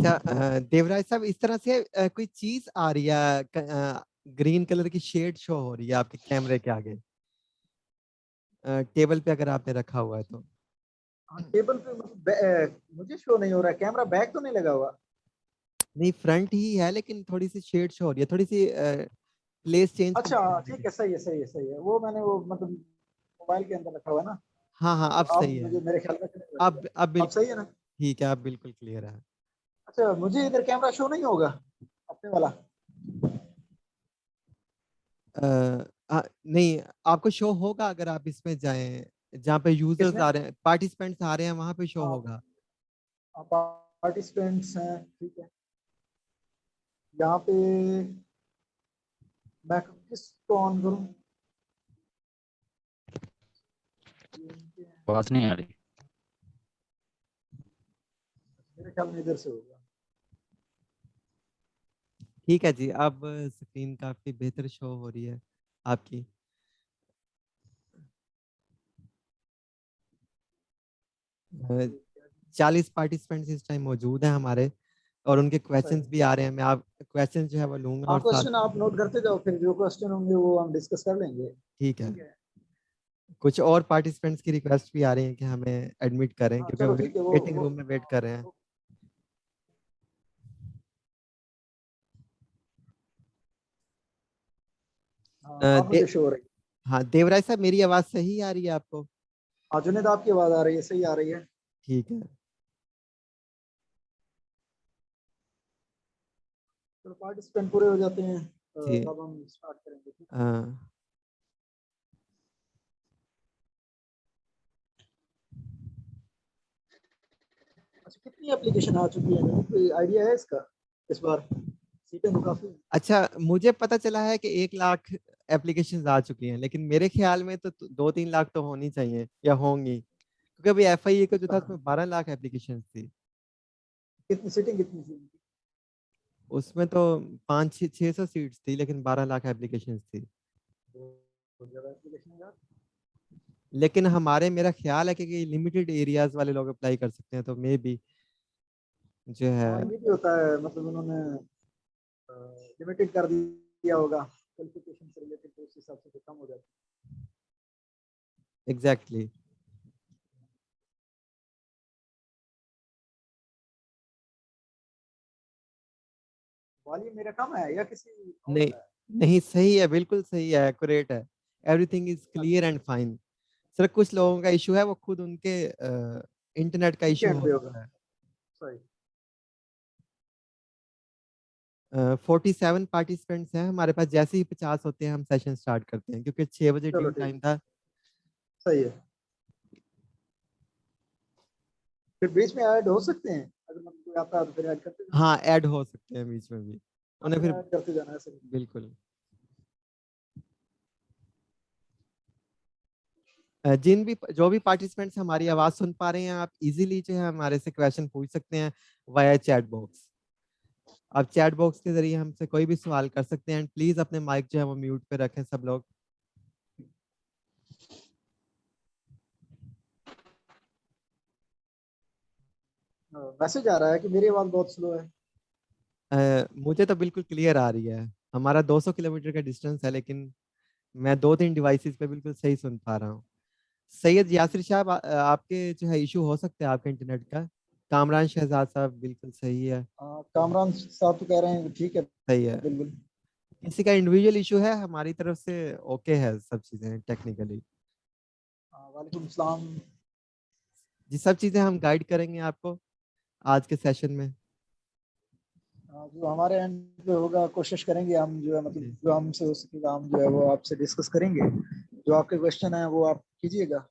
अच्छा देवराज साहब, इस तरह से कोई चीज आ रही है, ग्रीन कलर की शेड शो हो रही है आपके कैमरे के आगे, टेबल पे अगर आपने रखा हुआ है तो। हाँ, टेबल पे मतलब मुझे शो नहीं हो रहा है, कैमरा बैक तो नहीं लगा हुआ। नहीं, फ्रंट ही है लेकिन थोड़ी सी शेड शो हो रही है, थोड़ी सी प्लेस चेंज अच्छा करके रख ठीक दीजिए। है, सही है सही है सही है, वो मैंने वो मतलब मोबाइल के अंदर रखा हुआ है ना, हाँ हाँ, तो अब अब सही है। मुझे मेरे ख्याल में नहीं लगेगा। अब अब बिल्कुल सही है ना? ठीक है, अब बिल्कुल क्लियर है। अच्छा, मुझे इधर कैमरा शो नहीं होगा अपने वाला? नहीं, आपको शो होगा अगर आप इसमें जाएं, जहाँ पे यूजर्स किसमें? आ रहे हैं, पार्टिसिपेंट्स आ रहे हैं, वहां पे शो हाँ, होगा। पार्टिसिपेंट्स हैं, ठीक है। यहाँ पे मैं किसको ऑन करूँ? आवाज नहीं आ रही। मेरे ख्याल में इधर से होगा। ठीक है जी, अब स्क्रीन काफी बेहतर शो हो रही है आपकी। 40 पार्टिसिपेंट्स इस टाइम मौजूद हैं हमारे, और उनके क्वेश्चंस सही। भी आ रहे हैं। मैं आप क्वेश्चन जो है वो लूंगा हाँ, और साथ। क्वेश्चन आप नोट करते जाओ, फिर जो क्वेश्चन होंगे वो हम डिस्कस कर लेंगे। ठीक है। ठीक है। कुछ और पार्टिसिपेंट्स की रिक्वेस्ट भी आ रही है कि हमें एडमिट करें, हाँ क्योंकि चलो वो ठीक है, वेटिंग वो रूम में वेट कर रहे हैं। हाँ, अब मुझे शो हो रही है। हाँ देवराज साहब, मेरी आवाज सही आ रही है आपको? हाँ जुनेद, आपकी आवाज आ रही है, सही आ रही है। ठीक है। चलो पार्टिसिपेंट पूरे हो जाते हैं, जी। तब हम स्टार्ट करेंगे, ठीक है। हाँ। अच्छा, कितनी एप्लीकेशन आ चुकी है, कोई आइडिया है इसका? इस बार सीटें तो काफी हैं। अच्छा, मुझे पता चला है कि 1 लाख एप्लीकेशन आ चुकी हैं, लेकिन मेरे ख्याल में तो 2-3 लाख तो होनी चाहिए या होंगी, क्योंकि अभी FIA का जो था उसमें 12 लाख एप्लीकेशन थी। कितनी सीटिंग, कितनी थी? उसमें तो 500-600 सीट्स थी, लेकिन 12 लाख एप्लीकेशन थी। बहुत ज्यादा एप्लीकेशन यार। लेकिन हमारे, मेरा ख्याल है कि लिमिटेड एरियाज वाले लोग अप्लाई कर सकते हैं, तो मे बी जो है। हाँ, ये भी होता है, मतलब उन्होंने लिमिटेड कर दिया होगा क्वालिफिकेशन से रिलेटेड, तो उस हिसाब से तो कम हो जाता एग्जैक्टली। है। वॉल्यूम मेरा कम है या किसी और नहीं का है? नहीं, सही है, बिल्कुल सही है, एक्यूरेट है। एवरीथिंग इज अच्छा, क्लियर एंड फाइन। सर, कुछ लोगों का इशू है, वो खुद उनके इंटरनेट का उनके इशू एंड हो पे होगा। सकता है। सही। 47 पार्टिसिपेंट्स हैं हमारे पास। जैसे ही 50 होते हैं हम सेशन स्टार्ट करते हैं, क्योंकि 6 बजे चलो ड्यू ठीक टाइम है, था। सही है। फिर बीच में ऐड हो सकते हैं, अगर मतलब कोई आता है तो फिर ऐड करते जाना। हाँ, ऐड हो सकते हैं बीच में भी, हाँ, उन्हें फिर फिर। ऐड करते जाना, ऐसे। बिल्कुल। जिन भी, जो भी पार्टिसिपेंट्स हमारी आवाज सुन पा रहे हैं, आप इजीली जो है हमारे से क्वेश्चन पूछ सकते हैं वाया चैट बॉक्स। आप चैट बॉक्स के जरिए हमसे कोई भी सवाल कर सकते हैं। प्लीज अपने माइक जो है वो म्यूट पे रखें सब लोग। मैसेज आ रहा है कि मेरी आवाज बहुत स्लो है। मुझे तो बिल्कुल क्लियर आ रही है। हमारा 200 किलोमीटर का डिस्टेंस है, लेकिन मैं 2-3 डिवाइसेस पे बिल्कुल सही सुन पा रहा हूँ। सैयद यासिर साहब, आपके जो है इशू हो सकता है आपके इंटरनेट का। कामरान शहजाद साहब, बिल्कुल सही है। कामरान साहब तो कह रहे हैं ठीक है, सही है। बिल्कुल। किसी का इंडिविजुअल इशू है, हमारी तरफ से ओके है सब चीजें टेक्निकली। वालेकुम सलाम। जी, सब चीजें हम गाइड करेंगे आपको आज के सेशन में। जो हमारे एंड पे होगा कोशिश करेंगे हम, जो है मतलब जी। जो हमसे हो सकेगा हम जो है वो आपसे डिस्कस करेंगे। जो आपके क्वेश्चन है वो आप कीजिएगा।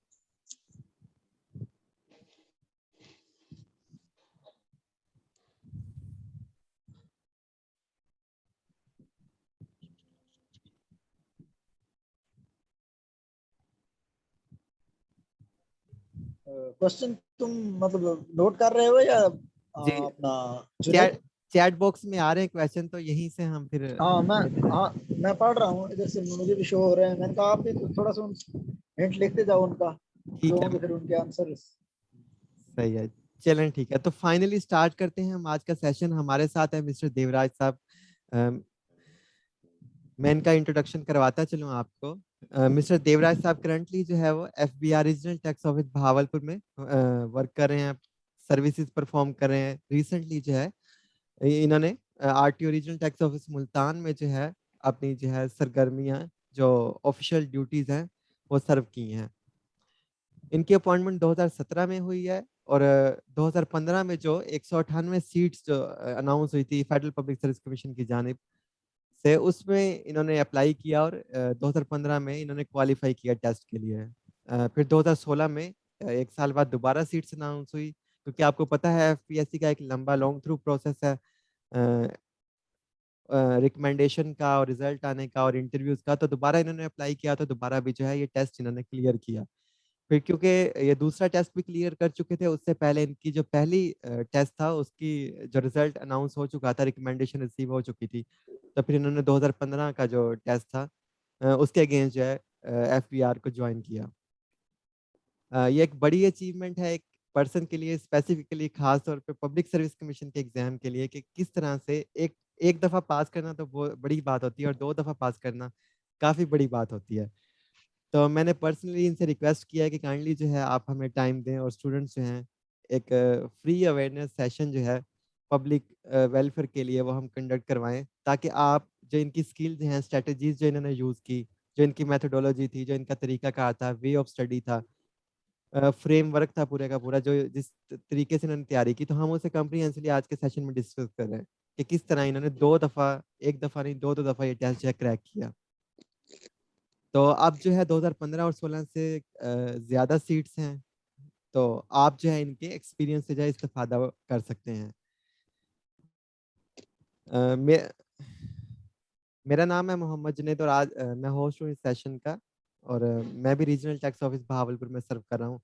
क्वेश्चन तुम मतलब नोट कर रहे हो या जी, अपना चैट जुनेद? चैट बॉक्स में आ रहे हैं क्वेश्चन, तो यहीं से हम फिर हाँ लेते जाएंगे। मैं पढ़ रहा हूँ इधर से, मुझे भी शो हो रहे हैं। मैंने कहा आप भी थोड़ा सा हिंट लिखते जाओ उनका, जो ठीक है, होंगे फिर उनके आंसर। सही है। चलें ठीक है, तो फाइनली स्टार्ट करते हैं हम आज का सेशन। हमारे साथ है मिस्टर देवराज साहब। मैं इनका इंट्रोडक्शन करवाता चलूँ आपको। मिस्टर देवराज साहब करंटली जो है वो FBR regional tax office Bahawalpur में वर्क कर रहे हैं, सर्विसेज परफॉर्म कर रहे हैं। रिसेंटली जो है इन्होंने RTO regional tax office Multan में जो है अपनी जो है सरगर्मियाँ, जो ऑफिशियल ड्यूटीज हैं वो सर्व की हैं। इनकी अपॉइंटमेंट 2017 में हुई है और 2015 में जो 198 सीट्स जो अनाउंस हुई थी फेडरल पब्लिक सर्विस कमीशन की जानिब से, उसमें इन्होंने अप्लाई किया और 2015 में इन्होंने क्वालिफाई किया टेस्ट के लिए। फिर 2016 में एक साल बाद दोबारा सीट्स अनाउंस हुई, क्योंकि आपको पता है एफपीएससी का एक लंबा लॉन्ग थ्रू प्रोसेस है रिकमेंडेशन का और रिजल्ट आने का और इंटरव्यूज का। तो दोबारा इन्होंने अप्लाई किया, तो दोबारा भी जो है ये टेस्ट इन्होंने क्लियर किया। फिर क्योंकि ये दूसरा टेस्ट भी क्लियर कर चुके थे, उससे पहले इनकी जो पहली टेस्ट था उसकी जो रिजल्ट अनाउंस हो चुका था, रिकमेंडेशन रिसीव हो चुकी थी। तो फिर इन्होंने 2015 का जो टेस्ट था उसके अगेंस्ट जो है एफबीआर को ज्वाइन किया। ये एक बड़ी अचीवमेंट है एक पर्सन के लिए, स्पेसिफिकली खास तौर पे पब्लिक सर्विस कमीशन के एग्जाम के लिए, कि किस तरह से एक एक दफ़ा पास करना तो बहुत बड़ी बात होती है और दो दफ़ा पास करना काफ़ी बड़ी बात होती है। तो मैंने पर्सनली इनसे रिक्वेस्ट किया है कि काइंडली जो है आप हमें टाइम दें और स्टूडेंट्स जो हैं एक फ्री अवेयरनेस सेशन जो है पब्लिक वेलफेयर के लिए वो हम कंडक्ट करवाएं, ताकि आप जो इनकी स्किल्स हैं, स्ट्रेटजीज जो इन्होंने यूज़ की, जो इनकी मेथोडोलॉजी थी, जो इनका तरीकाकार था, वे ऑफ स्टडी था, फ्रेमवर्क था पूरे का पूरा, जो जिस तरीके से इन्होंने तैयारी की, तो हम उसे कम्प्रीहेंसिवली आज के सेशन में डिस्कस कर रहे हैं कि किस तरह इन्होंने दो दफ़ा, एक दफ़ा नहीं दो दो दफ़ा ये टेस्ट जो है क्रैक किया। तो अब जो है 2015 और 16 से ज़्यादा सीट्स हैं, तो आप जो है इनके एक्सपीरियंस से जो है इस्तेफादा कर सकते हैं। अ, मे, मेरा नाम है मोहम्मद जुनैद और आज मैं होस्ट हूँ इस सेशन का, और मैं भी रीजनल टैक्स ऑफिस बहावलपुर में सर्व कर रहा हूँ।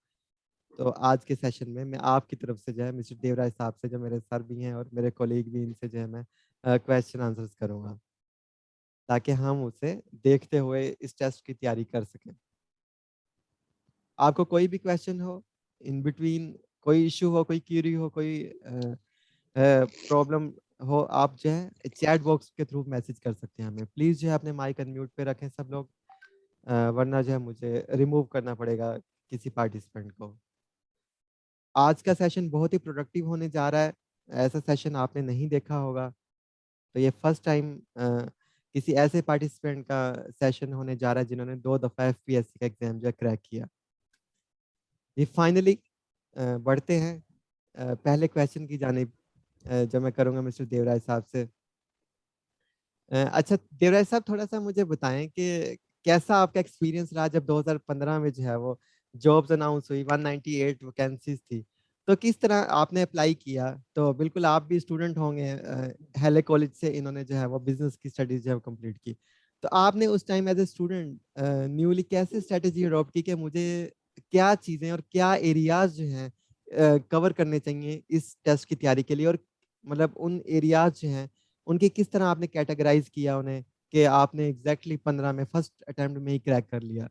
तो आज के सेशन में मैं आपकी तरफ से जो है मिस्टर देवराज साहब से, जो मेरे सर भी हैं और मेरे कोलीग भी, इनसे जो है मैं क्वेश्चन आंसर्स करूँगा, ताकि हम उसे देखते हुए इस टेस्ट की तैयारी कर सकें। आपको कोई भी क्वेश्चन हो इन बिटवीन, कोई इशू हो, कोई क्यूरी हो, कोई प्रॉब्लम हो, आप जो है चैट बॉक्स के थ्रू मैसेज कर सकते हैं हमें। प्लीज़ जो है अपने माइक अनम्यूट पे रखें सब लोग, वरना जो है मुझे रिमूव करना पड़ेगा किसी पार्टिसिपेंट को। आज का सेशन बहुत ही प्रोडक्टिव होने जा रहा है, ऐसा सेशन आपने नहीं देखा होगा। तो ये फर्स्ट टाइम किसी ऐसे पार्टिसिपेंट का सेशन होने जा रहा है जिन्होंने 2 दफ़ा एफपीएससी का एग्जाम जो है क्रैक किया। ये फाइनली बढ़ते हैं पहले क्वेश्चन की जानिब, जो मैं करूँगा मिस्टर देवराज साहब से। अच्छा देवराज साहब, थोड़ा-सा मुझे बताएँ कि कैसा आपका एक्सपीरियंस रहा जब 2015 में जो है वो जॉब्स अनाउंस हुई, 198 वैकेंसीज़ थी। तो किस तरह आपने अप्लाई किया? तो बिल्कुल आप भी स्टूडेंट होंगे, हैले कॉलेज से इन्होंने जो है वो बिज़नेस की स्टडीज़ जो है कंप्लीट की। तो आपने उस time as a student newly कैसे स्ट्रैटेजी अडॉप्ट की कि मुझे क्या चीज़ें और क्या एरियाज़ जो हैं कवर करने चाहिए इस टेस्ट की तैयारी के लिए, और मतलब उन एरियाज़ जो हैं उनकी किस तरह आपने कैटेगराइज़ किया उन्हें कि आपने एग्ज़ैक्टली 15 में फर्स्ट अटेम्प्ट में ही क्रैक कर लिया?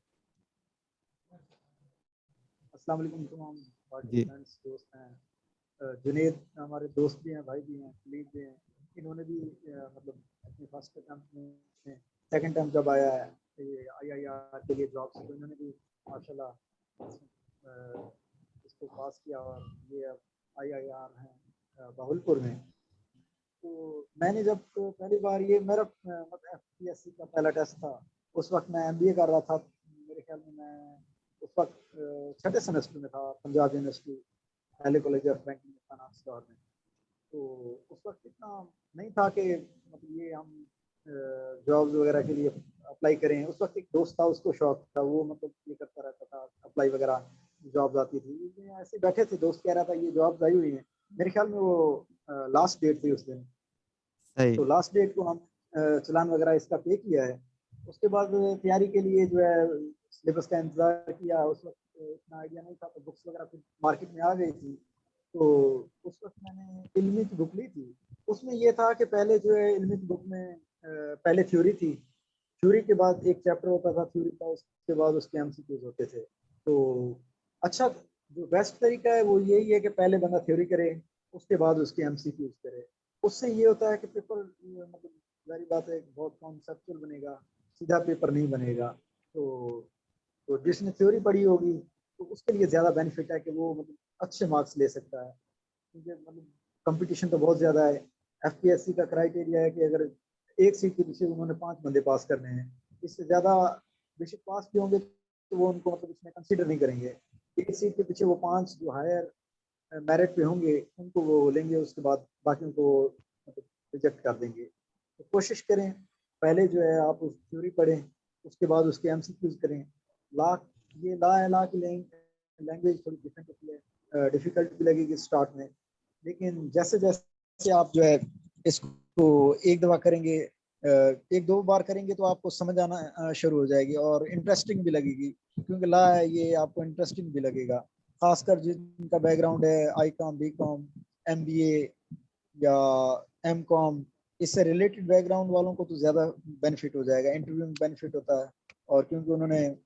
अस्सलाम वालेकुम तमाम जी। पार्टिसिपेंट्स, दोस्त हैं। जुनैद हमारे दोस्त भी हैं, भाई भी हैं, कलीग भी हैं। इन्होंने भी मतलब अपने फर्स्ट अटेम्प्ट में सेकंड टाइम जब आया है ये आईआईआर के लिए जॉब से, तो इन्होंने भी माशाल्लाह इसको पास किया और ये अब आईआईआर हैं बहावलपुर में। तो मैंने जब पहली बार ये मेरा मतलब एफपीएससी का पहला टेस्ट था, उस वक्त मैं एमबीए कर रहा था। मेरे ख्याल में मैं उस वक्त छठे सेमेस्टर में था, पंजाब यूनिवर्सिटी पहले college of banking finance Lahore में। तो उस वक्त इतना नहीं था कि मतलब ये हम जॉब्स वगैरह के लिए अप्लाई करें। उस वक्त एक दोस्त था, उसको शौक था, वो मतलब ये करता रहता था अप्लाई वगैरह, जॉब्स आती थी। ऐसे बैठे थे, दोस्त कह रहा था ये जॉब्स आई हुई हैं। मेरे ख्याल में वो लास्ट डेट थी उस दिन। सही। तो लास्ट डेट को हम चलान वगैरह इसका पे किया है। उसके बाद तैयारी के लिए जो है सिलेबस का इंतजार किया। उस वक्त इतना आइडिया नहीं था, तो बुक्स वगैरह फिर मार्केट में आ गई थी। तो उस वक्त मैंने इल्मी की बुक ली थी। उसमें ये था कि पहले जो है इल्मी की बुक में पहले थ्योरी थी, थ्योरी के बाद एक चैप्टर होता था थ्योरी का, उसके बाद उसके एमसीक्यूज होते थे। तो अच्छा जो बेस्ट तरीका है वो यही है कि पहले बंदा थ्योरी करे, उसके बाद उसके एमसीक्यूज करे। उससे ये होता है कि पेपर मतलब जारी बात है बहुत कॉन्सेप्चुअल बनेगा, सीधा पेपर नहीं बनेगा। तो जिसने थ्योरी पढ़ी होगी तो उसके लिए ज़्यादा बेनिफिट है कि वो मतलब अच्छे मार्क्स ले सकता है, क्योंकि मतलब कंपटीशन तो बहुत ज़्यादा है। एफपीएससी का क्राइटेरिया है कि अगर एक सीट के पीछे उन्होंने 5 बंदे पास करने हैं, इससे ज़्यादा बेशक पास भी होंगे तो वो उनको मतलब इसमें कंसिडर नहीं करेंगे। एक सीट के पीछे वो 5 जो हायर मेरिट पे होंगे उनको वो लेंगे, उसके बाद बाकी को मतलब रिजेक्ट कर देंगे। तो कोशिश करें पहले जो है आप उस थ्योरी पढ़ें, उसके बाद उसके एमसीक्यूज करें। ला ये ला है, ला की लैंग्वेज थोड़ी डिफरेंट होती है, डिफिकल्ट भी लगेगी स्टार्ट में, लेकिन जैसे जैसे आप जो है इसको एक दफ़ा करेंगे, एक दो बार करेंगे तो आपको समझ आना शुरू हो जाएगी और इंटरेस्टिंग भी लगेगी, क्योंकि ला है ये आपको इंटरेस्टिंग भी लगेगा। खासकर जिनका बैकग्राउंड है I com, B com, M B A या एम कॉम, इससे रिलेटेड बैकग्राउंड वालों को तो ज़्यादा बेनिफिट हो जाएगा, इंटरव्यू में बेनिफिट होता है। और क्योंकि उन्होंने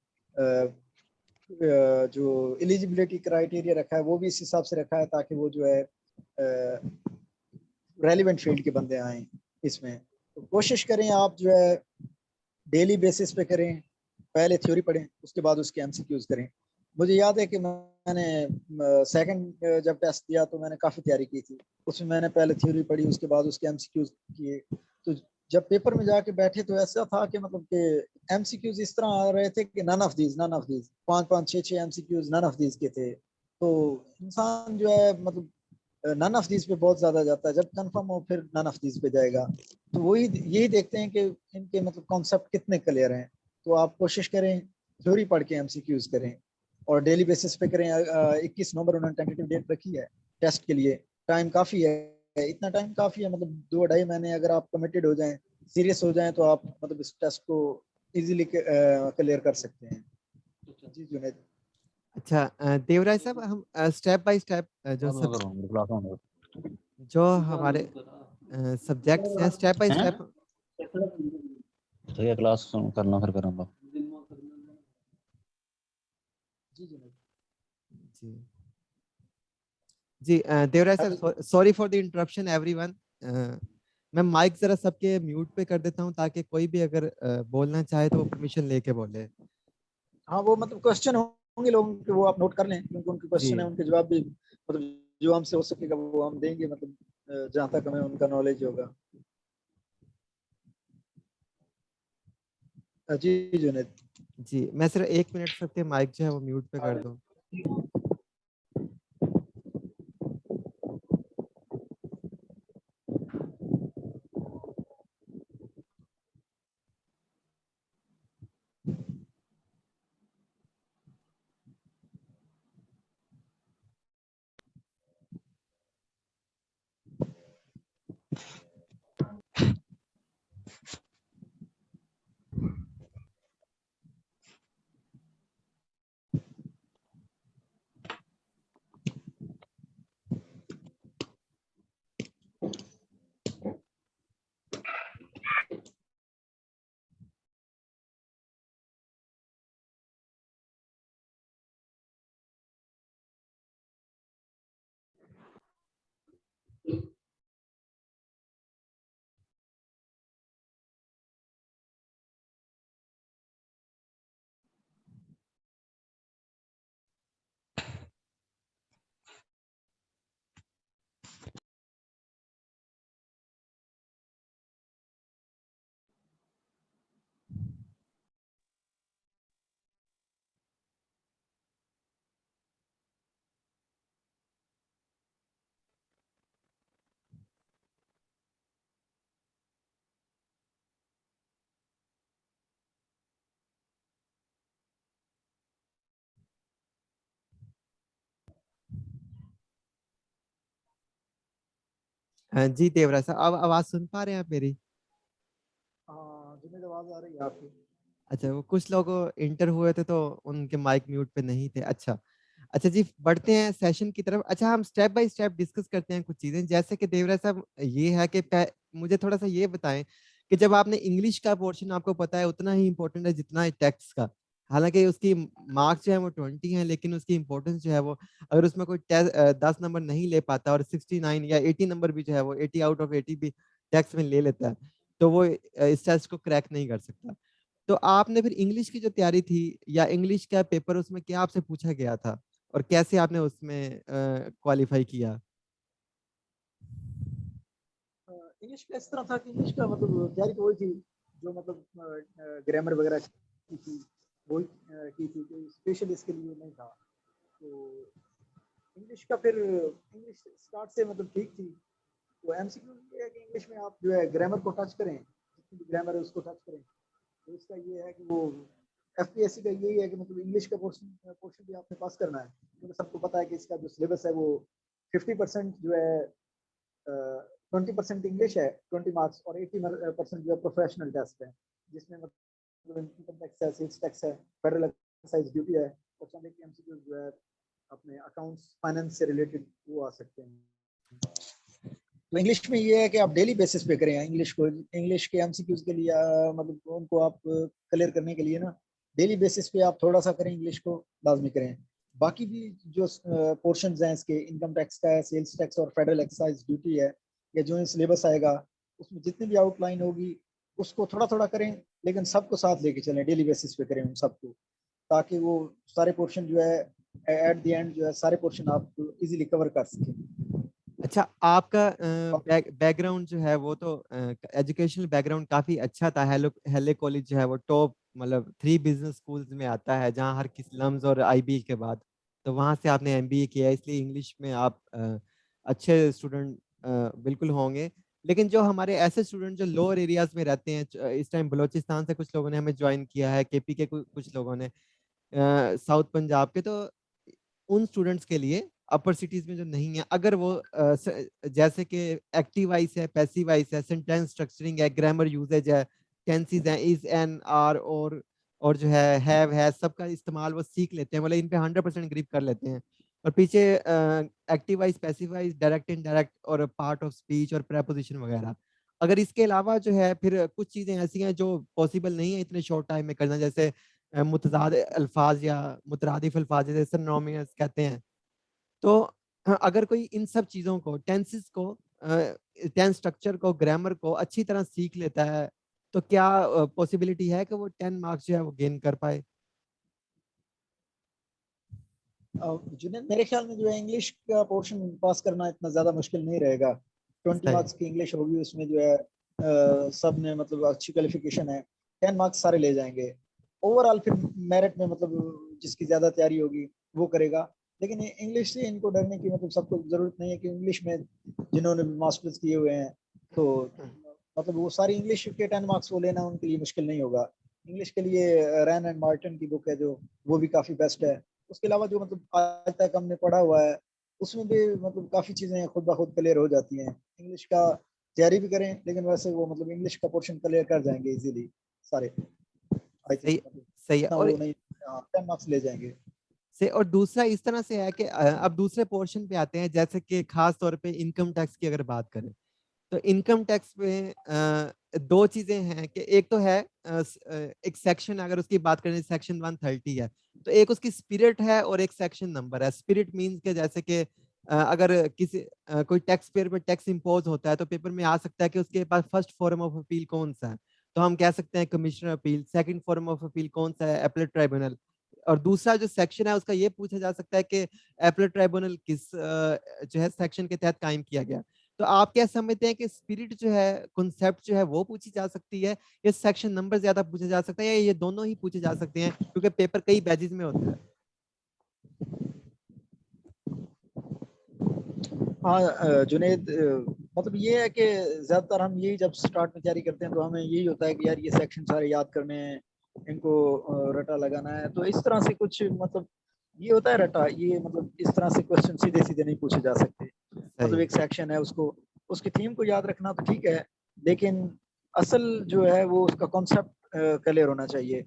जो एलिजिबिलिटी क्राइटेरिया रखा है वो भी इस हिसाब से रखा है ताकि वो जो है रेलिवेंट फील्ड के बंदे आए इसमें। तो कोशिश करें आप जो है डेली बेसिस पे करें, पहले थ्योरी पढ़ें उसके बाद उसके एमसीक्यूज करें। मुझे याद है कि मैंने सेकंड जब टेस्ट दिया तो मैंने काफ़ी तैयारी की थी, उसमें मैंने पहले थ्योरी पढ़ी उसके बाद उसके एमसीक्यूज किए। तो जब पेपर में जाके बैठे तो ऐसा था कि मतलब कि एमसीक्यूज इस तरह आ रहे थे कि none of these 5 5 6 6 MCQs none of these के थे। तो इंसान जो है मतलब नन ऑफ दीज पे बहुत ज्यादा जाता है, जब कंफर्म हो फिर नन ऑफ दीज पे जाएगा। तो वही यही देखते हैं कि इनके मतलब कॉन्सेप्ट कितने क्लियर हैं। तो आप कोशिश करें थ्योरी पढ़ के एमसीक्यूज करें और डेली बेसिस पे करें। 21 नवंबर उन्होंने टेंटेटिव डेट रखी है टेस्ट के लिए, टाइम काफी है, इतना टाइम काफी है, मतलब 2 ढाई महीने अगर आप कमिटेड हो जाएं, सीरियस हो जाएं तो आप मतलब इस टेस्ट को इजीली क्लियर कर सकते हैं। जी जुनेद। अच्छा देवराज साहब, हम स्टेप बाय स्टेप जो हमारे सब्जेक्ट्स हैं स्टेप बाय हैं स्टेप। तो ये क्लास करना फिर करूँगा। जी जुनेद। जी जी देवराज साहब, sorry for the interruption everyone. मैं माइक जरा सबके म्यूट पे कर देता हूँ ताकि कोई भी अगर बोलना चाहे तो वो परमिशन लेके बोले। हाँ वो मतलब क्वेश्चन होंगे लोगों के, वो आप नोट कर लें, क्योंकि उनके जी क्वेश्चन है, उनके जवाब भी मतलब जो हमसे हो सकेगा वो हम देंगे, मतलब जहाँ तक हमें उनका नॉलेज होगा। जी जुनेद। जी, मैं सिर्फ 1 मिनट सबके माइक जो है वो म्यूट पे कर दूँ। जी देवराज साहब, अब आवाज सुन पा रहे हैं आप मेरी? हाँ जुनेद आवाज आ रही है आपकी। अच्छा, वो कुछ लोग इंटर हुए थे तो उनके माइक म्यूट पे नहीं थे। अच्छा अच्छा जी, बढ़ते हैं सेशन की तरफ। अच्छा, हम स्टेप बाय स्टेप डिस्कस करते हैं कुछ चीजें। जैसे कि देवराज साहब, ये है कि मुझे थोड़ा सा ये बताएं कि जब आपने इंग्लिश का पोर्शन, आपको पता है उतना ही इम्पोर्टेंट है जितना टेक्स्ट का, हालांकि उसकी मार्क्स जो है वो 20 हैं, लेकिन उसकी इंपॉर्टेंस जो है वो, अगर उसमें कोई 10 नंबर नहीं ले पाता और 69 या 80 नंबर भी जो है वो 80 आउट ऑफ 80 भी टेक्स्ट में ले लेता है, तो वो इस टेस्ट को क्रैक नहीं कर सकता। तो आपने फिर इंग्लिश की जो तैयारी थी या इंग्लिश का पेपर, उसमें क्या आपसे पूछा गया था और कैसे आपने उसमें क्वालिफाई किया? इंग्लिश का इस तरह था कि इंग्लिश का मतलब तैयारी तो वही थी जो मतलब ग्रामर वगैरह की थी, वही की थी, कोई स्पेशल इसके लिए नहीं था। तो इंग्लिश का फिर इंग्लिश स्टार्ट से मतलब ठीक थी। तो एमसीक्यू ये है कि इंग्लिश में आप जो है ग्रामर को टच करें, जितनी भी ग्रामर है उसको टच करें। तो इसका ये है कि वो एफपीएससी का यही है कि मतलब इंग्लिश का पोर्शन पोर्शन भी आपने पास करना है, क्योंकि सबको पता है कि इसका जो सिलेबस है वो 50% जो है 20% इंग्लिश है 20 मार्क्स, और 80% जो है प्रोफेशनल टेस्ट है, जिसमें मतलब इनकम टैक्स है, सेल्स टैक्स है, फेडरल एक्साइज ड्यूटी है, और चंद एक एमसीक्यू जो है अपने अकाउंट्स फाइनेंस से रिलेटेड वो आ सकते हैं। तो इंग्लिश में ये है कि आप डेली बेसिस पे करें इंग्लिश को। इंग्लिश के एमसीक्यूज के लिए मतलब उनको आप क्लियर करने के लिए ना डेली बेसिस पे आप थोड़ा सा करें, इंग्लिश को लाजमी करें। बाकी भी जो पोर्शंस हैं इसके, इनकम टैक्स का है, सेल्स टैक्स और फेडरल एक्साइज ड्यूटी है, या जो सिलेबस आएगा उसमें जितनी भी आउटलाइन होगी उसको थोड़ा थोड़ा करें, लेकिन सबको साथ लेके चलें, डेली बेसिस पे करें उन सबको, ताकि वो सारे पोर्शन जो है एट द एंड जो है सारे पोर्शन आप इजीली कवर कर सकें। अच्छा, आपका बैकग्राउंड जो है वो तो एजुकेशनल बैकग्राउंड काफी अच्छा था। हेले कॉलेज जो है वो टॉप मतलब 3 बिजनेस स्कूल्स में आता है, जहाँ हर किसी लम्स और आईबी के बाद, तो वहां से आपने एमबीए किया है, इसलिए इंग्लिश में आप अच्छे स्टूडेंट बिल्कुल होंगे। लेकिन जो हमारे ऐसे स्टूडेंट जो लोअर एरियाज में रहते हैं, इस टाइम बलोचिस्तान से कुछ लोगों ने हमें ज्वाइन किया है, केपी के कुछ लोगों ने, साउथ पंजाब के, तो उन स्टूडेंट्स के लिए अपर सिटीज में जो नहीं है, अगर वो जैसे कि एक्टिव वाइस है, पैसिव वाइस है, सेंटेंस स्ट्रक्चरिंग है, ग्रामर यूजेज है, टेंसेस हैं, इज एन आर और जो है हैव है, सबका इस्तेमाल वो सीख लेते हैं, मतलब इन पे 100% ग्रिप कर लेते हैं। और पीछे active voice, passive wise, direct indirect और पार्ट ऑफ स्पीच और प्रेपोजिशन वगैरह। अगर इसके अलावा जो है फिर कुछ चीजें ऐसी हैं जो पॉसिबल नहीं है इतने शॉर्ट टाइम में करना, जैसे मुतजाद अल्फाज या मुतरादिफ अल्फाज, जैसे सिनोनिमस कहते हैं। तो अगर कोई इन सब चीजों को, टेंसेस को, टेंस स्ट्रक्चर को, ग्रामर को अच्छी तरह सीख लेता है, तो क्या पॉसिबिलिटी है कि वो 10 मार्क्स जो है वो गेन कर पाए? जुनेद, मेरे ख्याल में जो है इंग्लिश का पोर्शन पास करना इतना ज़्यादा मुश्किल नहीं रहेगा। 20 मार्क्स की इंग्लिश होगी, उसमें जो है सब ने मतलब अच्छी क्वालिफिकेशन है, 10 मार्क्स सारे ले जाएंगे। ओवरऑल फिर मेरिट में मतलब जिसकी ज़्यादा तैयारी होगी वो करेगा। लेकिन इंग्लिश से इनको डरने की मतलब सबको ज़रूरत नहीं है, कि इंग्लिश में जिन्होंने भी मास्टर्स किए हुए हैं तो मतलब वो सारी इंग्लिश के 10 मार्क्स वो लेना उनके लिए मुश्किल नहीं होगा। इंग्लिश के लिए रैन एंड मार्टिन की बुक है जो, वो भी काफ़ी बेस्ट है। उसके अलावा जो मतलब आज तक हमने पढ़ा हुआ है उसमें भी मतलब काफ़ी चीज़ें खुद ब खुद क्लियर हो जाती हैं। इंग्लिश का तैयारी भी करें, लेकिन वैसे वो मतलब इंग्लिश का पोर्शन क्लियर कर जाएंगे इजीली सारे। आई थिंक सही, मतलब सही है। इतना और वो नहीं, 10 मार्क्स ले जाएंगे। और दूसरा इस तरह से है कि अब दूसरे पोर्शन पे आते हैं, जैसे कि खास तौर पे इनकम टैक्स की अगर बात करें, तो इनकम टैक्स में दो चीजें हैं कि एक तो है एक सेक्शन, अगर उसकी बात करें सेक्शन 130 है, तो एक उसकी स्पिरिट है और एक सेक्शन नंबर है। स्पिरिट मींस के जैसे कि अगर किसी कोई टैक्स पेयर पर टैक्स इम्पोज होता है, तो पेपर में आ सकता है कि उसके पास फर्स्ट फॉर्म ऑफ अपील कौन सा है, तो हम कह सकते हैं commissioner appeal. Second form of appeal कौन सा है, एपलेट ट्राइब्यूनल। और दूसरा जो सेक्शन है उसका ये पूछा जा सकता है कि एपलेट ट्राइब्यूनल किस जो है सेक्शन के तहत कायम किया गया। तो आप क्या समझते हैं कि स्पिरिट जो है, कॉन्सेप्ट जो है, वो पूछी जा सकती है, या सेक्शन नंबर ज्यादा पूछा जा सकता है, या ये दोनों ही पूछे जा सकते हैं, क्योंकि पेपर कई बैचेस में होता है? हाँ जुनेद, मतलब ये है कि ज़्यादातर हम यही जब स्टार्ट में तैयारी करते हैं तो हमें यही होता है कि यार ये सेक्शन सारे याद करने हैं, इनको रटा लगाना है। तो इस तरह से कुछ मतलब ये होता है रटा, ये मतलब इस तरह से क्वेश्चन सीधे सीधे नहीं पूछे जा सकते। मतलब सही। एक सेक्शन है, उसको उसकी थीम को याद रखना तो ठीक है, लेकिन असल जो है वो उसका कॉन्सेप्ट क्लियर होना चाहिए।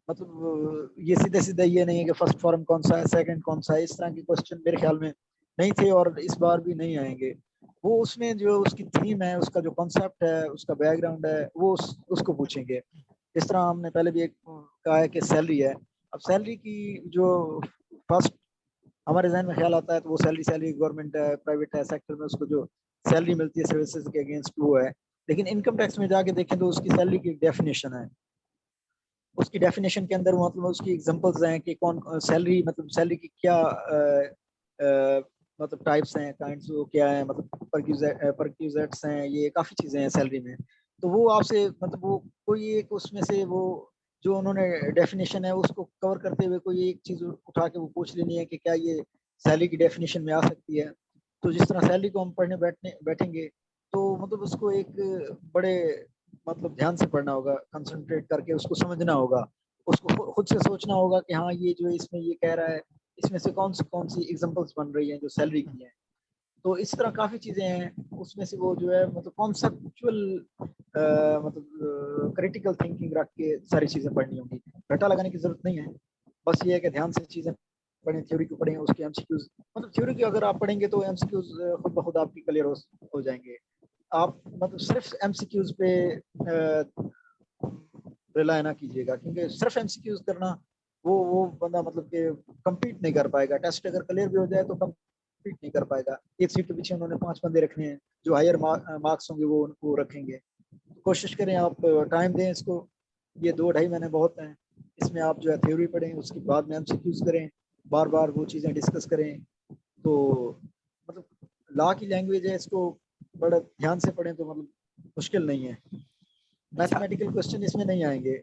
मतलब ये सीधे सीधे ये नहीं है कि फर्स्ट फॉर्म कौन सा है, सेकंड कौन सा है, इस तरह के क्वेश्चन मेरे ख्याल में नहीं थे और इस बार भी नहीं आएंगे। वो उसमें जो उसकी थीम है, उसका जो कॉन्सेप्ट है, उसका बैकग्राउंड है, वो उसको पूछेंगे। इस तरह हमने पहले भी एक कहा है कि सैलरी है। अब सैलरी की जो फर्स्ट हमारे जहन में ख्याल आता है तो वो सैलरी गवर्नमेंट है, प्राइवेट है, सेक्टर में उसको जो सैलरी मिलती है सर्विसेज के अगेंस्ट वो है। लेकिन इनकम टैक्स में जाके देखें तो उसकी सैलरी की डेफिनेशन है। उसकी डेफिनेशन के अंदर मतलब उसकी एग्जांपल्स हैं कि कौन सैलरी मतलब सैलरी की क्या मतलब टाइप्स हैं, काइंड्स वो क्या है, मतलब परक्यूजेट्स हैं, ये काफ़ी चीज़ें हैं सैलरी में। तो वो आपसे मतलब वो कोई एक उसमें से वो जो उन्होंने डेफिनेशन है उसको कवर करते हुए कोई एक चीज़ उठा के वो पूछ लेनी है कि क्या ये सैलरी की डेफिनेशन में आ सकती है। तो जिस तरह सैलरी को हम पढ़ने बैठेंगे तो मतलब उसको एक बड़े मतलब ध्यान से पढ़ना होगा, कंसंट्रेट करके उसको समझना होगा, उसको खुद से सोचना होगा कि हाँ ये जो इसमें ये कह रहा है इसमें से कौन सी एग्जांपल्स बन रही हैं जो सैलरी की हैं। तो इस तरह काफ़ी चीज़ें हैं उसमें से वो जो है मतलब कॉन्सेप्चुअल मतलब क्रिटिकल थिंकिंग रख के सारी चीज़ें पढ़नी होंगी। रटा लगाने की ज़रूरत नहीं है, बस ये है कि ध्यान से चीज़ें पढ़ें, थ्योरी को पढ़ें, उसके एमसीक्यूज मतलब थ्योरी की अगर आप पढ़ेंगे तो एमसीक्यूज खुद ब खुद आपकी क्लियर हो जाएंगे। आप मतलब सिर्फ एमसीक्यूज पे रिलाय ना कीजिएगा, क्योंकि सिर्फ एमसीक्यूज करना वो बंदा मतलब कि compete नहीं कर पाएगा। टेस्ट अगर क्लियर भी हो जाए तो compete नहीं कर पाएगा। एक सीट के पीछे उन्होंने 5 बंदे रखने हैं, जो हायर मार्क्स होंगे वो उनको रखेंगे। कोशिश करें आप टाइम दें इसको, ये 2 ढाई महीने बहुत हैं। इसमें आप जो है थ्योरी पढ़ें, उसके बाद में एमसीक्यूज करें, बार बार वो चीज़ें डिस्कस करें। तो मतलब लॉ की लैंग्वेज है, इसको बड़ा ध्यान से पढ़ें तो मतलब मुश्किल नहीं है। अच्छा मैथमेटिकल क्वेश्चन इसमें नहीं आएंगे।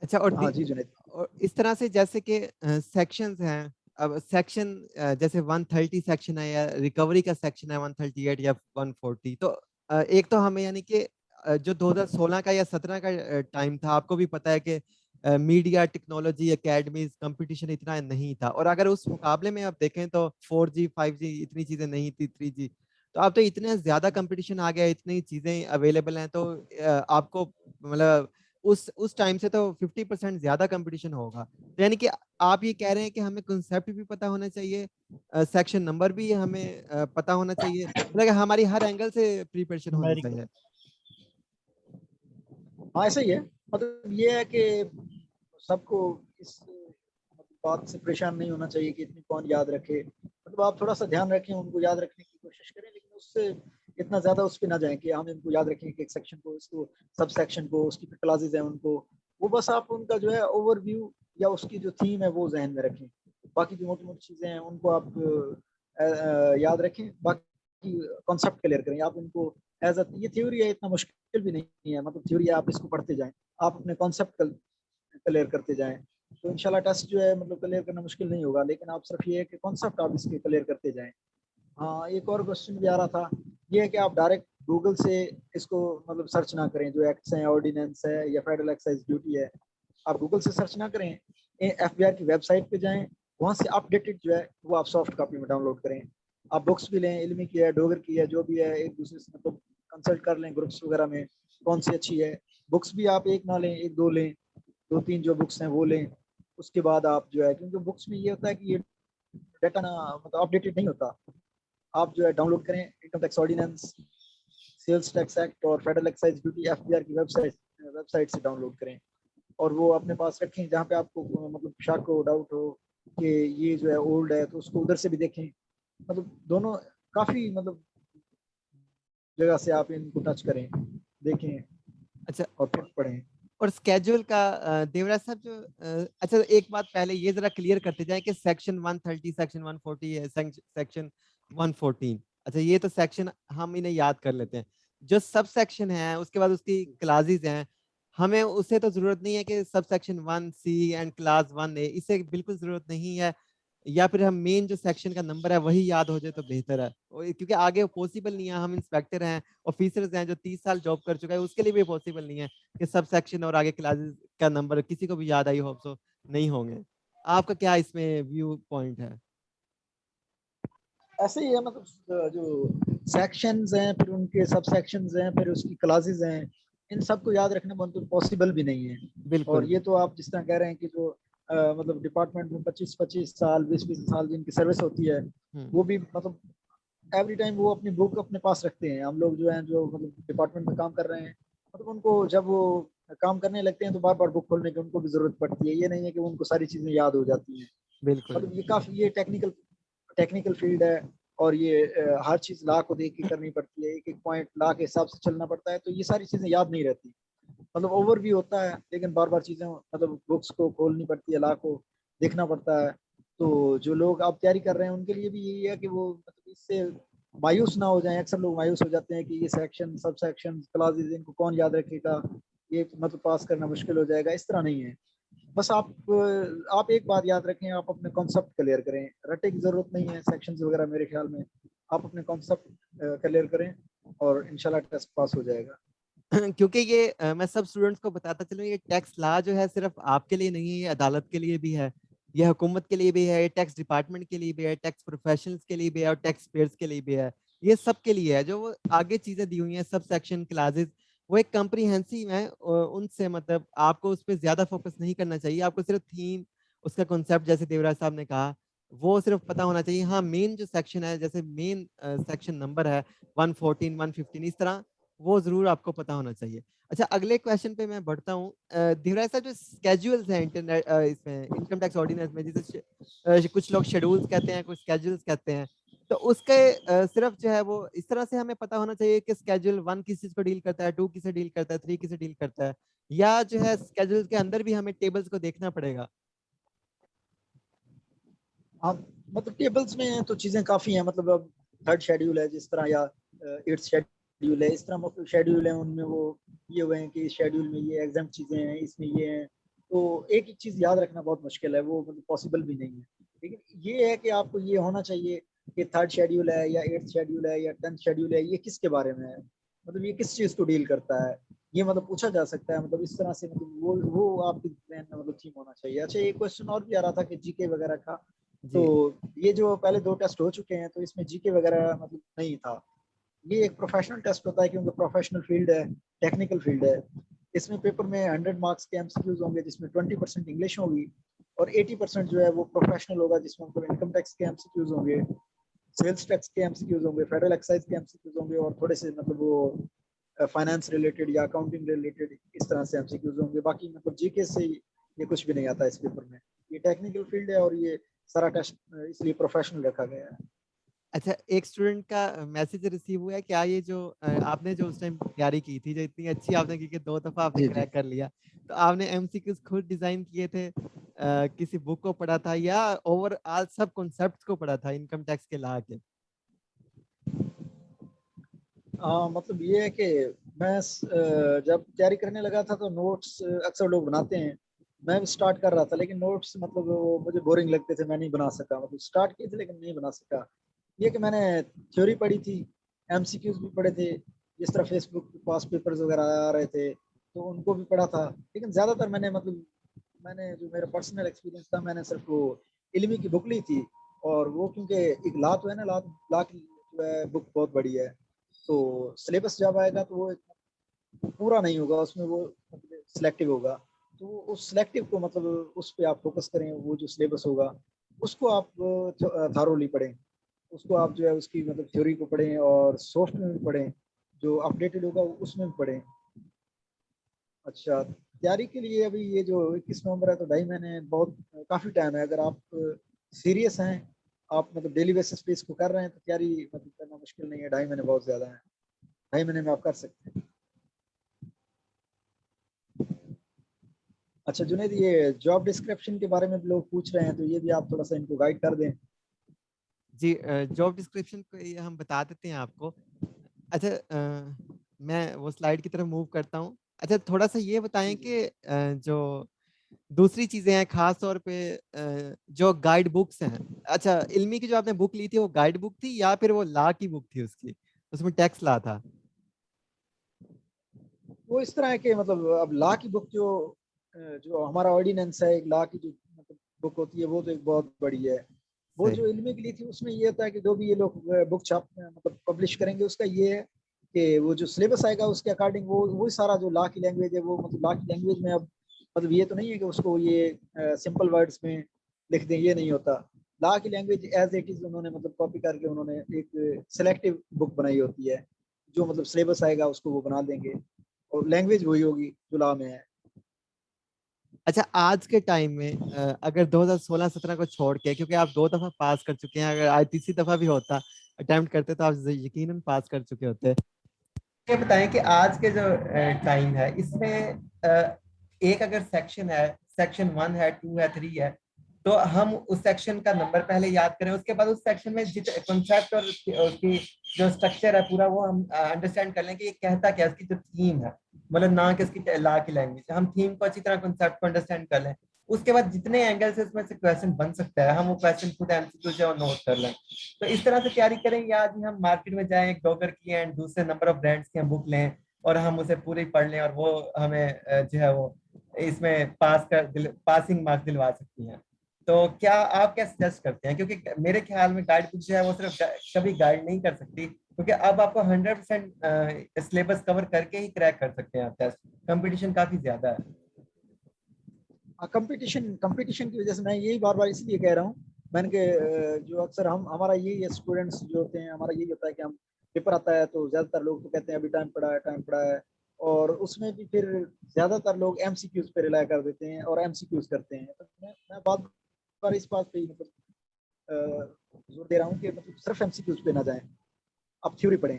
अच्छा। हाँ जी जुनेद। और इस तरह से जैसे कि सेक्शंस हैं, अब सेक्शन जैसे 130 सेक्शन है या रिकवरी का सेक्शन है 138 या 140, तो एक तो हमें यानी कि जो 2016 का या 17 का टाइम था, आपको भी पता है कि मीडिया टेक्नोलॉजी एकेडमीज कंपटीशन इतना नहीं था, और अगर उस मुकाबले में आप देखें तो 4G 5G इतनी चीजें नहीं थी, 3G। तो अब तो इतने ज्यादा कंपटीशन आ गया, इतनी चीजें अवेलेबल हैं, तो आपको मतलब उस टाइम से तो 50% ज्यादा कंपटीशन होगा। तो यानी कि आप ये कह रहे हैं कि हमें कंसेप्ट भी पता होना चाहिए, सेक्शन नंबर भी हमें पता होना चाहिए, मतलब हमारी हर एंगल से प्रिपरेशन होनी अमेरिका। चाहिए। हाँ ऐसा ही है, मतलब ये है कि सबको इस बात से परेशान नहीं होना चाहिए कि इतनी कौन याद रखे। मतलब आप थोड़ा सा ध्यान रखें, उनको याद रखने की कोशिश करें, लेकिन उससे इतना ज्यादा उस पर ना जाए कि हम इनको याद रखें कि एक सेक्शन को, इसको सब सेक्शन को, उसकी क्लासेज हैं उनको, वो बस आप उनका जो है ओवरव्यू या उसकी जो थीम है वो जहन में रखें। बाकी जो मोटी मोटी चीजें हैं उनको आप याद रखें, बाकी कॉन्सेप्ट क्लियर करें आप उनको एज ये थ्योरी है, इतना मुश्किल भी नहीं है, मतलब थ्योरी है आप इसको पढ़ते जाएं, आप अपने कॉन्सेप्ट क्लियर करते जाएं, तो इंशाल्लाह टेस्ट जो है मतलब क्लियर करना मुश्किल नहीं होगा। लेकिन आप सिर्फ ये है कि कॉन्सेप्ट आप इसके क्लियर करते जाएं। हाँ एक और क्वेश्चन भी आ रहा था, ये है कि आप डायरेक्ट गूगल से इसको मतलब सर्च ना करें, जो एक्ट्स हैं, ऑर्डिनेंस है या फेडरल एक्साइज ड्यूटी है, आप गूगल से सर्च ना करें, एफबीआर की वेबसाइट पे जाएं, वहाँ से अपडेटेड जो है वो आप सॉफ्ट कॉपी में डाउनलोड करें। आप बुक्स भी लें, इल्मी की है, डोगर की है, जो भी है, एक दूसरे से मतलब कंसल्ट कर लें ग्रुप्स वगैरह में कौन सी अच्छी है। बुक्स भी आप एक ना लें, एक दो लें, 2 3 जो बुक्स हैं वो लें। उसके बाद आप जो है, क्योंकि बुक्स में ये होता है कि ये डाटा ना मतलब अपडेटेड नहीं होता, आप जो है डाउनलोड करें income tax ordinance, sales tax act और फेडरल एक्साइज ड्यूटी एफबीआर की वेबसाइट से डाउनलोड करें, और वो अपने पास रखें। जहाँ पे आपको मतलब शक हो, डाउट हो कि ये जो है ओल्ड है, तो उसको उधर से भी देखें। मतलब दोनों काफ़ी मतलब जगह से आप इनको टच करें, देखें अच्छा। और फिर पढ़ें। और स्केड्यूल का देवराज साहब जो अच्छा, एक बात पहले ये जरा क्लियर करते जाएं कि सेक्शन 130 सेक्शन 140 है, सेक्शन 114, अच्छा ये तो सेक्शन हम इन्हें याद कर लेते हैं। जो सब सेक्शन है उसके बाद उसकी क्लासेस हैं, हमें उसे तो जरूरत नहीं है कि sub section 1C and class 1A, इसे बिल्कुल जरूरत नहीं है, या फिर हम मेन जो सेक्शन का नंबर है वही याद हो जाए तो बेहतर है, क्योंकि आगे पॉसिबल नहीं है। हम इंस्पेक्टर हैं, ऑफिसर्स हैं जो 30 साल जॉब कर चुका है, उसके लिए भी पॉसिबल नहीं है कि सब सेक्शन और आगे क्लासेस का नंबर किसी को भी याद आई होप सो नहीं होंगे। आपका क्या इसमें व्यू पॉइंट है? ऐसे ही है, मतलब जो सेक्शंस हैं, फिर उनके सब सेक्शंस हैं, फिर उसकी क्लासेस हैं, इन सबको याद रखना मतलब पॉसिबल भी नहीं है। और बिल्कुल। ये तो आप जिस तरह कह रहे हैं कि जो मतलब डिपार्टमेंट में 25-25 साल 20-20 साल जिनकी सर्विस होती है, हम्म। वो भी मतलब एवरी टाइम वो अपनी बुक अपने पास रखते हैं। हम लोग जो हैं जो मतलब डिपार्टमेंट में काम कर रहे हैं, मतलब उनको जब वो काम करने लगते हैं तो बार बार बुक खोलने की उनको भी जरूरत पड़ती है। ये नहीं है कि उनको सारी चीजें याद हो जाती हैं। बिल्कुल। मतलब ये काफी ये टेक्निकल फील्ड है। और ये हर चीज लॉ को देख के करनी पड़ती है, एक एक पॉइंट लॉ के हिसाब से चलना पड़ता है, तो ये सारी चीजें याद नहीं रहती। मतलब ओवर भी होता है, लेकिन बार बार चीजें मतलब बुक्स को खोलनी पड़ती है, लॉ को देखना पड़ता है। तो जो लोग अब तैयारी कर रहे हैं उनके लिए भी यही है कि वो मतलब इससे मायूस ना हो जाएं। अक्सर लोग मायूस हो जाते हैं कि ये सेक्शन सब सेक्शन क्लासेस इनको कौन याद रखेगा, ये मतलब पास करना मुश्किल हो जाएगा। इस तरह नहीं है। बस आप एक बात याद रखें, आप अपने कॉन्सेप्ट क्लियर करें। रटे की जरूरत नहीं है सेक्शंस वगैरह मेरे ख्याल में। आप अपने कॉन्सेप्ट क्लियर करें और इंशाल्लाह टेस्ट पास हो जाएगा। क्योंकि ये मैं सब स्टूडेंट्स को बताता चलूं, ये टैक्स लॉ जो है सिर्फ आपके लिए नहीं है, ये अदालत के लिए भी है, ये हुकूमत के लिए भी है, ये टैक्स डिपार्टमेंट के लिए भी है, टैक्स प्रोफेशनल्स के लिए भी है और टैक्स पेयर्स के लिए भी है। ये सब के लिए है। जो वो आगे चीजें दी हुई हैं सब सेक्शन क्लासेस, वो एक कम्प्रीहेंसिव है। उनसे मतलब आपको उस पर ज्यादा फोकस नहीं करना चाहिए। आपको सिर्फ थीम, उसका कॉन्सेप्ट जैसे देवराज साहब ने कहा वो सिर्फ पता होना चाहिए। हाँ, मेन जो सेक्शन है, जैसे मेन सेक्शन नंबर है 114 115, इस तरह वो जरूर आपको पता होना चाहिए। अच्छा, अगले क्वेश्चन पे मैं बढ़ता हूँ। धीराज साहब, जो स्केड्यूल्स हैं इंटरनेट इसमें इनकम टैक्स ऑर्डिनेंस में, जिसे कुछ लोग शेड्यूल्स कहते हैं, कुछ स्केड्यूल्स कहते हैं, तो उसके सिर्फ जो है वो इस तरह से हमें पता होना चाहिए कि स्केड्यूल 1 किस चीज को डील करता है, 2 किसे डील करता है, 3 किसे डील करता है, या जो है स्केड्यूल के अंदर भी हमें टेबल्स को देखना पड़ेगा? हाँ, मतलब टेबल्स में तो चीजें काफी हैं। मतलब अब थर्ड शेड्यूल है जिस तरह, या एट्थ शेड्यूल है, इस तरह मतलब शेड्यूल है उनमें वो ये हुए हैं कि शेड्यूल में ये एग्जाम चीजें हैं, इसमें ये हैं। तो एक एक चीज याद रखना बहुत मुश्किल है, वो मतलब पॉसिबल भी नहीं है। लेकिन ये है कि आपको ये होना चाहिए कि थर्ड शेड्यूल है या एट्थ शेड्यूल है या टेंथ शेड्यूल है, ये किसके बारे में है, मतलब ये किस चीज को डील करता है, ये मतलब पूछा जा सकता है। मतलब इस तरह से मतलब वो आपकी प्लान में मतलब थीम होना चाहिए। अच्छा, एक क्वेश्चन और भी आ रहा था कि जीके वगैरह का। तो जी। ये जो पहले 2 टेस्ट हो चुके हैं तो इसमें जीके वगैरह मतलब नहीं था। ये एक प्रोफेशनल टेस्ट होता है क्योंकि प्रोफेशनल फील्ड है, टेक्निकल फील्ड है। इसमें पेपर में 100 मार्क्स के एमसीक्यूज होंगे जिसमें 20% इंग्लिश होगी और 80% जो है वो प्रोफेशनल होगा, जिसमें मतलब इनकम टैक्स के एमसीक्यूज होंगे, सेल्स टैक्स के एमसीक्यूज होंगे, फेडरल एक्साइज के एमसीक्यूज होंगे और थोड़े से मतलब वो फाइनेंस रिलेटेड या अकाउंटिंग रिलेटेड इस तरह से एमसीक्यूज होंगे। बाकी मतलब जीके से ये कुछ भी नहीं आता इस पेपर में। ये टेक्निकल फील्ड है और ये सारा टेस्ट इसलिए प्रोफेशनल रखा गया है। अच्छा, एक स्टूडेंट का मैसेज रिसीव हुआ है, क्या ये जो आपने जो उस टाइम तैयारी की थी, जो इतनी अच्छी आपने की कि 2 दफा आपने जी जी। क्रैक कर लिया, तो आपने एमसीक्यूज खुद डिजाइन किए थे, किसी बुक को पढ़ा था, या ओवरऑल सब कॉन्सेप्ट्स को पढ़ा था इनकम टैक्स के ला के? हाँ, मतलब ये है कि मैं जब तैयारी करने लगा था तो नोट्स अक्सर लोग बनाते हैं। मैं भी स्टार्ट कर रहा था लेकिन नोट्स मतलब वो मुझे बोरिंग लगते थे, मैं नहीं बना सका। मतलब स्टार्ट किए थे लेकिन नहीं बना सका। ये कि मैंने थ्योरी पढ़ी थी, एमसीक्यूज भी पढ़े थे, जिस तरह फेसबुक पे पास पेपर्स वगैरह आ रहे थे तो उनको भी पढ़ा था। लेकिन ज़्यादातर मैंने जो मेरा पर्सनल एक्सपीरियंस था, मैंने सिर्फ वो इल्मी की बुक ली थी। और वो क्योंकि एक ला तो है ना, ला की जो है बुक बहुत बड़ी है, तो सिलेबस जब आएगा तो वो पूरा नहीं होगा उसमें, वो मतलब सिलेक्टिव होगा। तो उस सिलेक्टिव को मतलब उस पर आप फोकस करें, वो जो सिलेबस होगा उसको आप थारोली पढ़ें। उसको आप जो है उसकी मतलब थ्योरी को पढ़ें और सॉफ्ट में भी पढ़ें, जो अपडेटेड होगा उसमें भी पढ़ें। अच्छा, तैयारी के लिए अभी ये जो 21 नवंबर है तो 2.5 महीने बहुत काफ़ी टाइम है। अगर आप सीरियस हैं, आप मतलब डेली बेसिस पे इसको कर रहे हैं तो तैयारी मतलब करना मुश्किल नहीं है। 2.5 महीने बहुत ज़्यादा है, 2.5 महीने में आप कर सकते हैं। अच्छा जुनेद, ये जॉब डिस्क्रिप्शन के बारे में भी लोग पूछ रहे हैं, तो ये भी आप थोड़ा सा इनको गाइड कर दें। जी, जॉब डिस्क्रिप्शन को ये हम बता देते हैं आपको। अच्छा, मैं वो स्लाइड की तरफ मूव करता हूँ। अच्छा, थोड़ा सा ये बताएं जी जी। कि जो दूसरी चीजें हैं, खास तौर पे जो गाइड बुक्स हैं। अच्छा, इल्मी की जो आपने बुक ली थी वो गाइड बुक थी या फिर वो लॉ की बुक थी, उसकी उसमें टैक्स लॉ था? वो इस तरह है कि मतलब अब लॉ की बुक जो हमारा ऑर्डिनेंस है, एक लॉ की जो मतलब बुक होती है वो तो एक बहुत बड़ी है। वो सही। जो इल्मी की ली थी उसमें ये होता है कि जो भी ये लोग बुक छाप मतलब पब्लिश करेंगे उसका ये है कि वो जो सिलेबस आएगा उसके अकॉर्डिंग वो सारा जो लॉ की लैंग्वेज है वो मतलब लॉ की लैंग्वेज में अब मतलब ये तो नहीं है कि उसको ये सिंपल वर्ड्स में लिख दें, ये नहीं होता। लॉ की लैंग्वेज एज इट इज उन्होंने मतलब कॉपी करके उन्होंने एक सिलेक्टिव बुक बनाई होती है। जो मतलब सिलेबस आएगा उसको वो बना देंगे। और लैंग्वेज वही होगी जो लॉ में है। अच्छा, आज के टाइम में अगर 2016-17 को छोड़ के, क्योंकि आप 2 दफा पास कर चुके हैं, अगर आज तीसरी दफा भी होता अटेम्प्ट करते तो आप यकीनन पास कर चुके होते। ये बताएं कि आज के जो टाइम है इसमें एक अगर सेक्शन है, सेक्शन 1 है, 2 है, 3 है, तो हम उस सेक्शन का नंबर पहले याद करें, उसके बाद उस सेक्शन में जितने कॉन्सेप्ट और उसकी जो स्ट्रक्चर है पूरा वो हम अंडरस्टैंड कर लें कि ये कहता क्या है, उसकी जो थीम है, मतलब ना कि उसकी ला की लैंग्वेज, हम थीम को अच्छी तरह कॉन्सेप्ट को अंडरस्टैंड कर लें। उसके बाद जितने एंगल से उसमें से क्वेश्चन बन सकता है हम वो क्वेश्चन खुद एमसीक्यू से और नोट कर लें। तो इस तरह से तैयारी करें, या आज हम मार्केट में जाएं, एक डॉगर की एंड दूसरे नंबर ऑफ ब्रांड्स की हम बुक लें और हम उसे पूरी पढ़ लें और वो हमें जो है वो इसमें पासिंग मार्क्स दिलवा सकती हैं। तो क्या आप क्या सजेस्ट करते हैं, क्योंकि मेरे ख्याल में गाइड बुक जो है वो सिर्फ कभी गाइड नहीं कर सकती, क्योंकि अब आपको 100% सिलेबस कवर करके ही क्रैक कर सकते हैं आप टेस्ट, कंपटीशन काफी ज्यादा है। कंपटीशन कंपटीशन की वजह से मैं यही बार बार इसलिए कह रहा हूँ, मैंने कि जो अक्सर हम हमारा यही है, स्टूडेंट्स जो होते हैं हमारा यही होता है कि हम पेपर आता है तो ज्यादातर लोग तो कहते हैं अभी टाइम पड़ा है, टाइम पड़ा है, और उसमें भी फिर ज्यादातर लोग एमसीक्यूज पे रिलाय कर देते हैं और एमसीक्यूज करते हैं। तो मैं बार बार इस बात पे मतलब जोर दे रहा हूँ कि मतलब सिर्फ एमसीक्यूज पे ना जाएं, आप थ्योरी पढ़ें,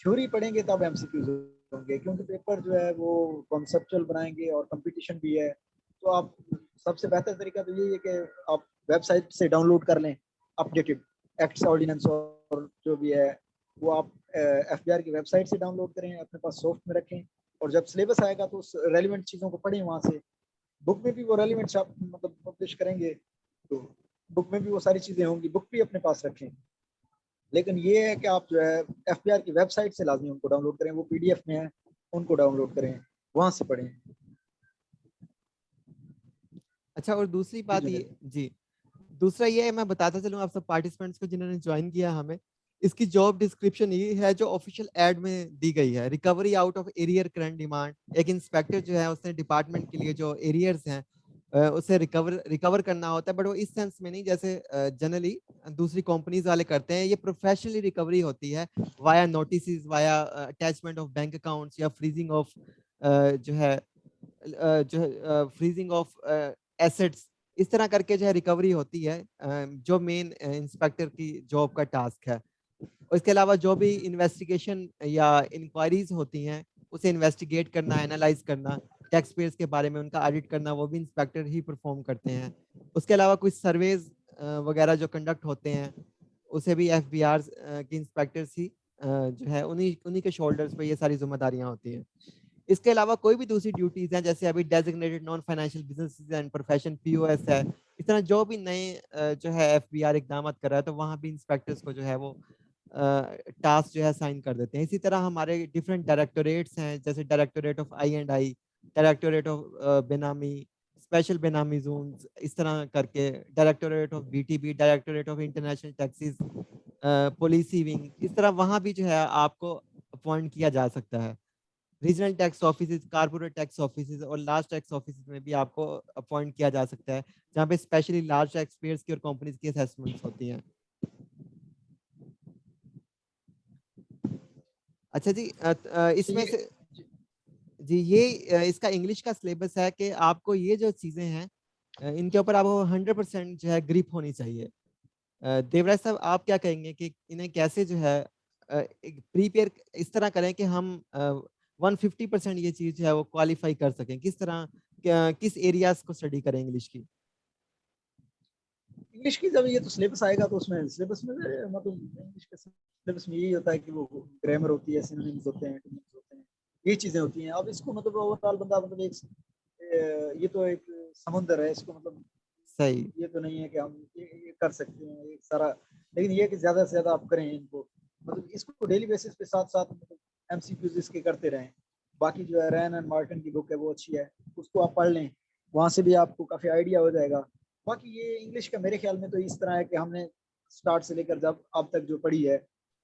थ्योरी पढ़ेंगे तब एमसीक्यूज होंगे, क्योंकि पेपर जो है वो कॉन्सेप्चुअल बनाएंगे और कंपटीशन भी है। तो आप सबसे बेहतर तरीका तो यही है कि आप वेबसाइट से डाउनलोड कर लें अपडेटेड एक्ट्स ऑर्डिनेंस और जो भी है वो आप एफबीआर की वेबसाइट से डाउनलोड करें, अपने पास सॉफ्ट में रखें, और जब सिलेबस आएगा तो उस रेलिवेंट चीज़ों को पढ़ें वहाँ से। बुक में भी वो रेलिवेंट मतलब पब्लिश करेंगे तो बुक में भी वो सारी चीज़ें होंगी, बुक भी अपने पास रखें। लेकिन ये है कि आप जो है एफबीआर की वेबसाइट से लाजमी उनको डाउनलोड करें, वो पीडीएफ में है, उनको डाउनलोड करें, वहां से पढ़ें। अच्छा, और दूसरी जी बात ये जुनेद। जी, दूसरा ये है, मैं बताता चलूँ आप सब पार्टिसिपेंट्स को जिन्होंने ज्वाइन किया हमें, इसकी जॉब डिस्क्रिप्शन ये है जो ऑफिशियल एड में दी गई है। Recovery out of arrear current demand, एक इंस्पेक्टर जो है उसने डिपार्टमेंट के लिए जो एरियर्स हैं उसे रिकवर करना होता है, बट वो इस सेंस में नहीं जैसे जनरली दूसरी कंपनीज वाले करते हैं। ये प्रोफेशनली रिकवरी होती है via notice, via attachment of bank accounts, या फ्रीजिंग ऑफ जो है फ्रीजिंग ऑफ एसेट्स, इस तरह करके जो है रिकवरी होती है, जो मेन इंस्पेक्टर की जॉब का टास्क है। और इसके अलावा जो भी इन्वेस्टिगेशन या इंक्वायरीज होती हैं उसे इन्वेस्टिगेट करना, एनालाइज करना, टैक्स पेयर्स के बारे में उनका ऑडिट करना, वो भी इंस्पेक्टर ही परफॉर्म करते हैं। उसके अलावा कुछ सर्वेज वगैरह जो कंडक्ट होते हैं उसे भी एफबीआर के इंस्पेक्टर्स ही जो है उन्हीं उन्हीं के शोल्डर्स पे ये सारी जिम्मेदारियां होती हैं। इसके अलावा कोई भी दूसरी ड्यूटीज हैं, जैसे अभी designated non financial business and profession POS है, इस तरह जो भी नए जो है एफबीआर इकदाम कर रहा है, तो वहाँ भी इंस्पेक्टर्स को जो है वो टास्क जो है साइन कर देते हैं। इसी तरह हमारे डिफरेंट डायरेक्टोरेट्स हैं, जैसे directorate of I, directorate of बेनामी, स्पेशल बेनामी जोन्स, इस तरह करके directorate of BTB, directorate of international taxes, policy wing, इस तरह वहाँ भी जो है आपको अपॉइंट किया जा सकता है। Regional tax office, corporate tax office और लार्ज टैक्स ऑफिस में भी आपको अपॉइंट किया जा सकता है, जहाँ पे स्पेशली लार्ज टैक्स पेयर्स की और कंपनीज की असेसमेंट्स होती हैं। अच्छा जी, अच्छा इसमें ये से जी ये इसका इंग्लिश का सिलेबस है कि आपको ये जो चीजें हैं इनके ऊपर आपको 100% जो है ग्रिप होनी चाहिए। देवराज साहब, आप क्या कहेंगे कि इन्हें कैसे जो है प्रीपेयर इस तरह करें कि हम 150% ये चीज जो है वो क्वालिफाई कर सकें, किस तरह किस एरियाज को स्टडी करें इंग्लिश की? इंग्लिश की जब ये तो सिलेबस आएगा तो उसमें सिलेबस में मतलब इंग्लिश के सिलेबस में यही होता है कि वो ग्रामर होती है, सिनोनिम्स होते हैं, एंटोनिम्स होते हैं, ये चीजें होती हैं। अब इसको मतलब ओवरऑल बंदा मतलब एक ये तो एक समुंदर है, इसको मतलब सही। ये तो नहीं है कि हम ये कर सकते हैं एक सारा, लेकिन ये कि ज्यादा से ज्यादा आप करें इनको, मतलब इसको डेली बेसिस पे साथ साथ मतलब एमसीक्यूज इसके करते रहें। बाकी जो है रैन एंड मार्टिन की बुक है वो अच्छी है, उसको आप पढ़ लें, वहां से भी आपको काफी आइडिया हो जाएगा। बाकी ये इंग्लिश का मेरे ख्याल में तो इस तरह है कि हमने स्टार्ट से लेकर जब अब तक जो पढ़ी है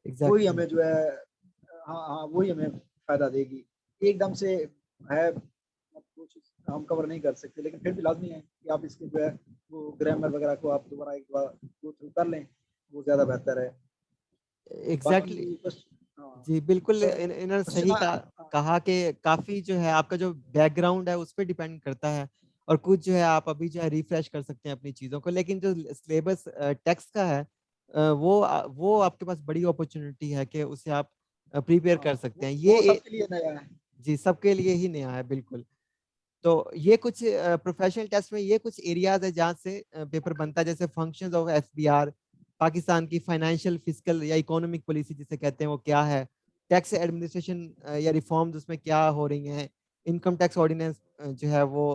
वही एग्जैक्टली। हमें जो है, हाँ हाँ वही हमें फायदा देगी। एकदम से है वो चीज हम कवर नहीं कर सकते, लेकिन फिर भी लाजमी है कि आप इसके जो है वो ग्रामर वगैरह को आप दोबारा एक बार गो थ्रू कर लें, वो ज्यादा बेहतर है। बाकी एग्जैक्टली। बस हाँ, जी बिल्कुल, तो इन्होंने क्वेश्चन सही कहा कि काफी जो है आपका जो बैकग्राउंड है उस पर डिपेंड करता है, और कुछ जो है आप अभी जो है रिफ्रेश कर सकते हैं अपनी चीजों को, लेकिन जो सिलेबस टेक्स्ट का है वो आपके पास बड़ी अपॉर्चुनिटी है कि उसे आप प्रिपेयर हाँ, कर सकते हैं। वो सबके लिए नया है। जी सबके लिए ही नया है बिल्कुल। तो ये कुछ प्रोफेशनल टेस्ट में ये कुछ एरियाज है जहाँ से पेपर बनता है, जैसे फंक्शंस ऑफ एफबीआर, पाकिस्तान की फाइनेंशियल फिजिकल या इकोनॉमिक पॉलिसी जिसे कहते हैं वो क्या है, टैक्स एडमिनिस्ट्रेशन या रिफॉर्म्स उसमें क्या हो रही हैं, इनकम टैक्स ऑर्डिनेंस जो है वो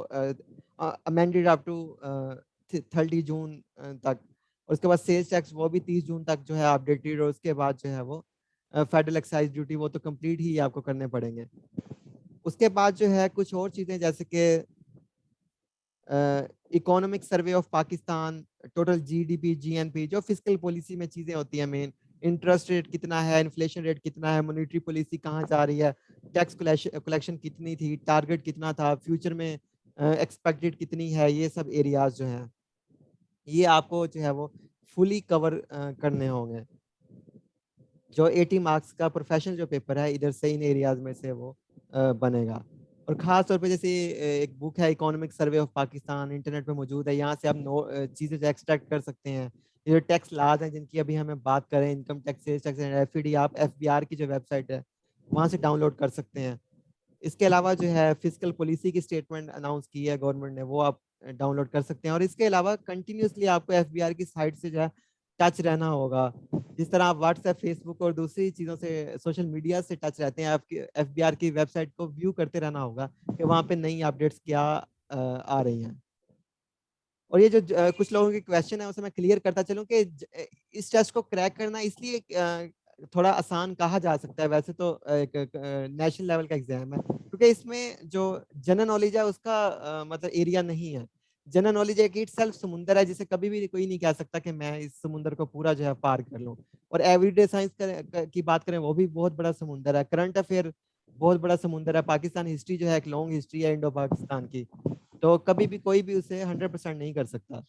अमेंडेड अप टू 30 जून तक, और उसके बाद सेल्स टैक्स वो भी 30 जून तक जो है अपडेटेड, और उसके बाद जो है वो फेडरल एक्साइज ड्यूटी वो तो कंप्लीट ही आपको करने पड़ेंगे। उसके बाद जो है कुछ और चीजें जैसे कि economic survey of Pakistan, total GDP, GNP, जो फिजिकल पॉलिसी में चीजें होती हैं मेन, इंटरेस्ट रेट कितना है, इन्फ्लेशन रेट कितना है, मॉनेटरी पॉलिसी कहाँ जा रही है, टैक्स कलेक्शन कितनी थी, टारगेट कितना था, फ्यूचर में एक्सपेक्टेड कितनी है, ये सब एरियाज जो हैं ये आपको जो है वो फुली कवर करने होंगे। जो 80 मार्क्स का प्रोफेशनल जो पेपर है इधर से इन एरियाज में से वो बनेगा। और खास तौर पे जैसे एक बुक है economic survey of Pakistan, internet पे मौजूद है, यहाँ से आप चीजें जो एक्सट्रैक्ट कर सकते हैं। ये जो टैक्स लाज हैं जिनकी अभी हमें बात करें, income tax, sales tax and FED, आप एफबीआर की जो वेबसाइट है वहाँ से डाउनलोड कर सकते हैं। इसके अलावा जो है फिजिकल पॉलिसी की स्टेटमेंट अनाउंस की है गवर्नमेंट ने, वो आप डाउनलोड कर सकते हैं। और इसके अलावा कंटिन्यूसली आपको एफबीआर की साइट से जो है टच रहना होगा। जिस तरह आप व्हाट्सएप, फेसबुक और दूसरी चीज़ों से, सोशल मीडिया से टच रहते हैं, आपकी एफबीआर की वेबसाइट को व्यू करते रहना होगा कि वहाँ पे नई अपडेट्स क्या आ रही हैं। और ये जो कुछ लोगों के क्वेश्चन है उसे मैं क्लियर करता चलूं कि इस टेस्ट को क्रैक करना इसलिए थोड़ा आसान कहा जा सकता है, वैसे तो एक नेशनल लेवल का एग्जाम है, क्योंकि इसमें जो जनरल नॉलेज है उसका मतलब एरिया नहीं है। जनरल नॉलेज एक इट सेल्फ समुंदर है, जिसे कभी भी कोई नहीं कह सकता कि मैं इस समुंदर को पूरा जो है पार कर लूं। और एवरीडे साइंस की बात करें वो भी बहुत बड़ा समुंदर है, करंट अफेयर बहुत बड़ा समुंदर है, पाकिस्तान हिस्ट्री जो है एक लॉन्ग हिस्ट्री है इंडो पाकिस्तान की, तो कभी भी कोई भी उसे 100% नहीं कर सकता।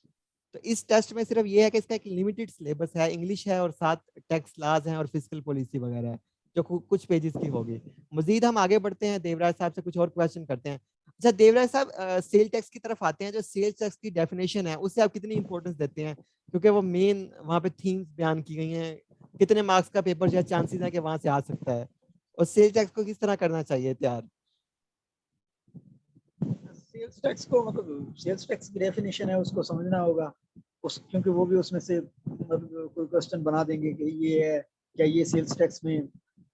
तो इस टेस्ट में सिर्फ ये है कि इसका एक लिमिटेड सिलेबस है, इंग्लिश है और 7 टैक्स लॉज हैं और फिजिकल पॉलिसी वगैरह है जो कुछ पेजेस की होगी। मजीद हम आगे बढ़ते हैं, देवराज साहब से कुछ और क्वेश्चन करते हैं। अच्छा देवराज साहब, सेल टैक्स की तरफ आते हैं। जो सेल टैक्स की डेफिनेशन है उससे आप कितनी इंपॉर्टेंस देते हैं, क्योंकि वो मेन वहाँ पे थीम्स बयान की गई हैं, कितने मार्क्स का पेपर जो है चांसेस है कि वहां से आ सकता है, और सेल टैक्स को किस तरह करना चाहिए तैयार? सेल्स टैक्स को मतलब सेल्स टैक्स की डेफिनेशन है उसको समझना होगा उस, क्योंकि वो भी उसमें से मतलब कोई क्वेश्चन बना देंगे कि ये है क्या ये सेल्स टैक्स में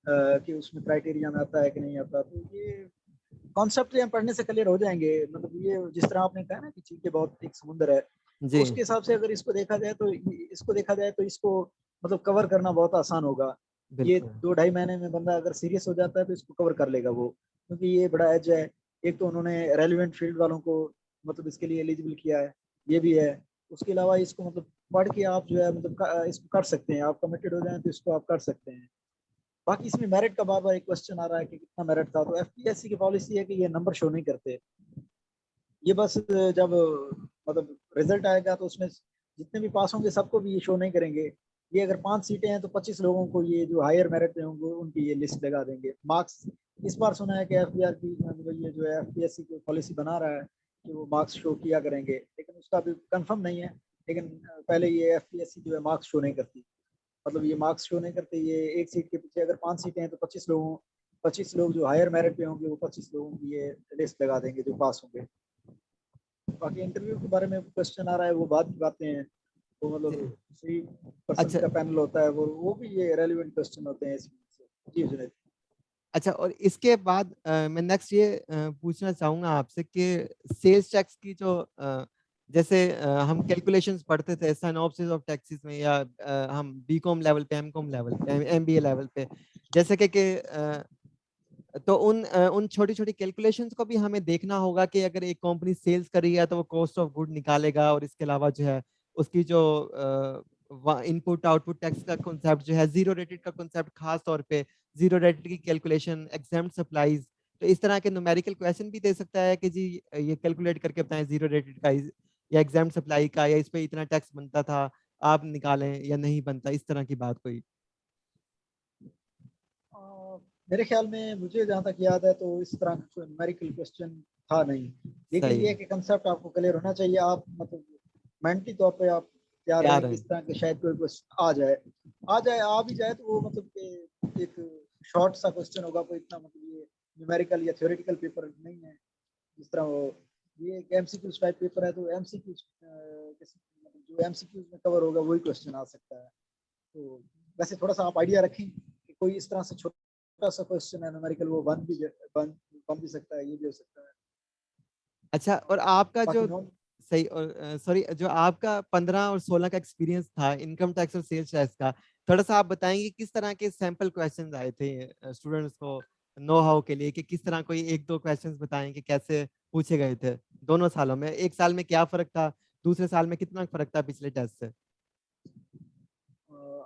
कि उसमें क्राइटेरिया में आता है कि नहीं आता, तो ये कॉन्सेप्ट यहाँ पढ़ने से क्लियर हो जाएंगे। मतलब ये जिस तरह आपने कहा ना कि चीजें बहुत एक समुंदर है, तो जी उसके हिसाब से अगर इसको देखा जाए तो इसको मतलब कवर करना बहुत आसान होगा। ये बिल्कुल। 2-2.5 महीने में बंदा अगर सीरियस हो जाता है तो इसको कवर कर लेगा वो, क्योंकि ये बड़ा एज है। एक तो उन्होंने रेलिवेंट फील्ड वालों को मतलब इसके लिए एलिजिबल किया है, ये भी है। उसके अलावा इसको मतलब पढ़ के आप जो है मतलब इसको कर सकते हैं, आप कमिटेड हो जाए तो इसको आप कर सकते हैं। बाकी इसमें मेरिट का बार बार एक क्वेश्चन आ रहा है कि कितना मेरिट था, तो एफपीएससी की पॉलिसी है कि ये नंबर शो नहीं करते। ये बस जब मतलब रिजल्ट आएगा तो उसमें जितने भी पास होंगे सबको भी ये शो नहीं करेंगे। ये अगर 5 सीटें हैं तो 25 लोगों को ये जो हायर मेरिट पे होंगे उनकी ये लिस्ट लगा देंगे मार्क्स। इस बार सुना है कि एफबीआर की मतलब ये जो है एफपीएससी की पॉलिसी बना रहा है कि वो मार्क्स शो किया करेंगे, लेकिन उसका अभी कंफर्म नहीं है। लेकिन पहले ये एफपीएससी जो है मार्क्स शो नहीं करती, मतलब ये मार्क्स शो नहीं करते। ये एक सीट के पीछे अगर 5 सीटें हैं तो 25 लोग जो हायर मेरिट पे होंगे वो 25 लोगों की ये लिस्ट लगा देंगे जो पास होंगे। बाकी इंटरव्यू के बारे में क्वेश्चन आ रहा है वो बात की बातें हैं, तो जी। मतलब 3% अच्छा का पैनल होता है वो भी ये रेलिवेंट क्वेश्चन होते हैं इसमें से। जी जुनेद। अच्छा, और इसके बाद मैं नेक्स्ट ये पूछना चाहूंगा आपसे कि सेल्स टैक्स की जो जैसे हम कैलकुलेशंस पढ़ते थे साइनॉप्सिस ऑफ टैक्सेस में, या हम बीकॉम लेवल पे, एमकॉम लेवल पे, एमबीए लेवल पे, जैसे तो उन छोटी छोटी कैलकुलेशंस को भी हमें देखना होगा कि अगर एक कंपनी सेल्स कर रही है तो वो कॉस्ट ऑफ गुड निकालेगा, और इसके अलावा जो है उसकी जो इनपुट आउटपुट टैक्स का कॉन्सेप्ट जो है, जीरो रेटेड का कॉन्सेप्ट, खास तौर पे जीरो रेटेड की कैलकुलेशन, एग्जाम्ड सप्लाईज, तो इस तरह के न्यूमेरिकल क्वेश्चन भी दे सकता है कि जी ये कैलकुलेट करके बताएं जीरो रेटेड का या एग्जाम्ड सप्लाई का, या इस पे इतना टैक्स बनता था, आप निकालें या नहीं बनता, इस तरह की बात कोई। मेरे ख्याल में मुझे जहाँ तक याद है तो इस तरह का कोई न्यूमेरिकल क्वेश्चन था नहीं, लेकिन सही ये है कि कंसेप्ट आपको क्लियर होना चाहिए। आप मतलब मेंटली तौर पे आप तैयार तैयार रहें कि है। इस तरह के शायद कोई क्वेश्चन आ भी जाए तो वो मतलब कि एक शॉर्ट सा क्वेश्चन होगा, कोई इतना मतलब ये न्यूमेरिकल या थ्योरेटिकल पेपर नहीं है। जिस तरह वो ये एक एमसीक्यूज टाइप पेपर है, तो एमसीक्यूज जो एमसीक्यूज में कवर होगा वही क्वेश्चन आ सकता है। तो वैसे थोड़ा सा आप आइडिया रखें कि कोई इस तरह से छोटा सा क्वेश्चन है न्यूमेरिकल, वो बन भी सकता है, ये भी हो सकता है। अच्छा, और आपका बाकी जो नॉन सही और सॉरी, जो आपका 15 और 16 का एक्सपीरियंस था इनकम टैक्स और सेल्स टैक्स का, थोड़ा सा आप बताएंगे किस तरह के सैंपल क्वेश्चंस आए थे स्टूडेंट्स को नो हाउ के लिए, कि किस तरह कोई एक दो क्वेश्चंस बताएं कि कैसे पूछे गए थे दोनों सालों में, एक साल में क्या फर्क था, दूसरे साल में कितना फर्क था पिछले टेस्ट से?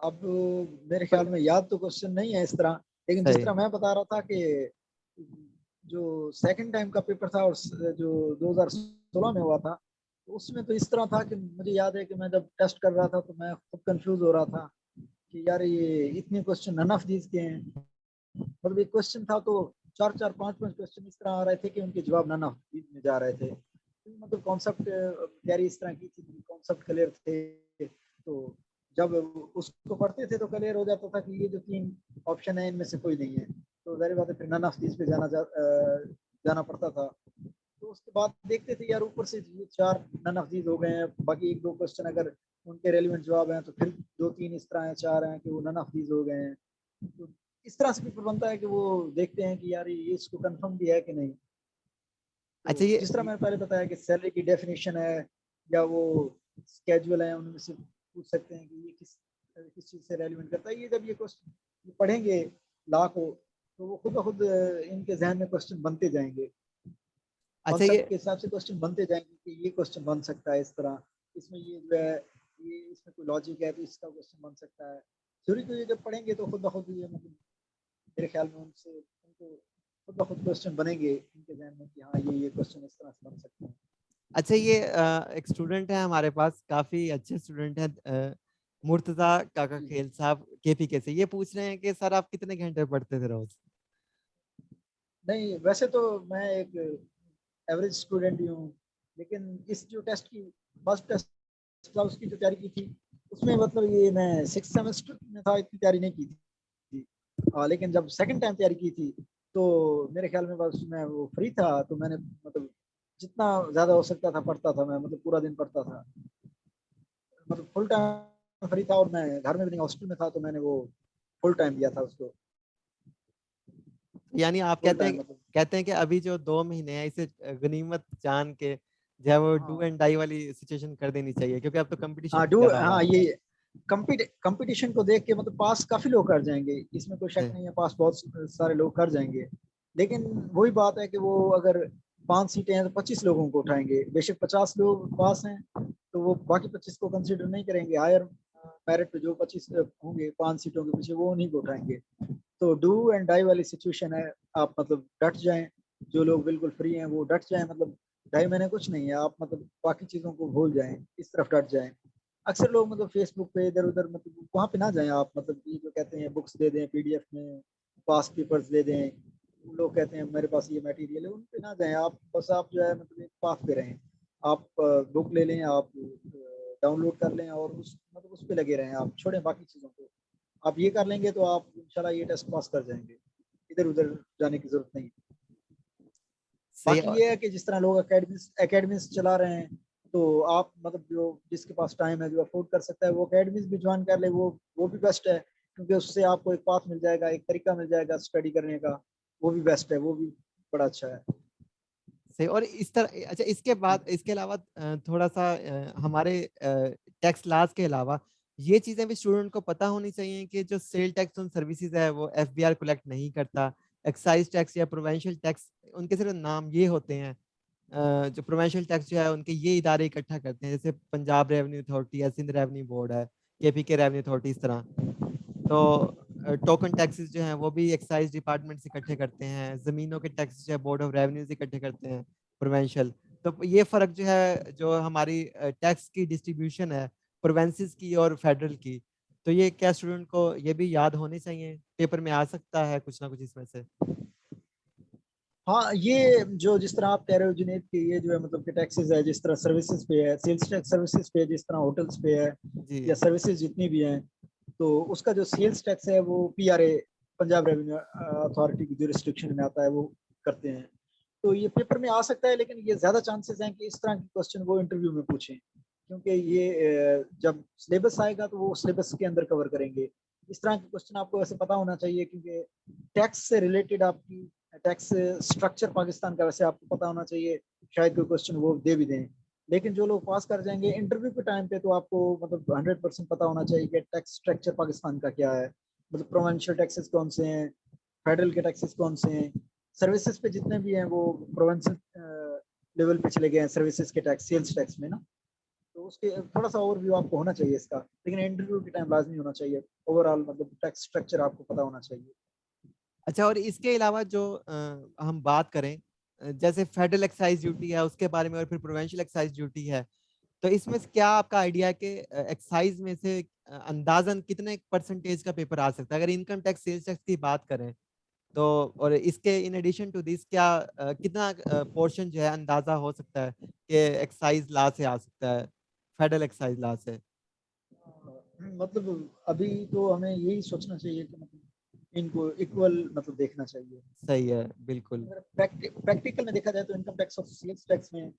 अब मेरे कोई ख्याल में याद तो क्वेश्चन नहीं है इस तरह, लेकिन जिस सही। तरह मैं बता रहा था कि जो सेकंड टाइम का पेपर था और जो 2016 में हुआ था, तो उसमें तो इस तरह था कि मुझे याद है कि मैं जब टेस्ट कर रहा था तो मैं खुद कंफ्यूज हो रहा था कि यार ये इतने क्वेश्चन नन ऑफ दीज के हैं। मतलब एक क्वेश्चन था तो चार चार पांच पांच क्वेश्चन इस तरह आ रहे थे कि उनके जवाब नन ऑफ दीज में जा रहे थे। तो मतलब कॉन्सेप्ट तैयारी इस तरह की थी, कॉन्सेप्ट क्लियर थे, तो जब उसको पढ़ते थे तो क्लियर हो जाता था कि ये जो तीन ऑप्शन है इनमें से कोई नहीं है। तो जाहिर बात है फिर नन ऑफ दीज पे जाना पड़ता था। तो उसके बाद देखते थे यार ऊपर से ये चार नन ऑफ दीज हो गए हैं, बाकी एक दो क्वेश्चन अगर उनके रेलिवेंट जवाब हैं तो फिर दो तीन इस तरह हैं, चार हैं कि वो नन ऑफ दीज हो गए हैं। तो इस तरह से पेपर बनता है कि वो देखते हैं कि यार ये इसको कंफर्म भी है कि नहीं। अच्छा तो जिस तरह मैंने पहले बताया कि सैलरी की डेफिनेशन है या वो स्केजुअल है, उनमें से पूछ सकते हैं कि ये किस चीज़ से रेलिवेंट करता है। ये जब ये क्वेश्चन पढ़ेंगे ला को, तो वो खुद ब खुद इनके जहन में क्वेश्चन बनते जाएंगे, अच्छा ये कॉन्सेप्ट के हिसाब से क्वेश्चन बनते जाएंगे कि ये क्वेश्चन बन सकता है इस तरह, इसमें ये जो है ये इसमें कोई लॉजिक है तो इसका क्वेश्चन बन सकता है। थ्योरी को ये जब पढ़ेंगे तो खुद ब खुद ये मतलब मेरे ख्याल में उनसे उनको खुद ब खुद क्वेश्चन बनेंगे उनके जहन में कि हाँ ये क्वेश्चन इस तरह से बन सकते हैं। अच्छा ये एक स्टूडेंट है हमारे पास, काफी अच्छे स्टूडेंट है, मुर्तजा काका जी खेल साहब केपीके से, ये पूछ रहे हैं कि सर आप कितने घंटे पढ़ते थे रोज? नहीं, वैसे तो मैं एक एवरेज स्टूडेंट ही हूँ, लेकिन इस जो टेस्ट की फर्स्ट टेस्ट था उसकी जो तैयारी की थी उसमें मतलब ये मैं सिक्स सेमेस्टर में था, इतनी तैयारी नहीं की थी। लेकिन जब सेकंड टाइम तैयारी की थी तो मेरे ख्याल में बस मैं वो फ्री था तो मैंने मतलब जितना ज्यादा हो सकता था पढ़ता था मैं, मतलब पूरा दिन पढ़ता था। मतलब फुल टाइम फ्री था और मैं घर में भी नहीं हॉस्टल में था, तो मैंने वो फुल टाइम दिया था उसको। यानी आप फुल टाइम मतलब कहते हैं कि अभी जो 2 महीने हैं इसे गनीमत जान के जो है वो डू हाँ एंड डाई वाली सिचुएशन कर देनी चाहिए, क्योंकि अब तो कंपटीशन हाँ भी डू ज्यादा हो रहा हाँ है। ये कंपटीशन को देख के मतलब पास काफी लोग कर जाएंगे, इसमें कोई शक है। नहीं है, पास बहुत सारे लोग कर जाएंगे। लेकिन वही बात है कि वो अगर 5 सीटें हैं तो 25 लोगों को उठाएंगे, बेशक 50 लोग पास हैं तो वो बाकी 25 को कंसिडर नहीं करेंगे, हायर मेरिट पे जो 25 होंगे 5 सीटों के पीछे वो उन्हीं को उठाएंगे। तो डू एंड डाई वाली सिचुएशन है, आप मतलब डट जाएं, जो लोग बिल्कुल फ्री हैं वो डट जाएं, मतलब 2.5 महीने कुछ नहीं है, आप मतलब बाकी चीज़ों को भूल जाएं, इस तरफ डट जाएं। अक्सर लोग मतलब फेसबुक पे इधर उधर मतलब वहाँ पे ना जाएं आप, मतलब ये जो कहते हैं बुक्स दे दें पीडीएफ में, पास पेपर्स दे दें, लोग कहते हैं मेरे पास ये मटेरियल है, उन पे ना जाएं आप, बस आप जो है मतलब एक पाथ पे रहें। आप बुक ले लें, आप डाउनलोड कर लें और उस मतलब उस पे लगे रहें, आप छोड़ें बाकी चीज़ों को। आप ये कर लेंगे तो आप इंशाल्लाह ये टेस्ट पास कर जाएंगे, इधर उधर जाने की जरूरत नहीं। सही। बाकी ये है कि जिस तरह लोग एकेडमीज एकेडमीज चला रहे हैं, तो आप मतलब जो जिसके पास टाइम है जो अफोर्ड कर सकता है वो एकेडमीज भी ज्वाइन कर ले, वो भी बेस्ट है, क्योंकि उससे आपको एक पाथ मिल जाएगा, एक तरीका मिल जाएगा स्टडी करने का, वो भी बेस्ट है, वो भी बड़ा अच्छा है। सही। और इस तरह अच्छा, इसके बाद इसके अलावा थोड़ा सा हमारे टैक्स लॉज के अलावा ये चीजें भी स्टूडेंट को पता होनी चाहिए कि जो सेल टैक्स ऑन सर्विसेज है वो एफबीआर कलेक्ट नहीं करता, एक्साइज टैक्स या प्रोविंशियल टैक्स उनके सिर्फ नाम ये होते हैं, जो प्रोविंशियल टैक्स जो है उनके ये इदारे इकट्ठा करते हैं, जैसे पंजाब रेवेन्यू अथॉरिटी है, सिंध रेवेन्यू बोर्ड है, केपीके रेवेन्यू अथॉरिटी, इस तरह। तो टोकन टैक्सेस जो हैं वो भी एक्साइज डिपार्टमेंट से इकट्ठे करते हैं, जमीनों के टैक्स जो है बोर्ड ऑफ रेवेन्यू से इकट्ठे करते हैं, प्रोवेंशियल। तो ये फर्क जो है, जो हमारी टैक्स की डिस्ट्रीब्यूशन है प्रोवेंसेस की और फेडरल की, तो ये क्या स्टूडेंट को ये भी याद होनी चाहिए, पेपर में आ सकता है कुछ ना कुछ इसमें से? हाँ, ये जो जिस तरह आप कह रहे हो जुनेद कि ये जो है मतलब कि टैक्सेस है, जिस तरह सर्विसेज पे है, सेल्स टैक्स सर्विसेज पे है, जिस तरह होटल्स पे है या जी। सर्विसेज जितनी भी हैं, तो उसका जो सेल्स टैक्स है वो पीआरए, पंजाब रेवेन्यू अथॉरिटी की जो रिस्ट्रिक्शन में आता है वो करते हैं। तो ये पेपर में आ सकता है, लेकिन ये ज्यादा चांसेस हैं कि इस तरह के क्वेश्चन वो इंटरव्यू में पूछें, क्योंकि ये जब सिलेबस आएगा तो वो सिलेबस के अंदर कवर करेंगे। इस तरह के क्वेश्चन आपको वैसे पता होना चाहिए, क्योंकि टैक्स से रिलेटेड आपकी टैक्स स्ट्रक्चर पाकिस्तान का वैसे आपको पता होना चाहिए, शायद कोई क्वेश्चन वो दे भी दें। लेकिन जो लोग पास कर जाएंगे इंटरव्यू के टाइम पे, तो आपको मतलब 100% पता होना चाहिए कि टैक्स स्ट्रक्चर पाकिस्तान का क्या है, मतलब प्रोविंशियल टैक्सेस कौन से हैं, फेडरल के टैक्सेस कौन से हैं, सर्विसेज पे जितने भी हैं वो प्रोविंशियल लेवल पे चले गए हैं सर्विसेज के टैक्स, सेल्स टैक्स में ना। तो उसके थोड़ा सा ओवरव्यू आपको होना चाहिए इसका, लेकिन इंटरव्यू के टाइम लाजमी होना चाहिए, ओवरऑल मतलब टैक्स स्ट्रक्चर आपको पता होना चाहिए। अच्छा, और इसके अलावा जो हम बात करें, जैसे फेडरल एक्साइज ड्यूटी है उसके बारे में, और फिर प्रोविंशियल एक्साइज ड्यूटी है, तो इसमें से क्या आपका आइडिया है कि एक्साइज में से अंदाजन कितने परसेंटेज का पेपर आ सकता है, अगर इनकम टैक्स सेल्स टैक्स की बात करें तो? और इसके इन एडिशन टू दिस क्या कितना पोर्शन जो है अंदाजा हो सकता है कि एक्साइज लॉ से आ सकता है, फेडरल एक्साइज लॉ से? मतलब अभी तो हमें यही सोचना चाहिए कि मतलब इनको इक्वल मतलब देखना चाहिए। सही है, बिल्कुल। अगर प्रैक्टिकल में देखा जाए तो इनकम टैक्स और सेल्स टैक्स में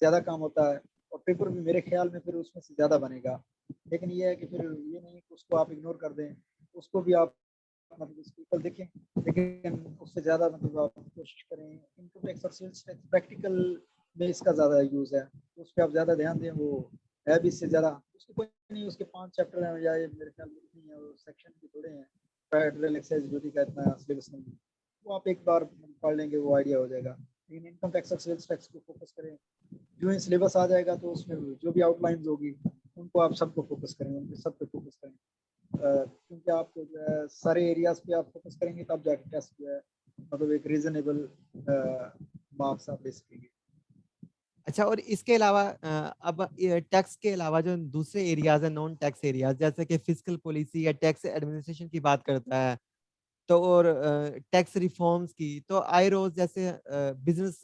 ज्यादा काम होता है, और पेपर भी मेरे ख्याल में फिर उसमें से ज्यादा बनेगा। लेकिन ये है कि फिर ये नहीं कि उसको आप इग्नोर कर दें, उसको भी आप मतलब उसको इक्वल देखें, लेकिन उससे ज्यादा मतलब आप कोशिश करें इनकम टैक्स और सेल्स टैक्स प्रैक्टिकल में इसका ज्यादा यूज है, तो उस पर आप ज्यादा ध्यान दें। वो है भी इससे ज्यादा, उसके कोई नहीं, उसके 5 चैप्टर हैं या ये मेरे ख्याल में नहीं है, वो सेक्शन भी थोड़े हैं, फेडरल एक्साइज ड्यूटी का इतना सिलेबस नहीं है, वो आप एक बार पढ़ लेंगे वो आइडिया हो जाएगा। लेकिन इनकम टैक्स और सेल्स टैक्स को फोकस करें, जो ही सिलेबस आ जाएगा तो उसमें जो भी आउटलाइंस होगी उनको आप सबको फोकस करें, उनके सब पे फोकस करें, क्योंकि आपको जो है सारे एरियाज पे आप फोकस करेंगे तब जाके टेस्ट जो है मतलब एक रीजनेबल मार्क्स आप ले सकेंगे। अच्छा, और इसके अलावा अब टैक्स के अलावा जो दूसरे एरियाज है, नॉन टैक्स एरियाज, जैसे कि फिस्कल पॉलिसी या टैक्स एडमिनिस्ट्रेशन की बात करता है, तो और टैक्स रिफॉर्म्स की, तो आई रोज जैसे बिजनेस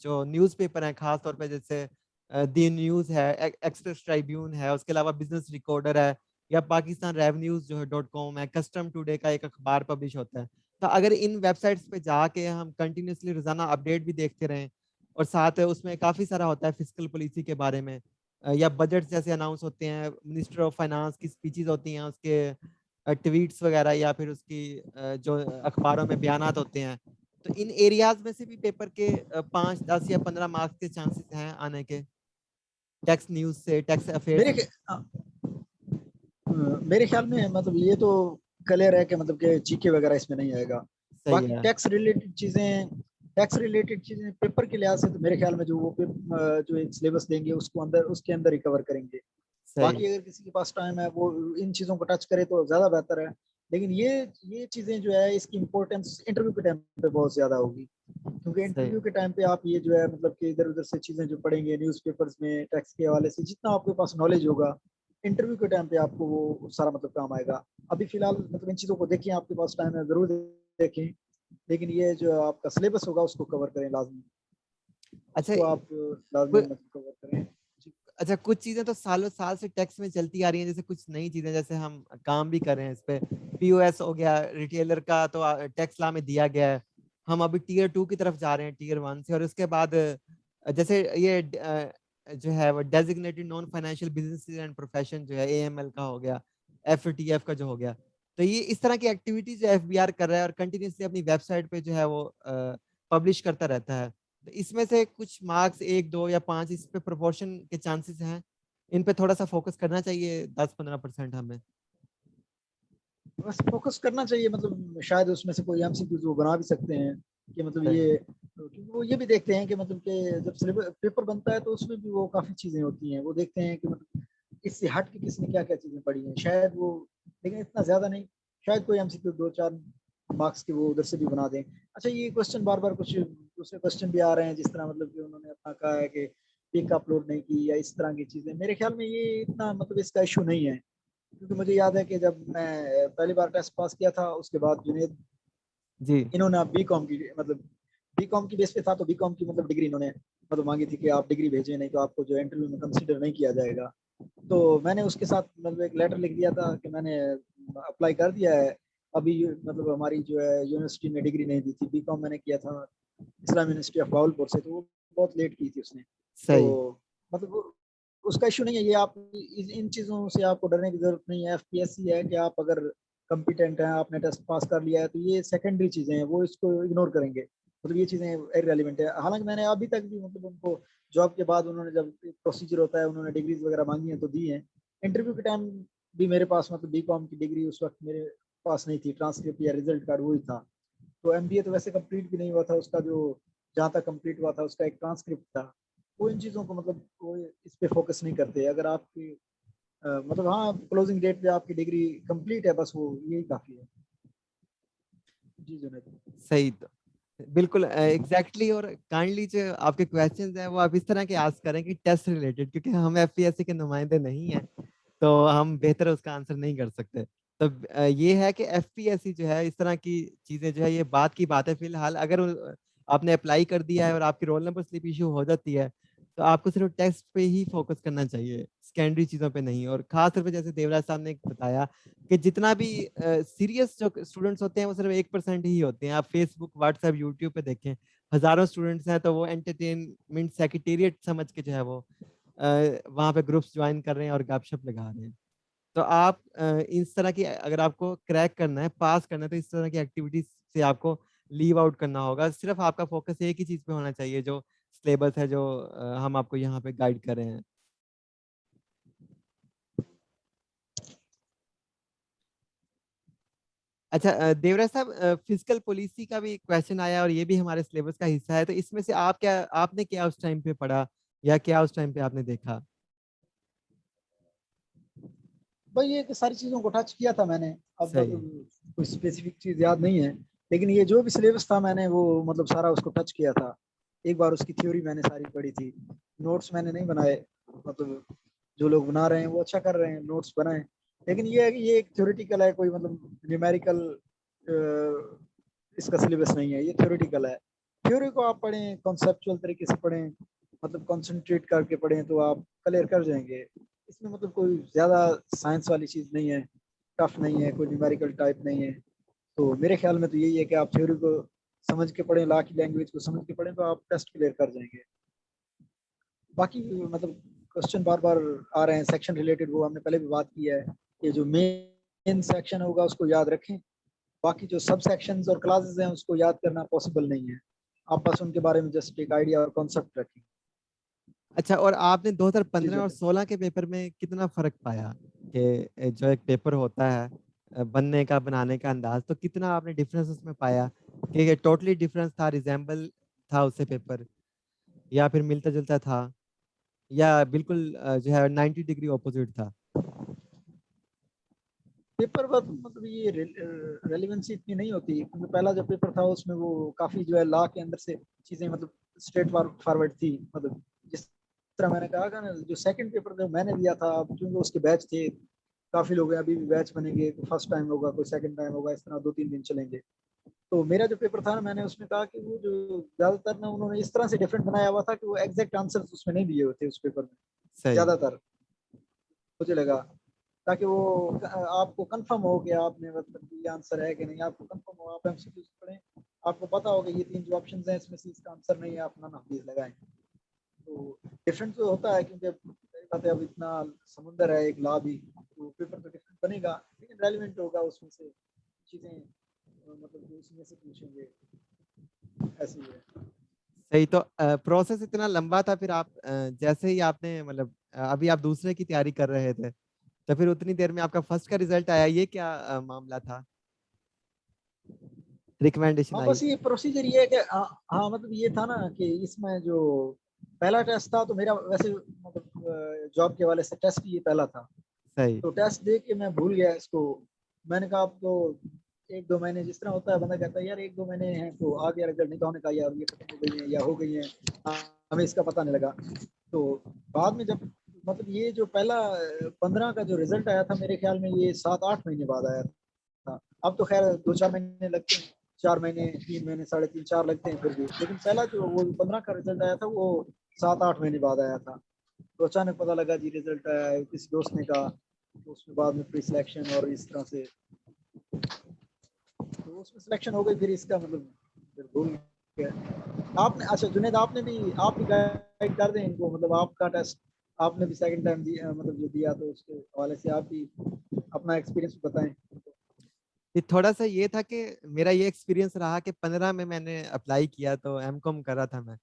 जो न्यूज़पेपर है खास तौर पे, जैसे दी न्यूज़ है, एक्सप्रेस ट्राइब्यून है, उसके अलावा बिजनेस रिकॉर्डर है, या पाकिस्तान रेवन्यूज जो है .com है, कस्टम टुडे का एक अखबार पब्लिश होता है। तो अगर इन वेबसाइट्स पे जाके हम कंटिन्यूसली रोजाना अपडेट भी देखते रहें, और साथ उसमें काफी सारा होता है फिस्कल पॉलिसी के बारे में, या बजट जैसे अनाउंस होते हैं, मिनिस्टर ऑफ फाइनेंस की स्पीचेस होती हैं, उसके ट्वीट्स वगैरह, या फिर उसकी जो अखबारों में बयानात होते हैं, तो इन एरियाज में से भी पेपर के 5, 10 या 15 मार्क्स के चांसेस हैं आने के, टैक्स न्यूज से, टैक्स अफेयर मेरे से? मेरे ख्याल में मतलब ये तो क्लियर है कि मतलब कि जीके वगैरह इसमें नहीं आएगा। सही बाकी है। टैक्स रिलेटेड चीजें पेपर के लिहाज से तो मेरे ख्याल में जो वो जो एक सिलेबस देंगे उसको अंदर उसके अंदर ही कवर करेंगे। सही। बाकी अगर किसी के पास टाइम है वो इन चीजों को टच करे तो ज्यादा बेहतर है। लेकिन ये चीजें जो है इसकी इम्पोर्टेंस इंटरव्यू के टाइम पे बहुत ज्यादा होगी, क्योंकि सही। इंटरव्यू के टाइम पे आप ये जो है मतलब कि इधर उधर से चीजें जो पढ़ेंगे न्यूज़पेपर्स में टैक्स के हवाले से, जितना आपके पास नॉलेज होगा इंटरव्यू के टाइम पे आपको वो सारा मतलब काम आएगा। अभी फिलहाल मतलब इन चीजों को देखिए, आपके पास टाइम है जरूर देखें, लेकिन ये जो आपका सिलेबस होगा उसको कवर करें लाजमी, अच्छा। उसको आप लाजमी मतलब कवर करें। अच्छा, कुछ चीजें तो सालों साल से टैक्स में चलती आ रही हैं, जैसे कुछ नई चीजें, जैसे हम काम भी कर रहे हैं इस पे, पीओएस हो गया, रिटेलर का तो टैक्स लॉ में दिया गया है। हम अभी टीयर 2 की तरफ जा रहे हैं टीयर 1 से, और उसके बाद जैसे ये जो है वो designated non financial business and profession जो है, एएमएल का हो गया, एफटीएफ का जो हो गया, तो ये इस तरह की एक्टिविटीज जो एफबीआर कर रहा है और कंटिन्यूसली अपनी वेबसाइट पे जो है वो पब्लिश करता रहता है। तो इसमें से कुछ मार्क्स 1, 2 या 5 इस पे प्रोपोर्शन के चांसेस हैं, इन पे थोड़ा सा फोकस करना चाहिए, 10-15% हमें? बस फोकस करना चाहिए, मतलब शायद उसमें से कोई एमसीक्यूज वो बना भी सकते हैं कि मतलब सही। ये, क्योंकि वो ये भी देखते हैं कि मतलब कि जब सिलेबस पेपर बनता है तो उसमें भी वो काफी चीजें होती हैं, वो देखते हैं कि मतलब इससे हट के किसने क्या क्या चीजें पढ़ी हैं शायद वो, लेकिन इतना ज्यादा नहीं, शायद कोई एमसीक्यू 2-4 मार्क्स के वो उधर से भी बना दें। अच्छा, ये क्वेश्चन बार बार कुछ दूसरे क्वेश्चन भी आ रहे हैं, जिस तरह मतलब कि उन्होंने अपना कहा है कि पिक अपलोड नहीं की या इस तरह की चीजें, मेरे ख्याल में ये इतना मतलब इसका इशू नहीं है, क्योंकि मुझे याद है कि जब मैं पहली बार टेस्ट पास किया था उसके बाद जुनेद जी इन्होंने बीकॉम की मतलब बीकॉम की बेस पे था, तो बीकॉम की मतलब डिग्री इन्होंने मतलब मांगी थी कि आप डिग्री भेजें, नहीं तो आपको जो इंटरव्यू में कंसिडर नहीं किया जाएगा। तो मैंने उसके साथ मतलब एक लेटर लिख दिया था कि मैंने अप्लाई कर दिया है, अभी मतलब हमारी जो है यूनिवर्सिटी ने डिग्री नहीं दी थी, बीकॉम मैंने किया था इस्लाम यूनिवर्सिटी ऑफ बावलपुर से, तो वो बहुत लेट की थी उसने। तो सही। मतलब उसका इशू नहीं है ये, आप इन चीज़ों से आपको डरने की जरूरत नहीं है। एफपीएससी है कि आप अगर कम्पिटेंट हैं, आपने टेस्ट पास कर लिया है, तो ये सेकेंडरी चीज़ें हैं, वो इसको इग्नोर करेंगे, मतलब ये चीज़ें इररिलेवेंट है। हालांकि मैंने अभी तक भी मतलब उनको जॉब के बाद उन्होंने जब प्रोसीजर होता है उन्होंने डिग्रीज वगैरह मांगी हैं तो दी हैं। इंटरव्यू के टाइम भी मेरे पास मतलब बीकॉम की डिग्री उस वक्त मेरे पास नहीं थी, ट्रांसक्रिप्ट या रिजल्ट कार्ड वही था। तो एमबीए तो वैसे कंप्लीट भी नहीं हुआ था उसका, जो जहाँ तक कंप्लीट हुआ था उसका एक ट्रांसक्रिप्ट था। वो इन चीज़ों को मतलब वो इस पे फोकस नहीं करते। अगर आपकी मतलब हाँ क्लोजिंग डेट पे आपकी डिग्री कंप्लीट है, बस वो यही काफ़ी है। जी जुनेद। सही। तो बिल्कुल एग्जैक्टली और काइंडली जो आपके क्वेश्चंस हैं वो आप इस तरह के आस्क करें कि टेस्ट रिलेटेड, क्योंकि हम एफपीएससी के नुमाइंदे नहीं हैं तो हम बेहतर उसका आंसर नहीं कर सकते। तो ये है कि एफपीएससी जो है इस तरह की चीजें जो है ये बात की बात है। फिलहाल अगर आपने अप्लाई कर दिया है और आपकी रोल नंबर स्लिप इशू हो जाती है तो आपको सिर्फ टेस्ट पे ही फोकस करना चाहिए, सेकेंडरी चीजों पे नहीं। और खास तौर पे जैसे देवराज साहब ने बताया कि जितना भी सीरियस जो स्टूडेंट्स होते हैं वो सिर्फ 1% ही होते हैं। आप फेसबुक व्हाट्सएप यूट्यूब पे देखें, हजारों स्टूडेंट्स हैं तो वो एंटरटेनमेंट सेक्रेटेरिएट समझ के जो है वो वहाँ पे ग्रुप्स ज्वाइन कर रहे हैं और गपशप लगा रहे हैं। तो आप इस तरह की अगर आपको क्रैक करना है, पास करना है, तो इस तरह की एक्टिविटीज से आपको लीव आउट करना होगा। सिर्फ आपका फोकस एक ही चीज पे होना चाहिए, जो सिलेबस है, जो हम आपको यहाँ पे गाइड कर रहे हैं। अच्छा देवराज साहब, फिजिकल पॉलिसी का भी क्वेश्चन आया और ये भी हमारे सिलेबस का हिस्सा है, तो इसमें से आप क्या आपने क्या उस टाइम पे पढ़ा या क्या उस टाइम पे आपने देखा? भाई ये कि सारी चीज़ों को टच किया था मैंने। अब सही। मतलब कोई स्पेसिफिक चीज़ याद नहीं है, लेकिन ये जो भी सिलेबस था मैंने वो मतलब सारा उसको टच किया था। एक बार उसकी थ्योरी मैंने सारी पढ़ी थी। नोट्स मैंने नहीं बनाए, मतलब जो लोग बना रहे हैं वो अच्छा कर रहे हैं, नोट्स बनाए। लेकिन ये है कि ये एक थ्योरेटिकल है, कोई मतलब न्यूमेरिकल इसका सिलेबस नहीं है, ये थ्योरेटिकल है। थ्योरी को आप पढ़ें, कॉन्सेप्चुअल तरीके से पढ़ें, मतलब कंसंट्रेट करके पढ़ें तो आप क्लियर कर जाएंगे। इसमें मतलब कोई ज़्यादा साइंस वाली चीज़ नहीं है, टफ नहीं है, कोई न्यूमेरिकल टाइप नहीं है। तो मेरे ख्याल में तो यही है कि आप थ्योरी को समझ के पढ़ें, लॉ की लैंग्वेज को समझ के पढ़ें, तो आप टेस्ट क्लियर कर जाएंगे। बाकी मतलब क्वेश्चन बार बार आ रहे हैं सेक्शन रिलेटेड, वो हमने पहले भी बात की है। ये जो मेन सेक्शन होगा उसको याद रखें, बाकी जो सब सेक्शंस और क्लासेस हैं उसको याद करना पॉसिबल नहीं है। आप बस उनके बारे में जस्ट एक आइडिया और कॉन्सेप्ट रखें। अच्छा, और आपने जी 2015 जो और 16 के पेपर में कितना फर्क पाया कि जो एक पेपर होता है बनने का, बनाने का अंदाज, तो कितना आपने डिफरेंस उसमें पाया कि ये टोटली डिफरेंस था, रिजेंबल था उससे पेपर, या फिर मिलता जुलता था, या बिल्कुल जो है 90 डिग्री ऑपोजिट था? पेपर वर्क मतलब ये रेलिवेंसी इतनी नहीं होती, क्योंकि पहला जो पेपर था उसमें वो काफी जो है लॉ के अंदर से चीजें मतलब स्ट्रेट फॉरवर्ड थी। मतलब जिस तरह मैंने कहा था ना, जो सेकंड पेपर जो मैंने दिया था, अब क्योंकि उसके बैच थे काफी लोग हैं, अभी भी बैच बनेंगे, कोई फर्स्ट टाइम होगा कोई सेकंड टाइम होगा, इस तरह 2-3 दिन चलेंगे। तो मेरा जो पेपर था ना, मैंने उसमें कहा कि वो जो ज्यादातर ना उन्होंने इस तरह से डिफरेंट बनाया हुआ था कि वो एग्जैक्ट आंसर उसमें नहीं दिए होते उस पेपर में सही। ज्यादातर, मुझे लगा। ताकि वो आपको कंफर्म हो कि आपने मतलब ये आंसर है कि नहीं, आपको कंफर्म हो, आप एमसीक्यूज पढ़ें, आपको पता हो कि ये 3 जो ऑप्शंस हैं इसमें से इसका आंसर नहीं है, आप नन ऑफ दीज लगाएं। तो डिफरेंट तो होता है, क्योंकि सही बात है, अब इतना समुंदर है एक लॉ भी, तो पेपर तो डिफरेंट बनेगा, लेकिन रेलिवेंट होगा उसमें से चीजें मतलब जो उसमें से पूछेंगे, ऐसी है। सही। तो प्रोसेस इतना लंबा था, फिर आप जैसे ही आपने मतलब अभी आप दूसरे की तैयारी कर रहे थे तो फिर उतनी देर में आपका फर्स्ट का रिजल्ट आया, ये क्या मामला था, रिकमेंडेशन हाँ आई? बस ये प्रोसीजर ये है कि हाँ मतलब ये था ना कि इसमें जो पहला टेस्ट था तो मेरा वैसे मतलब जॉब के वाले से टेस्ट ही ये पहला था। सही। तो टेस्ट दे के मैं भूल गया इसको। मैंने कहा अब तो 1-2 महीने जिस तरह होता है, बंदा कहता है यार 1-2 महीने हैं तो आ गया रिजल्ट, नहीं तो हमने कहा यार ये खत्म हो गई है या हो गई है, हमें इसका पता नहीं लगा। तो बाद में जब मतलब ये जो पहला 15 का जो रिजल्ट आया था, मेरे ख्याल में ये 7-8 महीने बाद आया था। अब तो खैर 2-4 महीने लगते हैं, 4 महीने, 3 महीने, 3.5-4 लगते हैं फिर भी, लेकिन पहला जो वो 15 का रिजल्ट आया था वो 7-8 महीने बाद आया था। तो अचानक पता लगा जी रिजल्ट आया है, किसी दोस्त ने कहा, तो उसके बाद में प्री सिलेक्शन और इस तरह से तो उसमें सिलेक्शन हो गई, फिर इसका मतलब फिर भूल गया। आपने अच्छा जुनेद, आप भी गाइड कर दें इनको, मतलब आपका टेस्ट आपने भी सेकंड टाइम दिया, मतलब जो दिया, तो उसके हवाले से आप भी अपना एक्सपीरियंस बताएं। ये थोड़ा सा ये था कि मेरा ये एक्सपीरियंस रहा कि 15 में मैंने अप्लाई किया, तो एमकॉम कर रहा था मैं।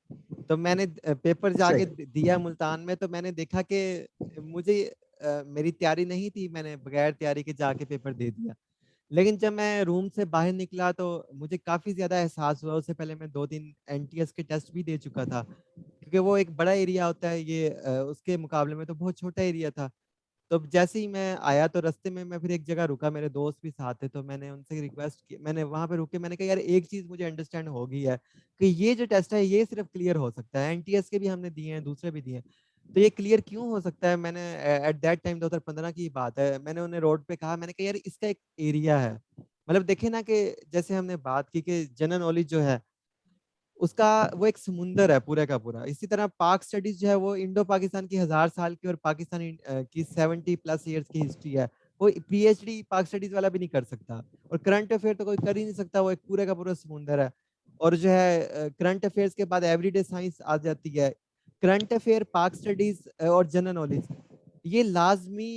तो मैंने पेपर जाके सही। दिया मुल्तान में, तो मैंने देखा कि मुझे मेरी तैयारी नहीं थी, मैंने बगैर तैयारी के जाके पेपर दे दिया। लेकिन जब मैं रूम से बाहर निकला तो मुझे काफी ज्यादा एहसास हुआ। उससे पहले मैं 2 दिन एनटीएस के टेस्ट भी दे चुका था, क्योंकि वो एक बड़ा एरिया होता है, ये उसके मुकाबले में तो बहुत छोटा एरिया था। तो जैसे ही मैं आया तो रास्ते में मैं फिर एक जगह रुका, मेरे दोस्त भी साथ थे, तो मैंने उनसे रिक्वेस्ट की, मैंने वहां पे रुक के मैंने कहा यार एक चीज मुझे अंडरस्टैंड हो गई है कि ये जो टेस्ट है ये सिर्फ क्लियर हो सकता है, एनटीएस के भी हमने दिए हैं, दूसरे भी दिए हैं, तो ये क्लियर क्यों हो सकता है। मैंने एट दैट टाइम 2015 की बात है, मैंने उन्हें रोड पे कहा, मैंने कहा यार इसका एक एरिया है, मतलब देखे ना कि जैसे हमने बात की कि जनरल नॉलेज जो है उसका वो एक समुंदर है पूरे का पूरा। इसी तरह पाक स्टडीज जो है वो इंडो पाकिस्तान की 1000 साल की और पाकिस्तान की 70+ ईयर्स की हिस्ट्री है। वो पीएचडी पाक स्टडीज वाला भी नहीं कर सकता, और करंट अफेयर तो कोई कर ही नहीं सकता, वो एक पूरे का पूरा समुंदर है। और जो है करंट अफेयर्स के बाद एवरीडे साइंस आ जाती है। करंट अफेयर, पाक स्टडीज और जनरल नॉलेज, ये लाजमी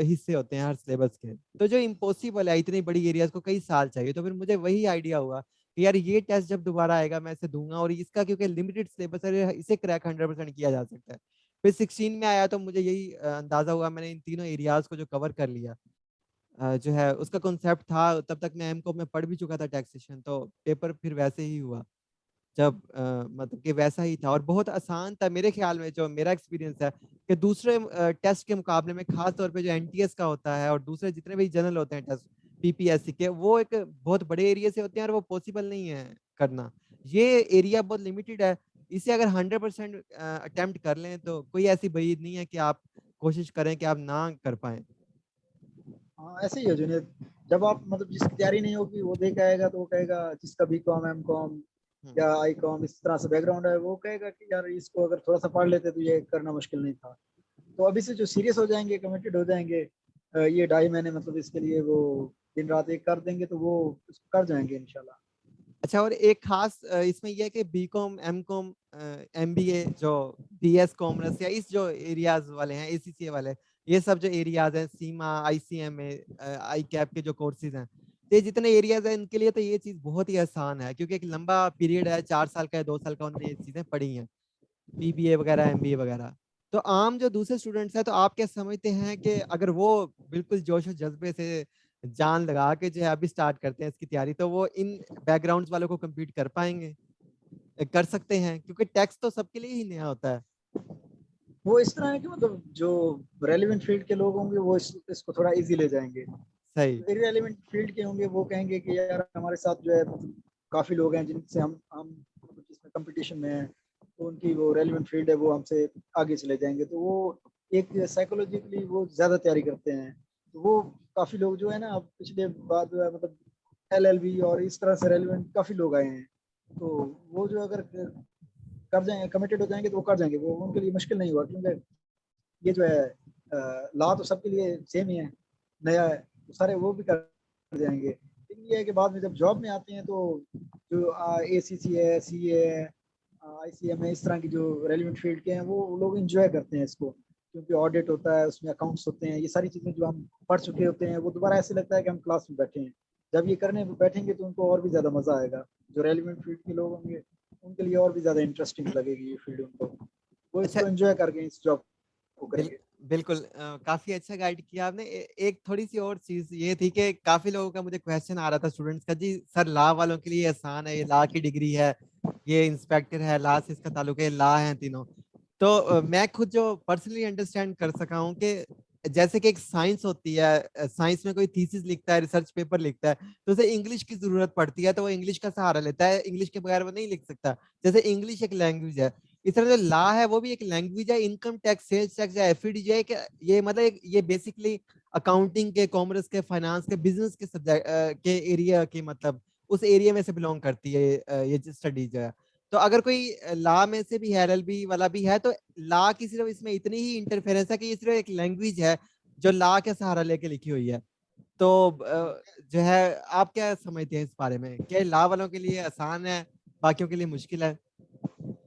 हिस्से होते हैं हर सिलेबस के। तो जो इम्पॉसिबल है, इतनी बड़ी एरियाज को कई साल चाहिए, तो फिर मुझे वही आइडिया हुआ कि यार ये टेस्ट जब दोबारा आएगा मैं इसे दूंगा, और इसका क्योंकि लिमिटेड सिलेबस है, इसे क्रैक 100% किया जा सकता है। फिर 16 में आया तो मुझे यही अंदाजा हुआ, मैंने इन तीनों एरियाज को जो कवर कर लिया। जो है उसका कॉन्सेप्ट था, तब तक मैं एमकॉम में पढ़ भी चुका था टैक्सेशन, तो पेपर फिर वैसे ही हुआ जब मतलब कि वैसा ही था, और बहुत आसान था मेरे ख्याल में। जो मेरा एक्सपीरियंस है कि दूसरे टेस्ट के मुकाबले में, खास तौर पे जो एनटीएस का होता है और दूसरे जितने भी जनरल होते हैं टेस्ट पीपीएससी के, वो एक बहुत बड़े एरिया से होते हैं और वो पॉसिबल नहीं है करना। ये एरिया बहुत लिमिटेड है, इसे अगर 100% अटेम्प्ट कर लें तो कोई ऐसी बात नहीं है कि आप कोशिश करें कि आप ना कर पाए। हाँ ऐसे ही है जुनेद, जब आप मतलब जिसकी तैयारी नहीं होगी वो देख आएगा तो वो कहेगा, जिसका बी कॉम एम कॉम या आई कॉम इस तरह से बैकग्राउंड है, वो कहेगा कि यार इसको अगर थोड़ा सा पढ़ लेते तो ये करना मुश्किल नहीं था। तो अभी से जो सीरियस हो जाएंगे, कमिटेड हो जाएंगे, ये 2.5 महीने मतलब इसके लिए वो दिन रात एक कर देंगे, तो वो उसको कर जाएंगे इंशाल्लाह। अच्छा, और एक खास इसमें यह है कि बीकॉम, एमकॉम, एमबीए, जो बीएस कॉमर्स या इस जो एरियाज वाले हैं, एसीसीए वाले, ये सब जो एरियाज हैं, सीमा, आईसीएमए, आई कैप के जो कोर्सेज हैं, तो ये जितने एरियाज हैं इनके लिए तो ये चीज बहुत ही आसान है, क्योंकि एक लंबा पीरियड है, 4 साल का है, 2 साल का, उन्होंने ये चीजें पढ़ी हैं, बीबीए वगैरह, एमबीए वगैरह। तो आम जो दूसरे स्टूडेंट्स हैं, तो आप क्या समझते हैं कि अगर वो बिल्कुल जोश और जज्बे से जान लगा के जो है अभी स्टार्ट करते हैं इसकी तैयारी, तो वो इन बैकग्राउंड्स वालों को compete कर पाएंगे, कर सकते हैं, क्योंकि टैक्स तो सबके लिए ही नया होता है। वो इस तरह है कि मतलब जो रेलिवेंट फील्ड के लोग होंगे वो इसको थोड़ा इजी ले जाएंगे। सही। इरेलीवेंट फील्ड के होंगे वो कहेंगे कि यार हमारे साथ जो है मतलब काफी लोग हैं जिनसे हम मतलब जिसमें कंपटीशन में है, तो उनकी वो रेलिवेंट फील्ड है वो हमसे आगे चले जाएंगे, तो वो एक साइकोलॉजिकली वो ज्यादा तैयारी करते हैं। तो वो काफी लोग जो है ना, अब पिछले बार जो है मतलब एलएलबी और इस तरह से रेलिवेंट काफी लोग आए हैं, तो वो जो अगर कर जाएंगे, कमिटेड हो जाएंगे, तो वो कर जाएंगे, वो उनके लिए मुश्किल नहीं हुआ, क्योंकि ये जो है लॉ तो सबके लिए सेम ही है, नया है, तो सारे वो भी कर जाएंगे। लेकिन ये है कि बाद में जब जॉब में आते हैं तो जो ए सी सी है, सी है, आई सी एम है, इस तरह की जो रेलिवेंट फील्ड के हैं वो लोग इंजॉय करते हैं इसको, क्योंकि ऑडिट होता है, उसमें अकाउंट्स होते हैं, ये सारी चीज़ें जो हम पढ़ चुके होते हैं, वो दोबारा ऐसे लगता है कि हम क्लास में बैठे हैं। जब ये करने बैठेंगे तो उनको और भी ज़्यादा मज़ा आएगा, जो रेलिवेंट फील्ड के लोग होंगे उनके लिए और भी ज़्यादा इंटरेस्टिंग लगेगी ये फील्ड उनको, वो अच्छा, इसको एंजॉय करके इस जॉब को बिल, करेंगे। बिल्कुल काफी अच्छा गाइड किया आपने। एक थोड़ी सी और चीज ये थी कि काफी लोगों का मुझे क्वेश्चन आ रहा था स्टूडेंट्स का, जी सर लॉ वालों के लिए आसान है, ये लॉ की डिग्री है, ये इंस्पेक्टर है, लॉ से इसका ताल्लुक है, लॉ है तीनों। तो मैं खुद जो पर्सनली अंडरस्टैंड कर सका हूँ कि जैसे कि एक साइंस होती है, साइंस में कोई थीसिस लिखता है, रिसर्च पेपर लिखता है, तो उसे इंग्लिश की जरूरत पड़ती है, तो वो इंग्लिश का सहारा लेता है, इंग्लिश के बगैर वो नहीं लिख सकता। जैसे इंग्लिश एक लैंग्वेज है, इस तरह जो ला है वो भी एक लैंग्वेज है, इनकम टैक्स, सेल्स टैक्स या एफईडी जो है कि ये मतलब ये बेसिकली अकाउंटिंग के, कॉमर्स के, फाइनेंस के, बिजनेस के सब्जेक्ट के एरिया की, मतलब उस एरिया में से बिलोंग करती है ये स्टडी जो है। तो अगर कोई ला में से भी है, एलएलबी वाला भी है, तो ला की सिर्फ इसमें इतनी ही इंटरफेरेंस है कि ये सिर्फ एक लैंग्वेज है जो ला के सहारा लेके लिखी हुई है। तो जो है आप क्या समझते हैं इस बारे में, क्या ला वालों के लिए आसान है, बाकियों के लिए मुश्किल है?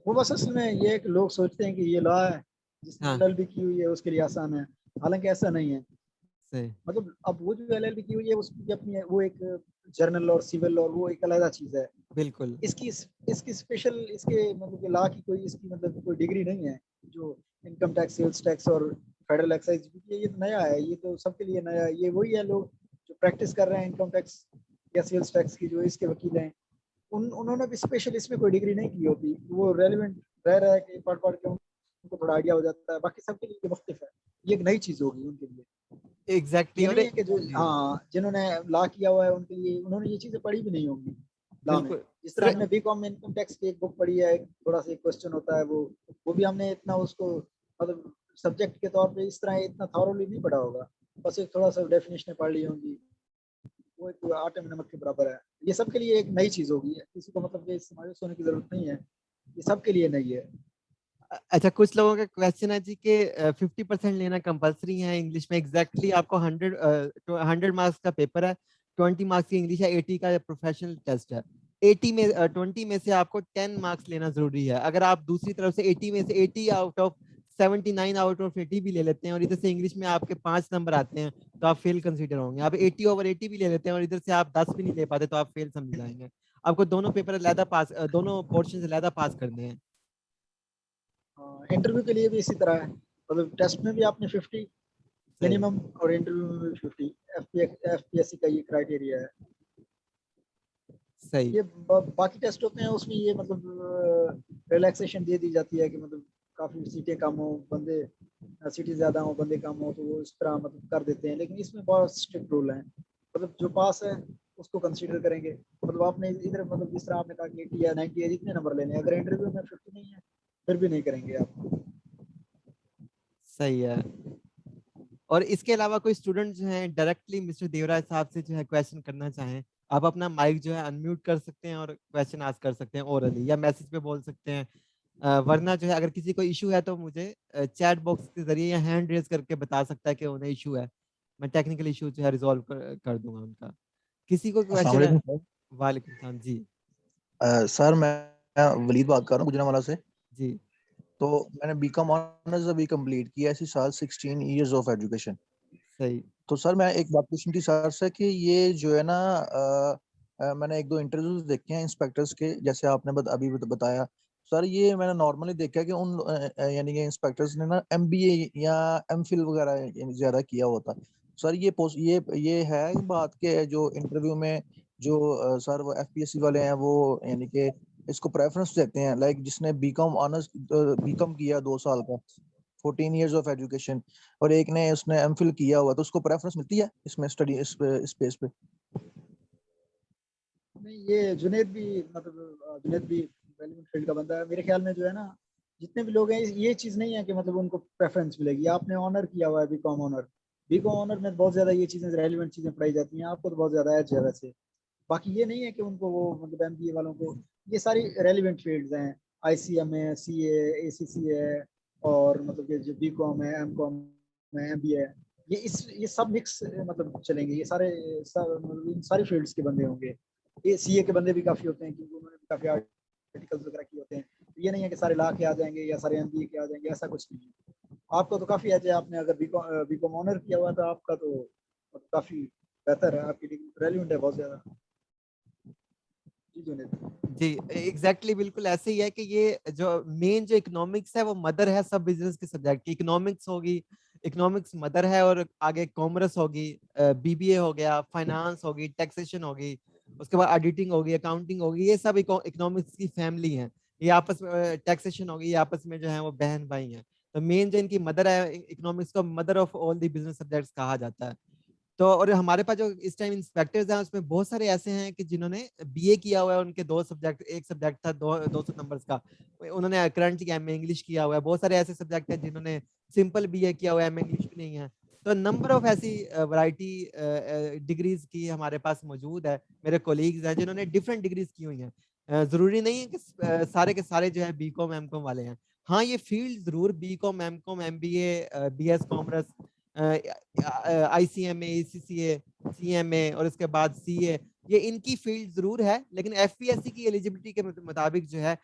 वो बस असल में ये है कि लोग सोचते हैं कि ये लॉ है, जिसने हाँ, एलएलबी की हुई है उसके लिए आसान है, हालांकि ऐसा नहीं है। सही, मतलब अब वो जो एलएलबी की हुई है उसकी अपनी वो एक जर्नल और सिविल और वो एक अलग चीज है। बिल्कुल इसकी इसकी स्पेशल इसके मतलब लॉ की कोई इसकी मतलब कोई डिग्री नहीं है जो इनकम टैक्स, सेल्स टैक्स और फेडरल एक्साइज, क्योंकि ये तो नया है, ये तो सबके लिए नया है। ये वही है लोग जो प्रैक्टिस कर रहे हैं इनकम टैक्स या सेल्स टैक्स की, जो इसके वकील हैं, उन्होंने भी स्पेशल इसमें कोई डिग्री नहीं की होती, वो रेलिवेंट रह रहा है कि पढ़ पढ़ के उनको थोड़ा आइडिया हो जाता है। बाकी सबके लिए मुख्तलिफ है, ये एक नई चीज होगी उनके लिए। एग्जैक्टली। ये और नहीं है कि जो जी, हाँ जिन्होंने लॉ किया हुआ है उनके लिए, उन्होंने ये चीजें पढ़ी भी नहीं होंगी लॉ में। बिल्कुल जिस तरह सिर्फ हमने बीकॉम में इनकम टैक्स की एक बुक पढ़ी है, थोड़ा सा एक क्वेश्चन होता है, वो भी हमने इतना उसको मतलब सब्जेक्ट के तौर पे इस तरह इतना थॉरोली नहीं पढ़ा होगा, बस एक थोड़ा सा डेफिनेशन पढ़ ली होंगी, वो एक आटे में नमक के बराबर है। ये सबके लिए एक नई चीज होगी, किसी को मतलब इससे मायूस होने की जरूरत नहीं है, ये सबके लिए नई है। अच्छा, कुछ लोगों का क्वेश्चन है जी कि 50% लेना कंपलसरी है इंग्लिश में। एग्जैक्टली आपको 100 मार्क्स का पेपर है, 20 मार्क्स की इंग्लिश है, 80 का प्रोफेशनल टेस्ट है। 20 में से आपको 10 मार्क्स लेना जरूरी है। अगर आप दूसरी तरफ से 80 में से 80 आउट ऑफ 79 आउट ऑफ 80 भी ले लेते हैं और इधर से इंग्लिश में आपके 5 नंबर आते हैं तो आप फेल कंसीडर होंगे। आप 80/80 भी ले लेते हैं और इधर से आप 10 भी नहीं ले पाते तो आप फेल समझ जाएंगे। आपको दोनों पेपर अलहदा पास, दोनों पोर्शन अलहदा पास करने हैं। इंटरव्यू के लिए भी इसी तरह है, मतलब टेस्ट में भी आपने 50 सही, मिनिमम और इंटरव्यू में भी 50। एफपीएससी का ये क्राइटेरिया है। सही, ये बाकी टेस्ट होते हैं उसमें ये मतलब रिलैक्सेशन दे दी जाती है कि मतलब काफी सीटें कम हो, बंदे सीटें ज्यादा हो बंदे कम हो, तो वो इस तरह मतलब कर देते हैं। लेकिन इसमें बहुत स्ट्रिक्ट रूल है, मतलब जो पास है उसको कंसीडर करेंगे। मतलब आपने इधर मतलब जिस तरह आपने कहा कि 80 या 90 है, जितने नंबर लेने हैं, अगर इंटरव्यू में 50 नहीं है फिर भी नहीं करेंगे आप। सही है। और इसके अलावा कोई स्टूडेंट जो है डायरेक्टली मिस्टर देवराज साहब से जो है क्वेश्चन करना चाहें, आप अपना माइक जो है अनम्यूट कर सकते हैं और क्वेश्चन आस्क कर सकते हैं ओरली या मैसेज पे बोल सकते हैं। वरना जो है अगर किसी को इशू है तो मुझे चैट बॉक्स के जरिए या हैंड रेज करके बता सकता है कि उन्हें इशू है। मैं टेक्निकल इशू जो है रिजॉल्व कर दूंगा उनका। किसी को अस्सलाम क्वेश्चन है? वालेकुम सर। वालेकुम सलाम जी। सर मैं वलीद बात कर रहा हूँ गुजरांवाला से। जी, तो मैंने बीकॉम ऑनर्स अभी कंप्लीट किया इसी साल, 16 इयर्स ऑफ एजुकेशन। सही, तो सर मैं एक बात पूछनी थी सर से कि ये जो है ना मैंने एक दो इंटरव्यूज देखे हैं इंस्पेक्टर्स के, जैसे आपने अभी बताया सर। ये मैंने नॉर्मली देखा है कि उन यानी कि इंस्पेक्टर्स ने ना एमबीए या एमफिल वगैरह यानी ज्यादा किया होता है। सर ये है बात के जो इंटरव्यू में जो सर वो एफपीएससी वाले हैं वो यानी कि इसको प्रेफरेंस देते हैं, लाइक जिसने बीकॉम ऑनर्स बीकॉम किया 2 साल का, 14 इयर्स ऑफ एजुकेशन, और एक ने उसने एमफिल किया हुआ, तो उसको प्रेफरेंस मिलती है इसमें स्टडी इस पेस पे? नहीं, ये जुनेद भी मतलब जुनेद भी रेलिवेंट फील्ड का बंदा है मेरे ख्याल में, जो है ना जितने भी लोग हैं ये चीज नहीं है कि मतलब उनको प्रेफरेंस मिलेगी। आपने ऑनर किया हुआ है बीकॉम ऑनर, बीकॉम ऑनर में बहुत ज्यादा ये चीजें रेलिवेंट चीजें पढ़ाई जाती हैं, आपको तो बहुत ज्यादा एज है वैसे। बाकी ये नहीं है कि उनको वो मतलब एमबीए वालों को ये सारी रेलिवेंट फील्ड्स हैं, आईसीएम है, सीए, एसीसी है, और मतलब ये जो बीकॉम है, एमकॉम है, एमबीए है, ये सब मिक्स मतलब चलेंगे। ये मतलब इन सारी फील्ड्स के बंदे होंगे। ये सीए के बंदे भी काफी होते हैं क्योंकि उन्होंने भी काफी आर्टिकल्स वगैरह किए होते हैं। तो ये नहीं है कि सारे ला के आ जाएंगे या सारे एमबीए के आ जाएंगे, ऐसा कुछ नहीं है। आपको तो काफी एज है, आपने अगर बीकॉम ऑनर किया हुआ तो आपका तो काफी बेहतर है, आपकी डिग्री रेलिवेंट है बहुत ज्यादा। जी जुनेद। जी, एग्जैक्टली बिल्कुल ऐसे ही है कि ये जो मेन जो इकोनॉमिक्स है वो मदर है सब बिजनेस के सब्जेक्ट की। इकोनॉमिक्स होगी, इकोनॉमिक्स मदर है, और आगे कॉमर्स होगी, बीबीए हो गया, फाइनेंस होगी, टैक्सेशन होगी, उसके बाद ऑडिटिंग होगी, अकाउंटिंग होगी, ये सब इकोनॉमिक्स की फैमिली है। ये आपस में टैक्सेशन होगी, ये आपस में जो है वो बहन भाई हैं। तो मेन जो इनकी मदर है, इकोनॉमिक्स को mother of all the business subjects कहा जाता है। तो और हमारे पास जो इस टाइम इंस्पेक्टर्स हैं उसमें बहुत सारे ऐसे हैं कि जिन्होंने बीए किया हुआ है, उनके 2 सब्जेक्ट, एक सब्जेक्ट था 200 नंबर्स का, उन्होंने करंटली एमए इंग्लिश किया हुआ है। बहुत सारे ऐसे सब्जेक्ट हैं जिन्होंने सिंपल बीए किया हुआ है, एमए इंग्लिश भी नहीं है। तो नंबर ऑफ ऐसी वैरायटी डिग्रीज की हमारे पास मौजूद है। मेरे कोलीग्स हैं जिन्होंने डिफरेंट डिग्रीज की हुई हैं। जरूरी नहीं है कि सारे के सारे जो है बीकॉम एमकॉम वाले हैं। हाँ, ये फील्ड जरूर BCom MCom MBA BS commerce ICMA ECCA CMA और इसके बाद CA, ये इनकी फील्ड जरूर है। लेकिन FPSC की एलिजिबिलिटी के मुताबिक जो है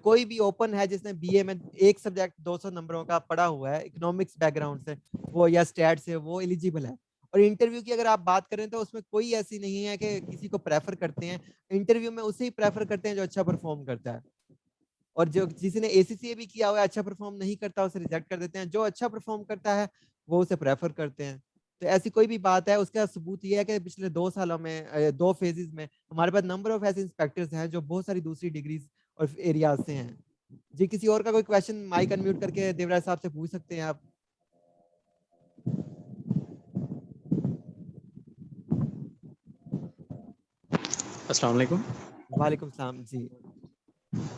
कोई भी ओपन है जिसने बीए में एक सब्जेक्ट 200 नंबरों का पढ़ा हुआ है इकोनॉमिक्स बैकग्राउंड से वो या स्टैट से, वो एलिजिबल है। और इंटरव्यू की अगर आप बात करें तो उसमें कोई ऐसी नहीं है कि किसी को प्रेफर करते हैं। इंटरव्यू में उसे ही प्रेफर करते हैं जो अच्छा परफॉर्म करता है, और जो किसी ने ACCA भी किया हुआ है अच्छा परफॉर्म नहीं करता उसे रिजेक्ट कर देते हैं। जो अच्छा परफॉर्म करता है वो उसे प्रेफर करते हैं। तो ऐसी कोई भी बात है, उसका सबूत ये है कि पिछले 2 सालों में 2 फेजेस में हमारे पास नंबर ऑफ ऐसे इंस्पेक्टर्स हैं जो बहुत सारी दूसरी डिग्रीज और एरियाज से हैं। जी, किसी और का कोई क्वेश्चन माइक अनम्यूट करके देवराज साहब से पूछ सकते हैं आप। अस्सलाम वालेकुम। वालेकुम सलाम जी।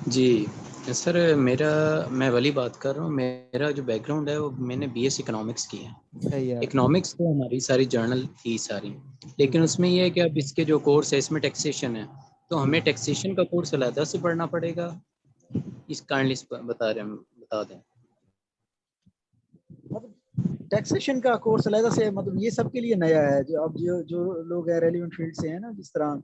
जी सर, मैं वली बात कर रहा हूँ। मेरा जो बैकग्राउंड है वो मैंने BS इकोनॉमिक्स की है। सही है। इकोनॉमिक्स तो हमारी सारी जर्नल थी सारी, लेकिन उसमें ये है कि अब इसके जो कोर्स है इसमें टैक्सेशन है, तो हमें टैक्सेशन का कोर्स अलग से पढ़ना पड़ेगा। इस काइंडली बता दें। मतलब टैक्सेशन का कोर्स अलग से, मतलब ये सबके लिए नया है। जो अब जो लोग है रेलिवेंट फील्ड से हैं ना, जिस तरह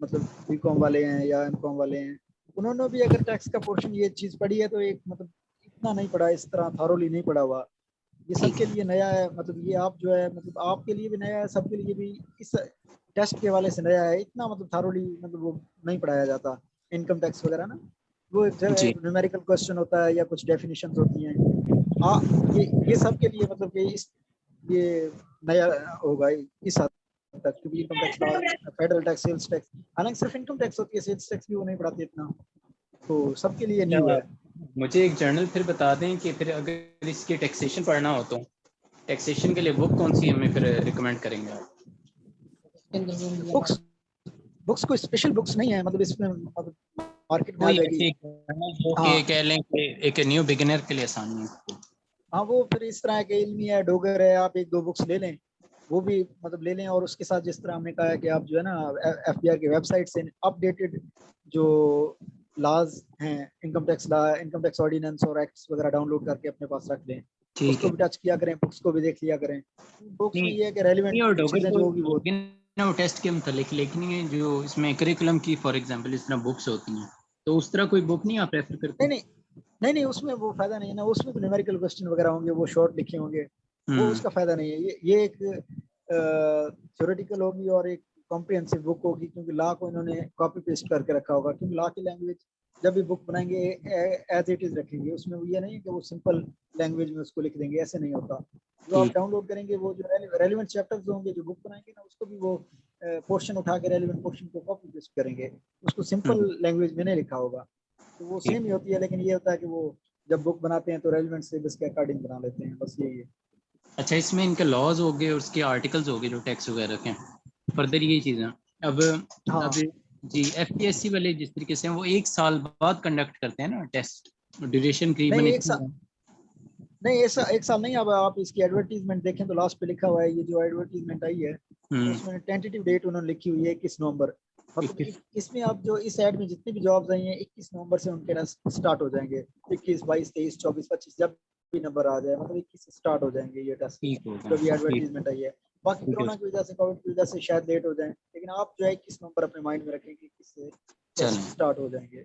मतलब बीकॉम वाले हैं या एमकॉम वाले हैं, उन्होंने भी अगर टैक्स का पोर्शन ये चीज पढ़ी है तो एक मतलब इतना नहीं पढ़ा, इस तरह थॉरोली नहीं पढ़ा हुआ। ये ठीक सबके लिए नया है। मतलब ये आप जो है मतलब आपके लिए भी नया है, सबके लिए भी इस टेस्ट के वाले से नया है। इतना मतलब थॉरोली मतलब वो नहीं पढ़ाया जाता। इनकम टैक्स वगैरह ना, वो एक जी न्यूमेरिकल क्वेश्चन होता है या कुछ डेफिनेशंस होती हैं। हाँ, ये सब के लिए मतलब कि ये नया होगा इस हद तक, क्योंकि income tax law, federal tax, sales tax, हालांकि सिर्फ इनकम टैक्स होती है, सेल्स टैक्स भी वो नहीं पढ़ाते इतना, तो सबके लिए न्यू है। मुझे एक जर्नल फिर बता दें कि फिर अगर इसकी टैक्सेशन पढ़ना हो तो टैक्सेशन के लिए बुक कौन सी हमें फिर रिकमेंड करेंगे आप? बुक्स कोई स्पेशल बुक्स नहीं है, मतलब इसमें मतलब मार्केट में आ कोई जाएगी। ऐसी जर्नल जो हाँ कि कह लें कि एक न्यू बिगिनर के लिए आसानी है। हाँ, वो फिर इस तरह के इल्मी है, डोगर है, आप एक दो बुक्स ले लें, वो भी मतलब ले लें। और उसके साथ जिस तरह हमने कहा है कि आप जो है ना FBI की वेबसाइट से अपडेटेड जो लॉज हैं, income tax law, income tax ordinance और एक्ट्स वगैरह डाउनलोड करके अपने पास रख लें। ठीक उसको है। भी टच किया करें, बुक्स को भी देख लिया करें। बुक्स में नहीं ये है कि रेलिवेंट और डॉगर चीज़ें को जो होगी वो। वो टेस्ट के मतलब लेकिन ये जो इसमें करिकुलम की फॉर एग्जांपल इस तरह बुक्स होती हैं, तो उस तरह कोई बुक नहीं आप रेफर करते? नहीं नहीं नहीं नहीं, उसमें वो फायदा नहीं है ना। उसमें तो न्यूमेरिकल क्वेश्चन वगैरह होंगे, वो शॉर्ट लिखे होंगे, वो उसका फायदा नहीं है। ये एक थ्योरेटिकल होगी और एक कॉम्प्रिहेंसिव बुक होगी, क्योंकि लॉ को इन्होंने कॉपी पेस्ट करके रखा होगा। क्योंकि लॉ की लैंग्वेज जब भी बुक बनाएंगे एज इट इज रखेंगे, उसमें वो ये नहीं है कि वो सिंपल लैंग्वेज में उसको लिख देंगे, ऐसे नहीं होता। जो आप ठीक डाउनलोड करेंगे, वो जो रेलिवेंट चैप्टर्स होंगे, जो बुक बनाएंगे ना, उसको भी वो पोर्शन उठा के रेलिवेंट पोर्शन को कॉपी पेस्ट करेंगे, उसको सिंपल लैंग्वेज में नहीं लिखा होगा। तो वो ठीक। सेम ही होती है, लेकिन ये होता है कि वो जब बुक बनाते हैं तो रेलिवेंट सिलेबस के अकॉर्डिंग बना लेते हैं, बस यही है। अच्छा, इसमें इनके लॉज हो गए और उसके आर्टिकल्स हो गए जो टैक्स वगैरह के, फर्दर यही चीज़ें अब हाँ अब जी FPSC वाले जिस तरीके से हैं वो 1 साल बाद कंडक्ट करते हैं ना टेस्ट, ड्यूरेशन करीबन नहीं, इतनी है। नहीं ऐसा एक साल नहीं। अब आप इसकी एडवर्टीजमेंट देखें तो लास्ट पे लिखा हुआ है, ये जो एडवर्टीजमेंट आई है तो उसमें टेंटेटिव डेट उन्होंने लिखी हुई है 21 नवंबर। मतलब 21 इसमें आप जो इस एड में जितनी भी जॉब्स आई हैं 21 नवंबर से उनके स्टार्ट हो जाएंगे। 21, 22, 23, 24, 25 जब भी नंबर आ जाए, मतलब 21 से स्टार्ट हो जाएंगे ये टेस्ट, ठीक हो जो भी गया। ठीक एडवर्टीजमेंट आई है। बाकी ठीक है, कोरोना की वजह से, कोविड की वजह से शायद लेट हो जाए, लेकिन आप जो है 21 नवंबर अपने माइंड में रखें कि 21 से टेस्ट चलें स्टार्ट हो जाएंगे।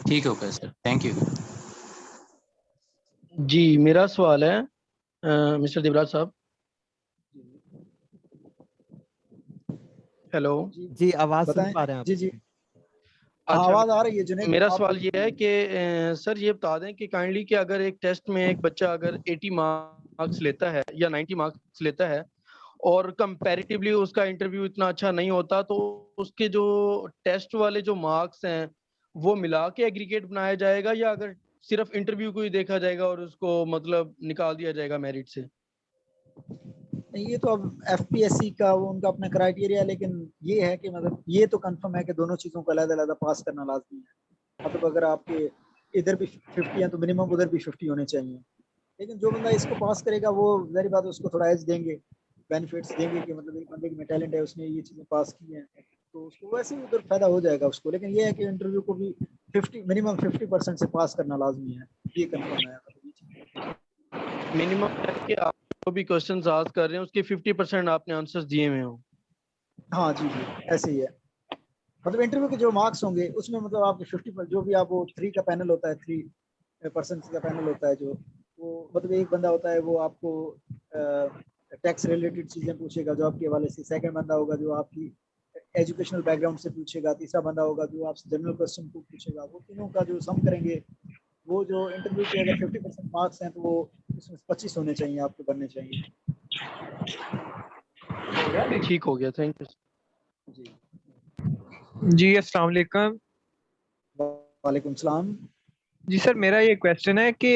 ठीक हो गया सर, थैंक यू। जी मेरा सवाल है मिस्टर देवराज साहब। हेलो। जी जी, आवाज सुन बताएं। पा रहे हैं जी जी, आपकी? हाँ अच्छा, आवाज आ रही है जुनेद, मेरा आप सवाल बोलिए। ये है कि सर ये बता दें कि काइंडली कि अगर एक टेस्ट में एक बच्चा अगर 80 मार्क्स लेता है या 90 मार्क्स लेता है और कंपैरेटिवली उसका इंटरव्यू इतना अच्छा नहीं होता, तो उसके जो टेस्ट वाले जो मार्क्स हैं वो मिला के एग्रीगेट बनाया जाएगा, या अगर सिर्फ इंटरव्यू को ही देखा जाएगा और उसको मतलब निकाल दिया जाएगा मेरिट से? नहीं, ये तो अब एफपीएससी का वो उनका अपना क्राइटेरिया है, लेकिन ये है कि मतलब ये तो कंफर्म है कि दोनों चीज़ों को अलग-अलग पास करना लाज़मी है। मतलब अगर आपके इधर भी 50 हैं तो मिनिमम उधर भी 50 होने चाहिए। लेकिन जो बंदा इसको पास करेगा वो ज़ाहिर बात है उसको थोड़ा एज देंगे, बेनिफिट्स देंगे कि मतलब एक बंदे में टैलेंट है, उसने ये चीज़ें पास की हैं, तो उसको वैसे ही उधर फ़ायदा हो जाएगा उसको। लेकिन ये है कि इंटरव्यू को भी 50 मिनिमम 50% से पास करना लाज़मी है, ये कंफर्म है। मतलब ये चीज़ मिनिमम कि आप जो भी क्वेश्चंस आस्क कर रहे हैं उसके 50% आपने आंसर्स दिए हुए हो। हाँ जी, ऐसे ही है। मतलब इंटरव्यू के जो मार्क्स होंगे उसमें मतलब आपके 50 जो भी आप वो 3 का पैनल होता है, 3% का पैनल होता है, जो वो मतलब एक बंदा होता है वो आपको टैक्स रिलेटेड चीज़ें पूछेगा जो आपके हवाले से, सेकंड बंदा होगा जो आपकी एजुकेशनल बैकग्राउंड से पूछेगा, तीसरा बंदा होगा जो आपसे जनरल क्वेश्चन को पूछेगा। वो तीनों का जो सम करेंगे, वो जो इंटरव्यू के अगर 50% मार्क्स हैं तो वो उसमें 25 होने चाहिए, आपको बनने चाहिए। ठीक हो गया, थैंक यू। जी, जी अस्सलाम वालेकुम। वालेकुम सलाम। जी सर, मेरा ये क्वेश्चन है कि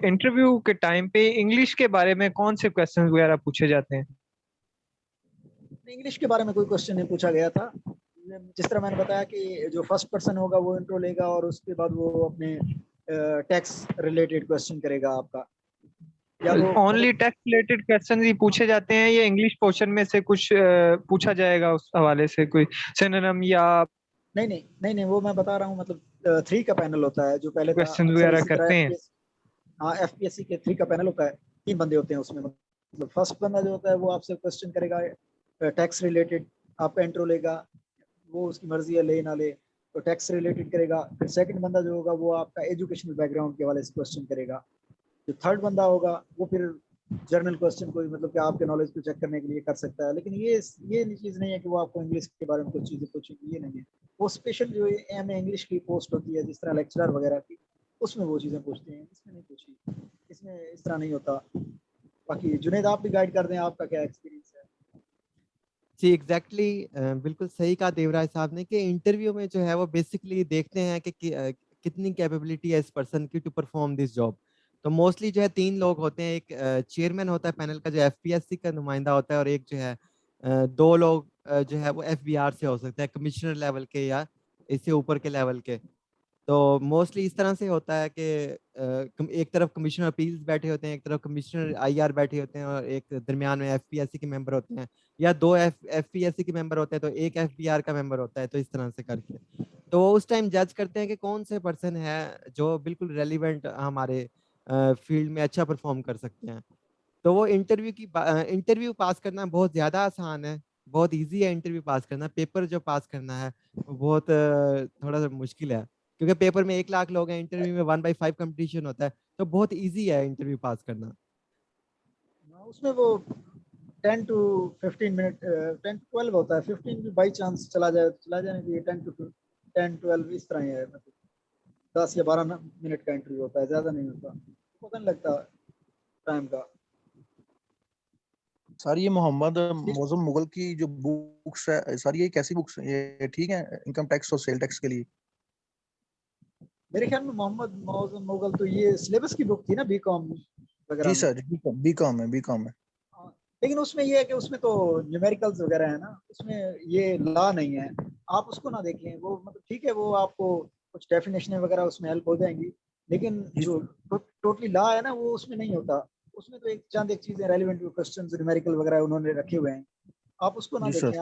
इंटरव्यू के टाइम पे इंग्लिश के बारे में कौन से क्वेश्चन वगैरह पूछे जाते हैं? इंग्लिश के बारे में कोई क्वेश्चन नहीं पूछा गया था। जिस तरह मैंने बताया कि जो फर्स्ट पर्सन होगा वो इंट्रो लेगा और उसके बाद वो अपने टैक्स रिलेटेड क्वेश्चन करेगा आपका, या वो ओनली टैक्स रिलेटेड क्वेश्चन ही पूछे जाते हैं या इंग्लिश पोर्शन में से कुछ पूछा जाएगा उस हवाले से, कोई सिनोनिम या नहीं, वो मैं बता रहा हूँ। मतलब 3 का पैनल होता है जो पहले था, क्वेश्चन अक्सर वगैरह इसी तरह करते हैं? एफपीएस, हाँ एफपीएससी के 3 का पैनल होता है, 3 बंदे होते हैं उसमें। मतलब फर्स्ट बंदा जो होता है वो आपसे क्वेश्चन करेगा टैक्स रिलेटेड, आपका इंट्रो लेगा, वो उसकी मर्जी है ले ना ले, तो टैक्स रिलेटेड करेगा। फिर सेकंड बंदा जो होगा वो आपका एजुकेशनल बैकग्राउंड के हवाले से क्वेश्चन करेगा। जो थर्ड बंदा होगा वो फिर जर्नल क्वेश्चन कोई मतलब कि आपके नॉलेज को चेक करने के लिए कर सकता है। लेकिन ये चीज़ नहीं है कि वो आपको इंग्लिश के बारे में कुछ चीज़ें पूछेगी, ये नहीं है। वो स्पेशल जो एम इंग्लिश की पोस्ट होती है जिस तरह लेक्चरर वगैरह की, उसमें वो चीज़ें पूछते हैं, इसमें नहीं पूछी, इसमें इस तरह नहीं होता। बाकी जुनेद आप भी गाइड कर दें, आपका क्या एक्सपीरियंस है? जी एग्जैक्टली बिल्कुल सही कहा देवराज साहब ने कि इंटरव्यू में जो है वो बेसिकली देखते हैं कितनी कैपेबिलिटी है इस पर्सन की टू परफॉर्म दिस जॉब। तो मोस्टली जो है 3 लोग होते हैं, एक चेयरमैन होता है पैनल का जो एफपीएससी का नुमाइंदा होता है, और एक जो है 2 लोग जो है वो एफबीआर से हो सकता है, कमिश्नर लेवल के या इससे ऊपर के लेवल के। तो मोस्टली इस तरह से होता है कि एक तरफ कमिश्नर अपील्स बैठे होते हैं, एक तरफ कमिश्नर आईआर बैठे होते हैं, और एक दरमियान में एफपीएससी के मेंबर होते हैं, या 2 एफपीएससी के मेंबर होते हैं तो एक एफबीआर का मेंबर होता है। तो इस तरह से करके तो वो उस टाइम जज करते हैं कि कौन से पर्सन है जो बिल्कुल रेलिवेंट हमारे फील्ड में अच्छा परफॉर्म कर सकते हैं। तो वो इंटरव्यू पास करना बहुत ज़्यादा आसान है, बहुत इजी है इंटरव्यू पास करना। पेपर जो पास करना है वो बहुत थोड़ा सा मुश्किल है, क्योंकि पेपर में 1 लाख लोग हैं, इंटरव्यू में 1/5 कंपटीशन होता है, तो बहुत इजी है इंटरव्यू पास करना। उसमें वो 10 टू 15 मिनट 10 टू 12 होता है। 15 भी बाई चांस चला जाए तो चला जाने चाहिए। 10 12 इस तरह ही है। मतलब 10 या 12 मिनट का इंटरव्यू होता है, ज़्यादा नहीं होता, पता नहीं लगता टाइम का। सर ये मोहम्मद मौजम मुगल की जो बुक्स है सर, ये कैसी बुक्स हैं? ये ठीक है इनकम टैक्स और सेल टैक्स के लिए? मेरे ख्याल में मोहम्मद मौजम मुगल तो ये सिलेबस की बुक थी ना, बीकॉम वगैरह जी में। सर, बी कॉम है। हाँ, लेकिन उसमें ये है कि उसमें तो न्यूमेरिकल्स वगैरह है ना, उसमें ये लॉ नहीं है। आप उसको ना देखें, वो मतलब ठीक है, वो आपको कुछ डेफिनेशन वगैरह उसमें हेल्प हो जाएंगी, लेकिन जी जो टोटली लॉ है ना वो उसमें नहीं होता। उसमें तो एक चीजें रेलिवेंट क्वेश्चंस न्यूमेरिकल वगैरह उन्होंने रखे हुए हैं, आप उसको ना जी देखें। सर।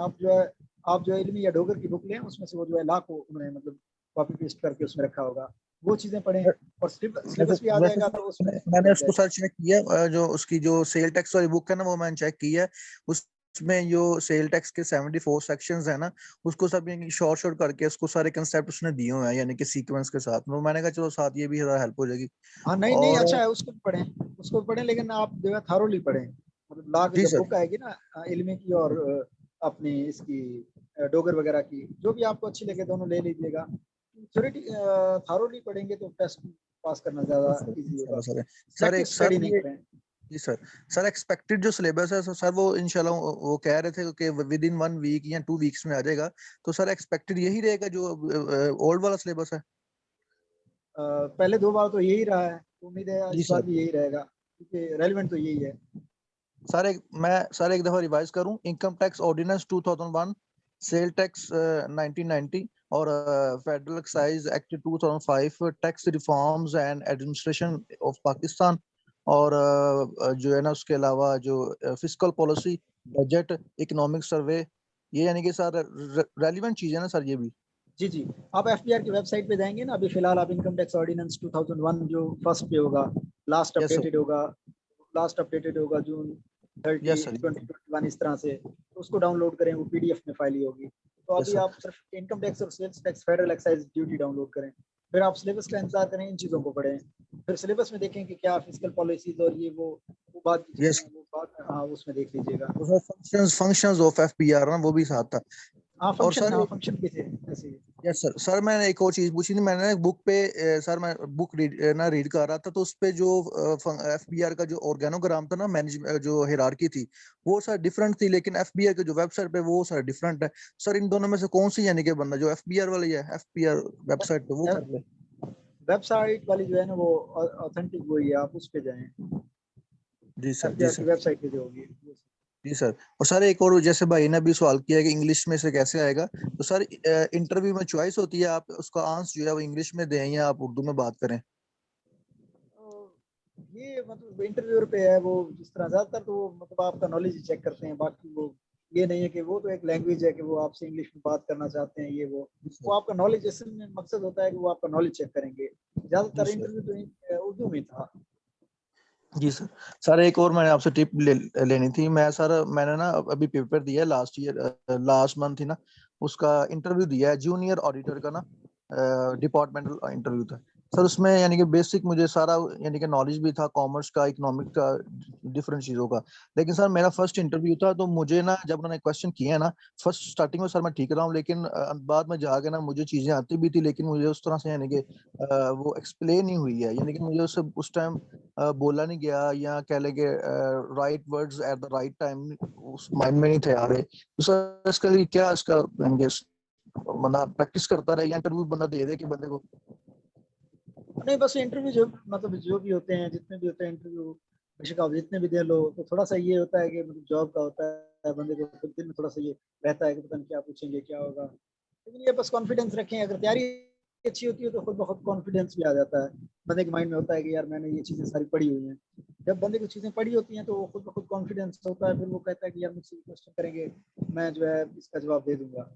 आप जो है इल्मी या डोगर की बुक लें, उसमें से वो जो है लॉ को उन्होंने मतलब कॉपी पेस्ट करके उसमें रखा होगा, वो चीजें पढ़ें, और वैसे सिलेबस भी आ वैसे जाएगा सर तो उसमें मैंने लग उसको जाएगा। सर चेक किया, जो उसकी जो सेल टैक्स वाली बुक है ना वो मैंने चेक की है। उसमें जो सेल टैक्स के 74 सेक्शंस है ना, उसको सब शॉर्ट शॉर्ट करके उसको सारे कंसेप्ट उसने दिए हुए हैं, यानी कि सीक्वेंस के साथ। तो मैंने कहा चलो साथ ये भी ज़रा हेल्प हो जाएगी। हाँ, नहीं नहीं, और अच्छा है, उसको भी पढ़ें, लेकिन आप जो है थारोली पढ़ें। मतलब लॉ की जी जब सर। बुक आएगी ना, इल्मी की और अपनी इसकी डोगर वगैरह की, जो भी आपको अच्छी लगे दोनों ले लीजिएगा। थ्योरेटी थारोली पढ़ेंगे तो टेस्ट पास करना ज़्यादा इजी होगा। सर सर सेलेक्टिव एक सर स्टडी नहीं ये करें। जी सर। सर एक्सपेक्टेड जो सिलेबस है सर वो इंशाल्लाह वो कह रहे थे कि विद इन 1 वीक या 2 वीक्स में आ जाएगा। तो सर एक्सपेक्टेड यही रहेगा जो ओल्ड वाला सिलेबस है? पहले 2 बार तो यही रहा है, तो उम्मीद है जी इस बार सर। भी यही रहेगा, क्योंकि रेलिवेंट तो यही है। सर एक दफा रिवाइज करूं, income tax ordinance 2001, sale tax 1990 और federal excise act 2005, tax reforms and administration of Pakistan, और जो है ना उसके अलावा जो fiscal policy, budget, economic survey, ये यानी कि सर रेलिवेंट चीज है ना सर ये भी। जी जी, आप एफबीआर की वेबसाइट पे जाएंगे ना, अभी फिलहाल आप इनकम टैक्स ऑर्डिनेंस 2001 जो फर्स्ट पे होगा, लास्ट यस सर, अपडेटेड होगा, लास्ट अपडेटेड होगा जून 30 यस सर, 2021 इस तरह से, तो उसको डाउनलोड करें, वो पीडीएफ में फाइल ही होगी। तो यस अभी सर, आप सिर्फ इनकम टैक्स और sales tax federal excise duty download करें, फिर आप सिलेबस का इंतजार करें, इन चीज़ों को पढ़ें, फिर सिलेबस में देखें कि क्या फिजिकल पॉलिसीज और ये वो बात की चीज़ें यस। हैं, वो बात हाँ उसमें देख लीजिएगा। तो सर फंक्शंस ऑफ एफपीआर ना वो भी साथ था। हाँ और सर हाँ फंक्शन भी थे ऐसे ही। यस सर, सर मैंने एक और चीज पूछी थी, मैंने एक बुक पे सर मैं बुक रीड कर रहा था, तो उस पे जो एफबीआर का जो ऑर्गेनोग्राम था ना, मैनेज जो हिरार्की थी वो सर डिफरेंट थी, लेकिन एफबीआर के जो वेबसाइट पे वो सर डिफरेंट है। सर इन दोनों में से कौन सी यानी कि बंदा जो एफबीआर वाली है एफबीआर वेबसाइट पे वो कर ले? वेबसाइट वाली जो है ना वो ऑथेंटिक वही है, आप उस पे जाएं, जी सर, जी एफबीआर की सर, वेबसाइट पे जो होगी। जी सर। और सर एक और, जैसे भाई ने अभी सवाल किया है कि इंग्लिश में से कैसे आएगा, तो सर इंटरव्यू में चॉइस होती है, आप उसका आंसर जो है वो इंग्लिश में दें या आप उर्दू में बात करें? ये मतलब इंटरव्यूअर पे है, वो जिस तरह ज्यादातर तो वो मतलब आपका नॉलेज ही चेक करते हैं, बाकी वो ये नहीं है कि वो तो एक लैंग्वेज है कि वो आपसे इंग्लिश में बात करना चाहते हैं, ये जी वो सर, आपका नॉलेज, इसमें मकसद होता है कि वो आपका नॉलेज चेक करेंगे। जी ज्यादातर सर, इंटरव्यू तो उर्दू में था। जी सर। सर एक और मैंने आपसे टिप लेनी थी। मैंने ना अभी पेपर दिया है लास्ट ईयर, लास्ट मंथ ही ना, उसका इंटरव्यू दिया है जूनियर ऑडिटर का ना, डिपार्टमेंटल इंटरव्यू था सर। उसमें यानी कि बेसिक मुझे सारा यानी कि नॉलेज भी था, कॉमर्स का, इकोनॉमिक का, डिफरेंट चीजों का। लेकिन सर मेरा फर्स्ट इंटरव्यू था, तो मुझे ना जब उन्होंने क्वेश्चन किए हैं ना, फर्स्ट स्टार्टिंग में सर मैं ठीक रहा हूँ, लेकिन बाद में जाके ना मुझे चीजें आती भी थी, लेकिन मुझे उस तरह से यानी कि वो एक्सप्लेन नहीं हुई है, यानी कि मुझे उस टाइम बोला नहीं गया, या कह लेंगे right words at the right time उस माइंड में नहीं थे आ रहे। तो सर इसके लिए क्या इसका बंदा प्रैक्टिस करता रहे या इंटरव्यू बंदा दे दे कि बंदे को? नहीं बस इंटरव्यू जो मतलब जो भी होते हैं, जितने भी होते हैं इंटरव्यू, बेशक आप जितने भी दे लो, तो थोड़ा सा ये होता है कि मतलब जॉब का होता है, बंदे को खुद दिन में थोड़ा सा ये रहता है कि पता नहीं क्या पूछेंगे क्या होगा, लेकिन ये बस कॉन्फिडेंस रखें, अगर तैयारी अच्छी होती है तो खुद ब खुद कॉन्फिडेंस भी आ जाता है। बंदे के माइंड में होता है कि यार मैंने ये चीज़ें सारी पढ़ी हुई हैं, जब बंदे को चीज़ें पढ़ी होती हैं तो वो खुद ब खुद कॉन्फिडेंस होता है, फिर वो कहता है कि यार मुझसे क्वेश्चन करेंगे, मैं जो है इसका जवाब दे दूंगा।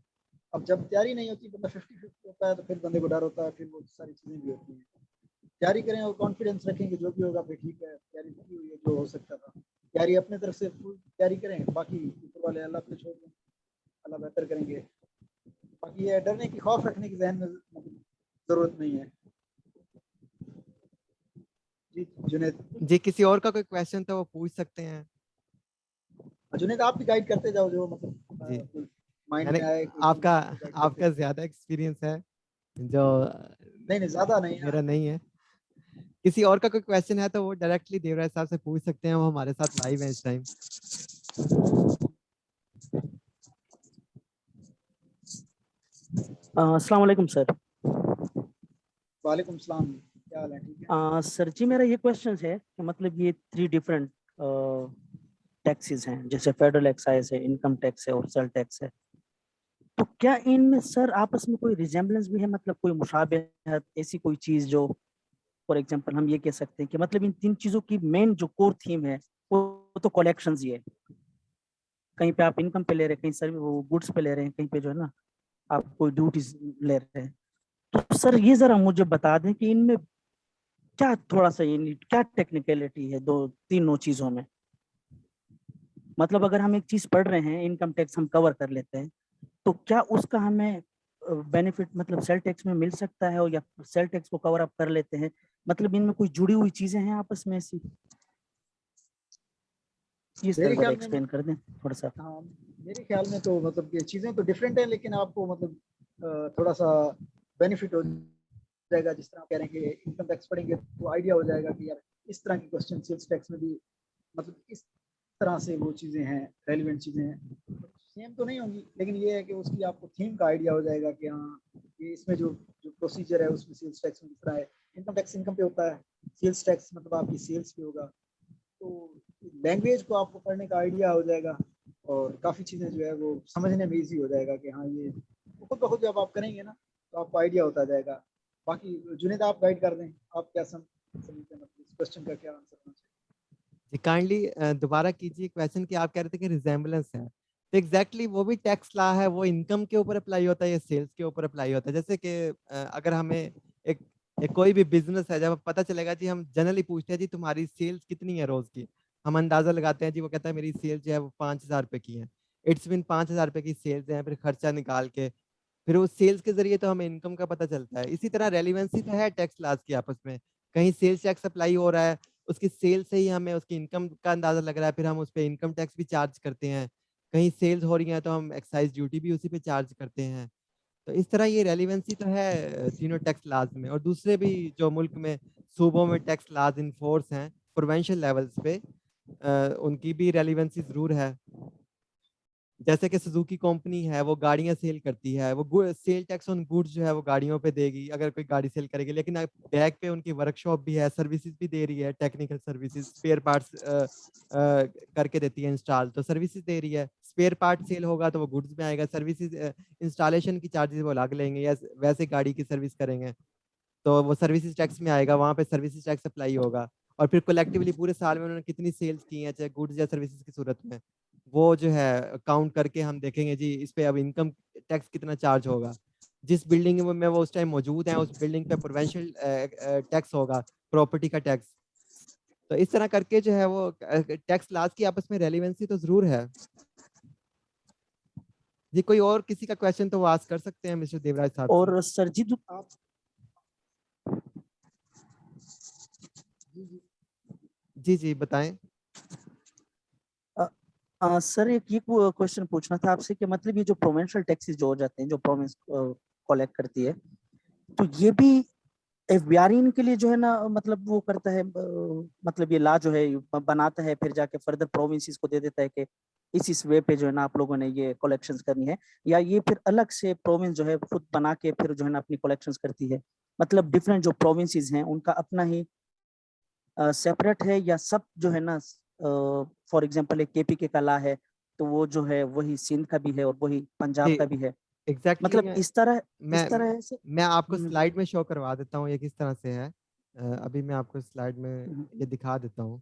अब जब तैयारी नहीं होती, बंदा 50-50 होता है, तो फिर बंदे को डर होता है, फिर वो सारी चीज़ें भी होती हैं। तैयारी करें और कॉन्फिडेंस रखें कि जो भी होगा फिर ठीक है, तैयारी की हुई है, जो हो सकता था। तैयारी अपने तरफ से फुल तैयारी करें, बाकी ऊपर वाले अल्लाह पे छोड़ दें, अल्लाह बेहतर करेंगे। बाकी ये डरने की, खौफ रखने की जहन में जरूरत नहीं है। जी जुनेद। जी, किसी और का कोई क्वेश्चन था वो पूछ सकते हैं। जुनेद आप भी गाइड करते जाओ, जो जी, मतलब माइंड मैंने में आए कोई चीज़ आपका गाइड करते आपका जाओ। ज्यादा एक्सपीरियंस है जो नहीं नहीं ज्यादा नहीं है। मेरा नहीं है। किसी और का कोई क्वेश्चन है तो वो डायरेक्टली देवराज साहब से पूछ सकते हैं, वो हमारे साथ लाइव है इस टाइम। अस्सलाम वालेकुम सर। वालेकुम सलाम, क्या हाल है, ठीक है? सर जी मेरा ये क्वेश्चन है कि मतलब ये 3 डिफरेंट टैक्सेस हैं, जैसे फेडरल एक्साइज है, इनकम टैक्स है और सेल टैक्स है, तो क्या इनमें सर आपस में कोई रिजेम्बलेंस भी है, मतलब कोई मुशाबहत, ऐसी कोई चीज जो फॉर एग्जांपल हम ये कह सकते हैं कि मतलब इन 3 चीजों की मेन जो कोर थीम है वो तो कलेक्शंस ही है। कहीं पे आप इनकम पे ले रहे हैं, कहीं सर वो गुड्स पे ले रहे हैं, कहीं पे जो है ना आप कोई ड्यूटीज ले रहे हैं। तो सर ये जरा मुझे बता दें कि इनमें क्या थोड़ा सा ये क्या टेक्निकलिटी है दो तीनों चीजों में। मतलब अगर हम एक चीज पढ़ रहे हैं, इनकम टैक्स हम कवर कर लेते हैं, तो क्या उसका हमें बेनिफिट मतलब सेल टैक्स में मिल सकता है, और या सेल टैक्स को कवर अप कर लेते हैं? मतलब इनमें कोई जुड़ी हुई चीजें हैं आपस में ऐसी? ये सर मेरे जरा ख्याल में, एक्सप्लेन कर दें थोड़ा सा। हाँ मेरे ख्याल में तो मतलब ये चीज़ें तो डिफरेंट है, लेकिन आपको मतलब थोड़ा सा बेनिफिट हो जाएगा। जिस तरह आप कह रहे हैं कि इनकम टैक्स पढ़ेंगे तो आइडिया हो जाएगा कि यार इस तरह की क्वेश्चन सेल्स टैक्स में भी मतलब इस तरह से वो चीज़ें हैं, रेलिवेंट चीज़ें हैं। सेम तो नहीं होंगी, लेकिन ये है कि उसकी आपको थीम का आइडिया हो जाएगा कि हाँ ये इसमें जो जो प्रोसीजर है उसमें सेल्स टैक्स में किस तरह है। इनकम टैक्स इनकम पे होता है, सेल्स टैक्स मतलब आपकी सेल्स पे होगा। तो लैंग्वेज को आपको पढ़ने का आइडिया हो जाएगा और काफ़ी चीज़ें जो है वो समझने में ईजी हो जाएगा कि हाँ ये खुद ब खुद जब आप करेंगे ना तो आपको आइडिया होता जाएगा। बाकी जुनेद आप गाइड कर दें, आप क्या समझते हैं, मतलब इस क्वेश्चन का क्या आंसर होना चाहिए? जी काइंडली दोबारा कीजिए क्वेश्चन कि आप कह रहे थे कि रिजेम्बलेंस है, तो एग्जैक्टली वो भी टैक्स ला है, वो इनकम के ऊपर अप्लाई होता है या सेल्स के ऊपर अप्लाई होता है? जैसे कि अगर हमें एक कोई भी बिजनेस है, जब पता चलेगा जी, हम जनरली पूछते हैं जी तुम्हारी सेल्स कितनी है रोज की, हम अंदाजा लगाते हैं जी, वो कहता है मेरी सेल्स जो है वो 5,000 रुपए की है। इट्स मीन 5,000 रुपए की सेल्स है, फिर खर्चा निकाल के फिर उस सेल्स के जरिए तो हमें इनकम का पता चलता है। इसी तरह रेलिवेंसी तो है टैक्स लॉज की आपस में, कहीं सेल्स टैक्स अप्लाई हो रहा है, उसकी सेल से ही हमें उसकी इनकम का अंदाजा लग रहा है, फिर हम उस पे इनकम टैक्स भी चार्ज करते हैं। कहीं सेल्स हो रही है तो हम एक्साइज ड्यूटी भी उसी पे चार्ज करते हैं। तो इस तरह ये रेलिवेंसी तो है तीनों टैक्स लॉज में। और दूसरे भी जो मुल्क में सूबों में टैक्स लॉज इन फोर्स हैं प्रोविंशियल लेवल्स पे, उनकी भी रेलिवेंसी जरूर है। जैसे कि सुजुकी कंपनी है, वो गाड़ियां सेल करती है, वो सेल टैक्स ऑन गुड्स जो है वो गाड़ियों पे देगी अगर कोई गाड़ी सेल करेगी, लेकिन बैक पे उनकी वर्कशॉप भी है, सर्विसेज भी दे रही है, टेक्निकल सर्विसेज, स्पेयर पार्ट्स करके देती है इंस्टॉल, तो सर्विसेज दे रही है। स्पेयर पार्ट सेल होगा तो वो गुड्स में आएगा, सर्विसेज इंस्टॉलेशन की चार्जेस वो अलग लेंगे, या वैसे गाड़ी की सर्विस करेंगे तो वो सर्विसेज टैक्स में आएगा, वहाँ पे सर्विसेज टैक्स अप्लाई होगा। और फिर कलेक्टिवली पूरे साल में उन्होंने कितनी सेल्स की हैं, चाहे गुड्स या सर्विसेज की सूरत में, वो जो है काउंट करके हम देखेंगे जी इस पे अब इनकम टैक्स कितना चार्ज होगा। जिस बिल्डिंग में वो उस टाइम मौजूद है, उस बिल्डिंग पे प्रोविंशियल टैक्स होगा, प्रॉपर्टी का टैक्स। तो इस तरह करके जो है वो टैक्स लॉज की आपस में रेलिवेंसी तो जरूर है। जी कोई और किसी का क्वेश्चन तो वो आस्क कर सकते हैं मिस्टर देवराज साहब से। और सर जी आप जी बताएं। सर एक ये क्वेश्चन पूछना था आपसे कि मतलब ये जो प्रोविंशियल टैक्सेस जो हो जाते हैं, जो प्रोविंस कलेक्ट करती है, तो ये भी एफबीआरइन के लिए जो है ना, मतलब वो करता है, मतलब ये ला जो है बनाता है, फिर जाके फर्दर प्रोविंसेस को दे देता है कि इस वे पे जो है ना आप लोगों ने ये कलेक्शंस करनी है, या ये फिर अलग से प्रोविंस जो है खुद बना के फिर जो है ना अपनी कलेक्शंस करती है? मतलब डिफरेंट जो प्रोविंसेस हैं उनका अपना ही सेपरेट है, या सब जो है ना, फॉर एग्जांपल एक केपी के कला है तो वो जो है वही सिंध का भी है और वही पंजाब का भी है, एग्जैक्टली मतलब इस तरह मैं से। मैं आपको स्लाइड में शो करवा देता हूँ ये किस तरह से है। अभी मैं आपको स्लाइड में ये दिखा देता हूँ।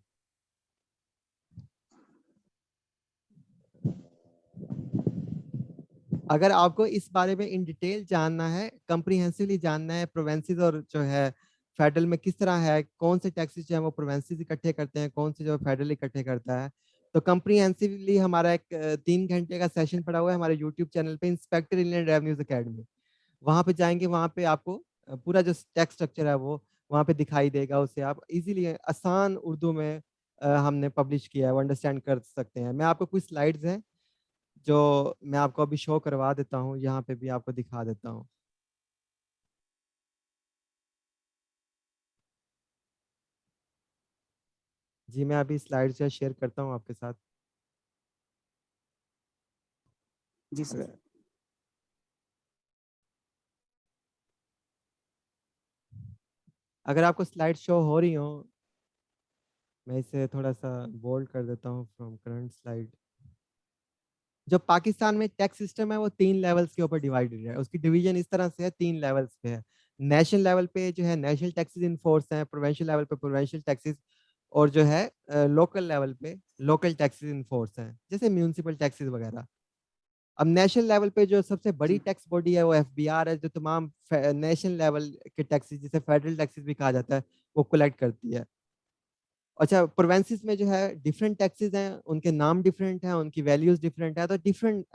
अगर आपको इस बारे में इन डिटेल जानना है, कंप्रीहेंसिवली जानना है प्रोवेंसेस और जो है फेडरल में किस तरह है, कौन से टैक्सेस जो है वो प्रोवेंसेस इकट्ठे करते हैं, कौन से जो फेडरल इकट्ठे करता है, तो कंप्रीहेंसिवली हमारा एक 3 घंटे का सेशन पड़ा हुआ है हमारे यूट्यूब चैनल पे, इंस्पेक्टर इंडियन रेवेन्यूज अकेडमी। वहाँ पे जाएंगे, वहाँ पे आपको पूरा जो टैक्स स्ट्रक्चर है वो वहाँ पे दिखाई देगा, उसे आप इजीली आसान उर्दू में हमने पब्लिश किया है, वो अंडरस्टैंड कर सकते हैं। मैं आपको कुछ स्लाइड्स हैं जो मैं आपको अभी शो करवा देता हूँ, यहाँ पे भी आपको दिखा देता हूँ। जी मैं अभी स्लाइड से शेयर करता हूँ आपके साथ। जी सर। अगर आपको स्लाइड शो हो रही हो, मैं इसे थोड़ा सा बोल्ड कर देता हूँ फ्रॉम करंट स्लाइड। जो पाकिस्तान में टैक्स सिस्टम है वो 3 लेवल्स के ऊपर डिवाइडेड है, उसकी डिवीजन इस तरह से है, 3 लेवल्स पे है। नेशनल लेवल पे जो है नेशनल टैक्सेस इन फोर्स है, प्रोविंशियल लेवल पे प्रोविंशियल टैक्सेस, और जो है लोकल लेवल पे लोकल टैक्सेस इन फोर्स हैं, जैसे म्यूनिसिपल टैक्सेस वगैरह। अब नेशनल लेवल पे जो सबसे बड़ी टैक्स बॉडी है वो एफबीआर है, जो तमाम नेशनल लेवल के टैक्सेस, जिसे फेडरल टैक्सेस भी कहा जाता है, वो कलेक्ट करती है। अच्छा, प्रोवेंसेस में जो है डिफरेंट टैक्सेस हैं, उनके नाम डिफरेंट हैं, उनकी वैल्यूज डिफरेंट है, तो डिफरेंट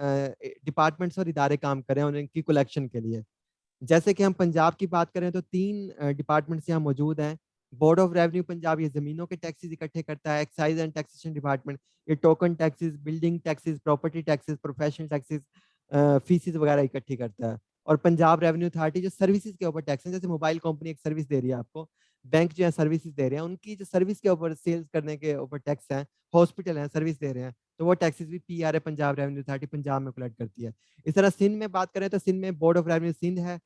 डिपार्टमेंट्स और इदारे काम कर रहे हैं उनकी कलेक्शन के लिए। जैसे कि हम पंजाब की बात करें तो 3 डिपार्टमेंट्स यहाँ मौजूद हैं। बोर्ड ऑफ रेवेन्यू पंजाब ये जमीनों के टैक्सेस इकट्ठे करता है। एक्साइज एंड टैक्सेशन डिपार्टमेंट ये token taxes, building taxes, property taxes, professional taxes, fees वगैरह इकट्ठी करता है। और पंजाब रेवेन्यू अथॉरिटी जो सर्विसेज के ऊपर टैक्स है, जैसे मोबाइल कंपनी एक सर्विस दे रही है आपको, बैंक जो है सर्विसेज दे रहे हैं, उनकी जो सर्विस के ऊपर सेल्स करने के ऊपर टैक्स है, हॉस्पिटल है सर्विस दे रहे हैं, तो वो टैक्सेस भी PRA Punjab revenue authority Punjab में कलेक्ट करती है। इस तरह सिंध में बात करें तो सिंध में बोर्ड ऑफ रेवेन्यू सिंध है,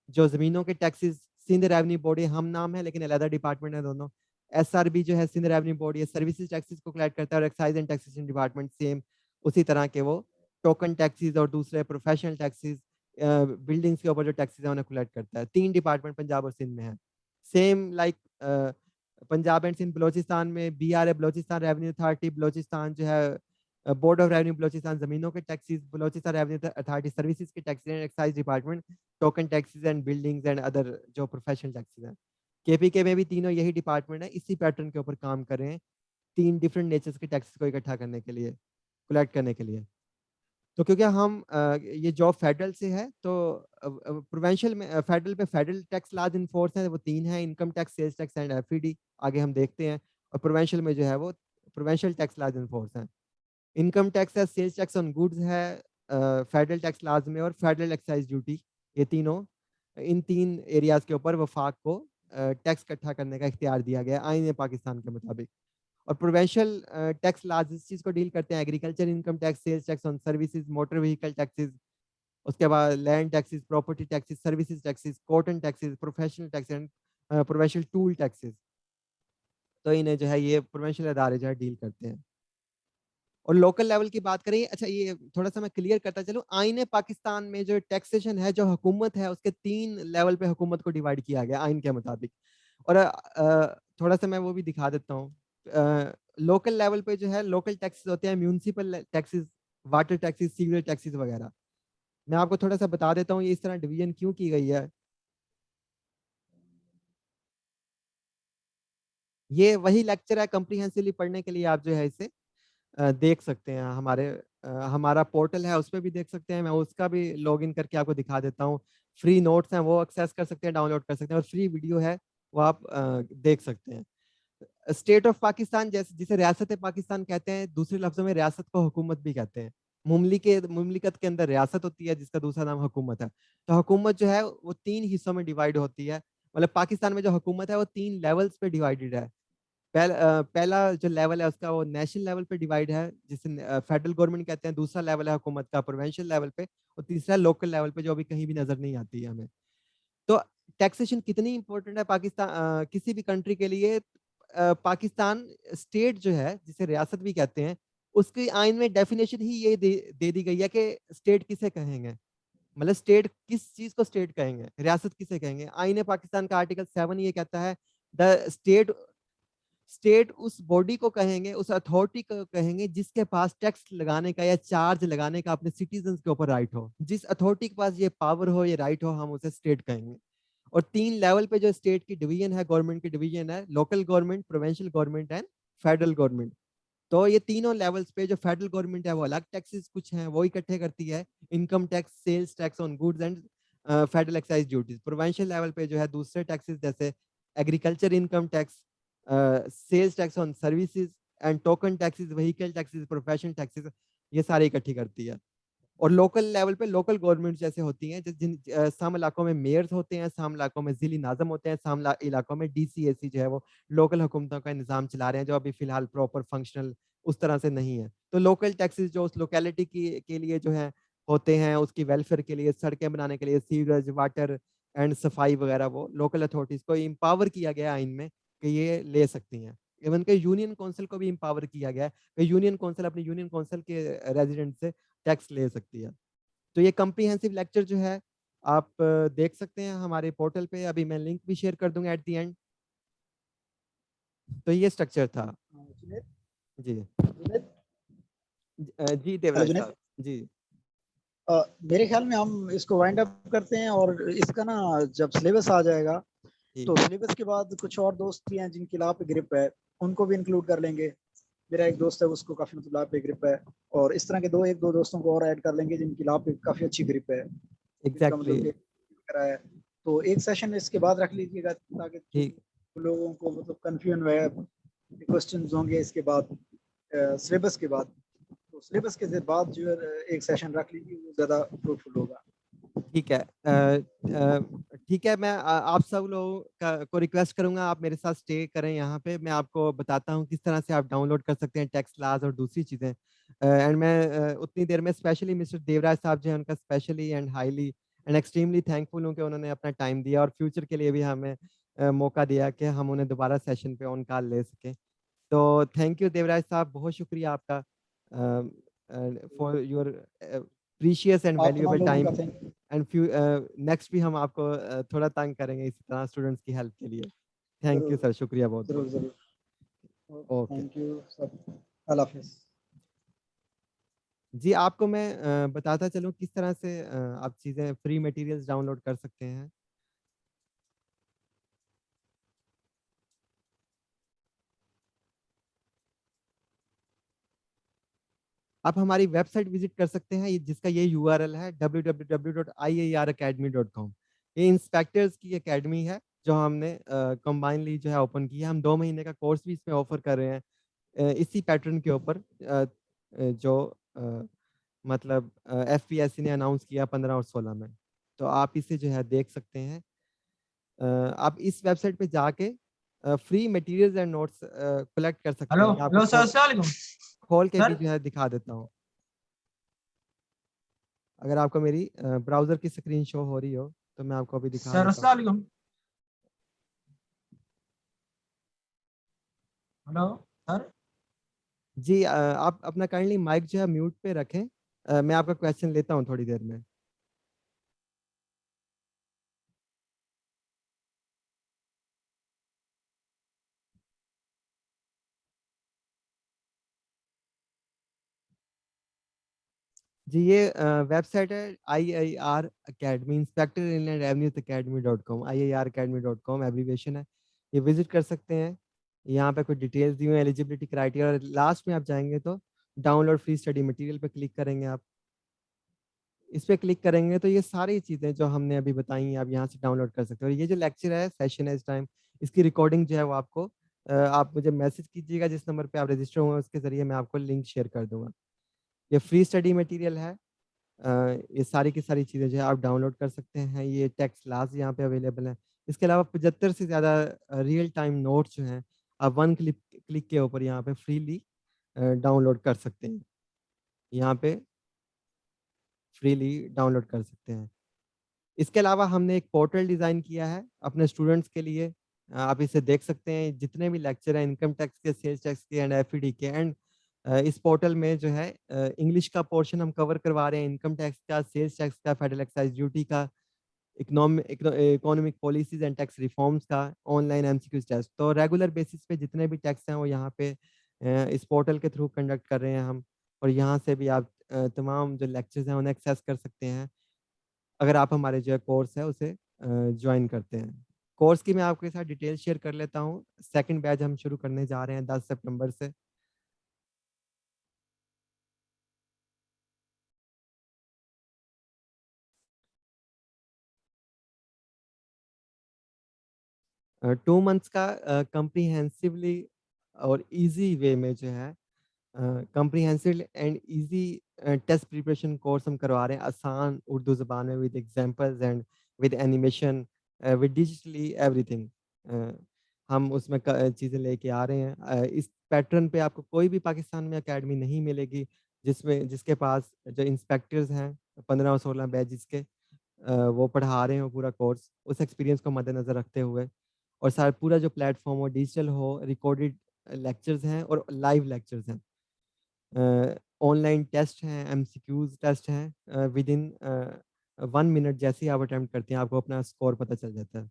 जो जमीनों के टैक्सेस, सिंध रेवेन्यू बोर्ड हम नाम है लेकिन अलग डिपार्टमेंट है दोनों। SRB जो है सिंध रेवेन्यू बोर्ड, ये सर्विसेज टैक्सेस को कलेक्ट करता है, और excise and taxation department same उसी तरह के वो टोकन टैक्सेस और दूसरे प्रोफेशनल टैक्सेस, बिल्डिंग्स के ऊपर जो टैक्सेस है उन्हें कलेक्ट करता है। 3 डिपार्टमेंट पंजाब और सिंध में है। Same like Punjab and Sindh Balochistan में BRA Balochistan revenue authority, Balochistan जो है बोर्ड ऑफ रेवेन्यू बलोचिस्तान जमीनों के taxes, Balochistan revenue authority services के taxes and excise department token taxes and buildings and other जो प्रोफेशनल टैक्सेस हैं। KPK में भी तीनों यही डिपार्टमेंट है, इसी पैटर्न के ऊपर काम कर रहे हैं, 3 डिफरेंट नेचर्स के टैक्सेस को इकट्ठा करने के लिए, कलेक्ट करने के लिए। तो क्योंकि हम ये जॉब फेडरल से है, तो प्रोविंशियल में फेडरल पे federal tax laws in force है, वो 3 है, income tax, sales tax and FED, आगे हम देखते हैं। और प्रोविंशियल में जो है वो provincial tax laws in force है। इनकम टैक्स है, सेल्स टैक्स ऑन गुड्स है फेडरल टैक्स लॉज में, और फेडरल एक्साइज ड्यूटी, ये तीनों, इन 3 एरियाज के ऊपर वफाक को टैक्स इकट्ठा करने का इख्तियार दिया गया है आईन पाकिस्तान के मुताबिक। और प्रोविंशियल टैक्स लॉज इस चीज़ को डील करते हैं, agriculture income tax, sales tax on services, motor vehicle taxes, उसके बाद land taxes, property taxes, services taxes, cotton taxes, professional tax and provincial toll taxes. तो इन्हें जो है ये प्रोविंशियल अदारे जो है डील करते हैं। और लोकल लेवल की बात करें, अच्छा ये थोड़ा सा मैं क्लियर करता चलूँ, आईन पाकिस्तान में जो टैक्सेशन है, जो हुकूमत है, उसके 3 लेवल पे हुकूमत को डिवाइड किया गया आईन के मुताबिक। और थोड़ा सा मैं वो भी दिखा देता हूँ। लोकल लेवल पे जो है लोकल टैक्सेस होते हैं, municipal taxes, water taxes, sewerage taxes वगैरह। मैं आपको थोड़ा सा बता देता हूँ ये इस तरह डिवीजन क्यों की गई है। ये वही लेक्चर है, कम्प्रीहेंसिवली पढ़ने के लिए आप जो है इसे देख सकते हैं। हमारा पोर्टल है, उस पर भी देख सकते हैं, मैं उसका भी लॉगिन करके आपको दिखा देता हूँ। फ्री नोट्स हैं वो एक्सेस कर सकते हैं, डाउनलोड कर सकते हैं, और फ्री वीडियो है वो आप देख सकते हैं। स्टेट ऑफ पाकिस्तान, जैसे जिसे रियासत पाकिस्तान कहते हैं, दूसरे लफ्जों में रियासत को हुकूमत भी कहते हैं। मुमलिकत के अंदर रियासत होती है जिसका दूसरा नाम हुकूमत है। तो हुकूमत जो है वो 3 हिस्सों में डिवाइड होती है, मतलब पाकिस्तान में जो हुकूमत है वो 3 लेवल्स पे डिवाइडेड है। पहला जो लेवल है उसका वो नेशनल लेवल पे डिवाइड है, जिसे फेडरल गवर्नमेंट कहते हैं। दूसरा लेवल है हुकूमत का प्रोविंशियल लेवल पे, और तीसरा लोकल लेवल पे, जो अभी कहीं भी नजर नहीं आती है हमें। तो टैक्सेशन कितनी इंपॉर्टेंट है पाकिस्तान किसी भी कंट्री के लिए। पाकिस्तान स्टेट जो है, जिसे रियासत भी कहते हैं, उसकी आइन में डेफिनेशन ही ये दे दी गई है कि स्टेट किसे कहेंगे, मतलब स्टेट किस चीज को स्टेट कहेंगे, रियासत किसे कहेंगे। आईन पाकिस्तान का आर्टिकल 7 ये कहता है द स्टेट उस बॉडी को कहेंगे, उस अथॉरिटी को कहेंगे जिसके पास टैक्स लगाने का या चार्ज लगाने का अपने सिटीजन के ऊपर राइट हो। जिस अथॉरिटी के पास ये पावर हो, ये राइट हो, हम उसे स्टेट कहेंगे। और 3 लेवल पे जो स्टेट की डिवीजन है, गवर्नमेंट की डिवीजन है, local government, provincial government and federal government. तो ये तीनों लेवल्स पे जो फेडरल गवर्नमेंट है वो अलग टैक्सेस कुछ हैं वो इकट्ठे करती है, income tax, sales tax on goods and federal excise duties. Provincial level पे जो है दूसरे टैक्सेस जैसे agriculture income tax, sales tax on services and token taxes, vehicle taxes, professional taxes, ये सारे इकट्ठी करती है। और लोकल लेवल पे लोकल गवर्नमेंट जैसे होती हैं, जिन सम इलाकों में मेयर्स होते हैं, सम इलाकों में जिली नाज़म होते हैं, सम इलाकों में DCAC जो है वो लोकल हुकूमतों का निज़ाम चला रहे हैं, जो अभी फिलहाल प्रॉपर फंक्शनल उस तरह से नहीं है। तो लोकल टैक्सेस जो उस लोकेलिटी के लिए जो है होते हैं, उसकी वेलफेयर के लिए, सड़कें बनाने के लिए, सीवरेज, वाटर एंड सफाई वगैरह, वो लोकल अथॉरिटीज़ को एम्पावर किया गया आइन में कि ये ले सकती हैं। इवन के यूनियन काउंसिल को भी एम्पावर किया गया है कि यूनियन काउंसिल अपनी यूनियन काउंसिल के रेजिडेंट से टैक्स ले सकती है। तो ये कम्प्रीहेंसिव लेक्चर जो है आप देख सकते हैं हमारे पोर्टल पे, अभी मैं लिंक भी शेयर कर दूंगा एट द एंड। तो ये स्ट्रक्चर था जुनैद, जी। जुनैद, जी हेलो देवराज जुनैद। साहब जी। मेरे ख्याल में हम इसको वाइंड अप करते हैं, और इसका ना जब सिलेबस आ जाएगा जी तो सिलेबस के बाद कुछ और दोस्त भी हैं जिनकी लॉ पे ग्रिप है, उनको भी इंक्लूड कर लेंगे। मेरा एक दोस्त है, उसको काफी मतलब लॉ पे ग्रिप है, और इस तरह के एक दो दोस्तों को और ऐड कर लेंगे जिनकी लॉ पे काफी अच्छी ग्रिप है, जिनका एग्जैक्टली मतलब करा है। तो एक सेशन इसके बाद रख लीजिएगा, ताकि ठीक लोगों को मतलब कंफ्यूजन है, क्वेश्चन होंगे इसके बाद सिलेबस के बाद। तो सिलेबस के बाद जो है एक सेशन रख लीजिए, वो ज़्यादा फ्रूटफुल होगा। ठीक है। ठीक है, मैं आप सब लोगों को रिक्वेस्ट करूंगा आप मेरे साथ स्टे करें यहाँ पे। मैं आपको बताता हूँ किस तरह से आप डाउनलोड कर सकते हैं टैक्स लॉज और दूसरी चीज़ें। एंड मैं उतनी देर में स्पेशली मिस्टर देवराज साहब जो है उनका specially and highly and extremely thankful हूँ कि उन्होंने अपना टाइम दिया और फ्यूचर के लिए भी हमें मौका दिया कि हम उन्हें दोबारा सेशन पे ऑन कॉल ले सकें। तो थैंक यू देवराज साहब, बहुत शुक्रिया आपका फॉर योर प्रीशियस एंड आप तमाम वैल्यूएबल लोगों टाइम। का थैंक एंड नेक्स्ट भी हम आपको थोड़ा तंग करेंगे इसी तरह स्टूडेंट्स की हेल्प के लिए। थैंक यू जरूर सर, शुक्रिया बहुत जरूर बहुत। जरूर। ओके थैंक यू सब। अल्लाह हाफिज़। जी, आपको मैं बताता चलूँ किस तरह से आप चीज़ें फ्री मटेरियल्स डाउनलोड कर सकते हैं। आप हमारी वेबसाइट विजिट कर सकते हैं, जिसका ये यूआरएल है www.iaracademy.com। ये इंस्पेक्टर्स की एकेडमी है जो हमने कंबाइनली जो है ओपन की है। हम 2 महीने का कोर्स भी इसमें ऑफर कर रहे हैं इसी पैटर्न के ऊपर जो मतलब एफपीएससी ने अनाउंस किया 15 और 16 में। तो आप इसे जो है देख सकते हैं। आप इस वेबसाइट पे जाके free materials and notes collect कर सकते हेलो हैं। मैं हेलो आपको सर, अस्सलाम वालेकुम खोल के भी सर। जो है दिखा देता हूँ। अगर आपको मेरी ब्राउज़र की स्क्रीन शो हो रही हो, तो मैं आपको अभी दिखा सर देता अस्सलाम हूँ। वालेकुम। Hello sir. जी आप अपना काइंडली माइक जो है म्यूट पे रखें। मैं आपका क्वेश्चन लेता हूँ थोड़ी देर में। जी, ये वेबसाइट है IIR academy, inspector inland revenues academy. IIR academy.com abbreviation है। ये विजिट कर सकते हैं। यहाँ पे कुछ डिटेल्स दी हुई हैं, एलिजिबिलिटी क्राइटेरिया, और लास्ट में आप जाएंगे तो डाउनलोड फ्री स्टडी मटेरियल पे क्लिक करेंगे आप। इस पे क्लिक करेंगे तो ये सारी चीज़ें जो हमने अभी बताई हैं, आप यहाँ से डाउनलोड कर सकते हो। और ये जो लेक्चर है, सेशन है इस टाइम, इसकी रिकॉर्डिंग जो है वो आपको आप मुझे मैसेज कीजिएगा जिस नंबर पे आप रजिस्टर हुए हैं, उसके ज़रिए मैं आपको लिंक शेयर कर दूँगा। ये फ्री स्टडी मटेरियल है। ये सारी की सारी चीज़ें जो है आप डाउनलोड कर सकते हैं। ये टेक्स्ट क्लास यहाँ पे अवेलेबल है। इसके अलावा 75 से ज़्यादा रियल टाइम नोट्स जो हैं, आप वन क्लिक क्लिक के ऊपर यहाँ पे फ्रीली डाउनलोड कर सकते हैं। यहाँ पे फ्रीली डाउनलोड कर सकते हैं। इसके अलावा हमने एक पोर्टल डिज़ाइन किया है अपने स्टूडेंट्स के लिए। आप इसे देख सकते हैं, जितने भी लेक्चर हैं इनकम टैक्स के, सेल्स टैक्स के एंड एफईडी के, एंड इस पोर्टल में जो है इंग्लिश का पोर्शन हम कवर करवा रहे हैं, इनकम टैक्स का, सेल्स टैक्स का, फेडरल एक्साइज ड्यूटी का, economic policies and tax reforms का, ऑनलाइन एमसीक्यूज टेस्ट। तो रेगुलर बेसिस पे जितने भी टैक्स हैं वो यहाँ पे इस पोर्टल के थ्रू कंडक्ट कर रहे हैं हम। और यहाँ से भी आप तमाम जो लेक्चर्स हैं उन्हें एक्सेस कर सकते हैं, अगर आप हमारे जो है कोर्स है उसे ज्वाइन करते हैं। कोर्स की मैं आपके साथ डिटेल शेयर कर लेता हूँ। सेकंड बैच हम शुरू करने जा रहे हैं 10 सितंबर से। टू मंथ्स का कम्प्रीहेंसिवली और इजी वे में जो है comprehensive and easy test preparation course हम करवा रहे हैं, आसान उर्दू ज़बान में, with examples and with animation, with digitally everything. हम उसमें चीज़ें लेके आ रहे हैं। इस पैटर्न पे आपको कोई भी पाकिस्तान में एकेडमी नहीं मिलेगी जिसके पास जो इंस्पेक्टर्स हैं 15 और 16 बैच के वो पढ़ा रहे हो पूरा कोर्स, उस एक्सपीरियंस को मद्देनज़र रखते हुए। और सारा पूरा जो प्लेटफॉर्म हो डिजिटल हो, रिकॉर्डेड लेक्चर्स हैं और लाइव लेक्चर्स हैं। ऑनलाइन टेस्ट हैं, एमसीक्यूज टेस्ट हैं, विद इन 1 मिनट जैसे ही आप अटेम्प्ट करते हैं आपको अपना स्कोर पता चल जाता है।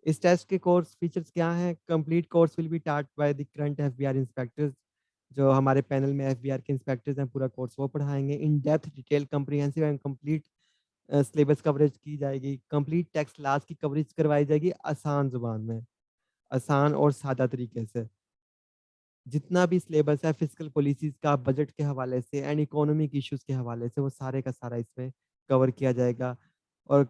इस टेस्ट के कोर्स फीचर्स क्या हैं? Complete course will be taught by the current FBR inspectors. जो हमारे पैनल में एफबीआर के इंस्पेक्टर्स हैं, पूरा कोर्स वो पढ़ाएंगे। In depth detail comprehensive and complete syllabus coverage की जाएगी। कंप्लीट टेक्स्ट क्लास की कवरेज करवाई जाएगी आसान ज़ुबान में, आसान और सादा तरीके से। जितना भी सिलेबस है फिजिकल पॉलिसीज़ का, बजट के हवाले से एंड इकोनॉमिक इश्यूज़ के हवाले से, वो सारे का सारा इसमें कवर किया जाएगा। और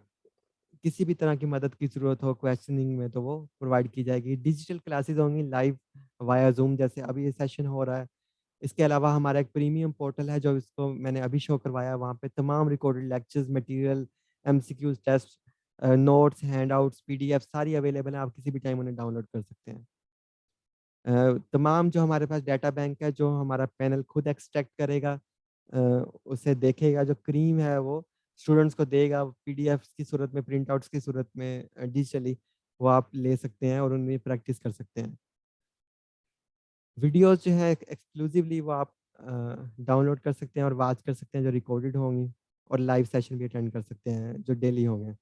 किसी भी तरह की मदद की ज़रूरत हो क्वेश्चनिंग में तो वो प्रोवाइड की जाएगी। डिजिटल क्लासेस होंगी लाइव वाया ज़ूम, जैसे अभी ये सेशन हो रहा है। इसके अलावा हमारा एक प्रीमियम पोर्टल है जो इसको मैंने अभी शो करवाया, वहाँ पे तमाम recorded lectures, material, MCQs test, notes, handouts, PDF सारी अवेलेबल हैं। आप किसी भी टाइम उन्हें डाउनलोड कर सकते हैं। तमाम जो हमारे पास डाटा बैंक है, जो हमारा पैनल खुद एक्सट्रैक्ट करेगा, अ, उसे देखेगा, जो क्रीम है वो स्टूडेंट्स को देगा पीडीएफ्स की सूरत में, प्रिंट आउट्स की सूरत में, डिजिटली। वो आप ले सकते हैं और उनमें प्रैक्टिस कर सकते हैं। वीडियोज़ जो है एक्सक्लूसिवली वो आप डाउनलोड कर सकते हैं और वॉच कर सकते हैं जो रिकॉर्डेड होंगी, और लाइव सेशन भी अटेंड कर सकते हैं जो डेली होंगे।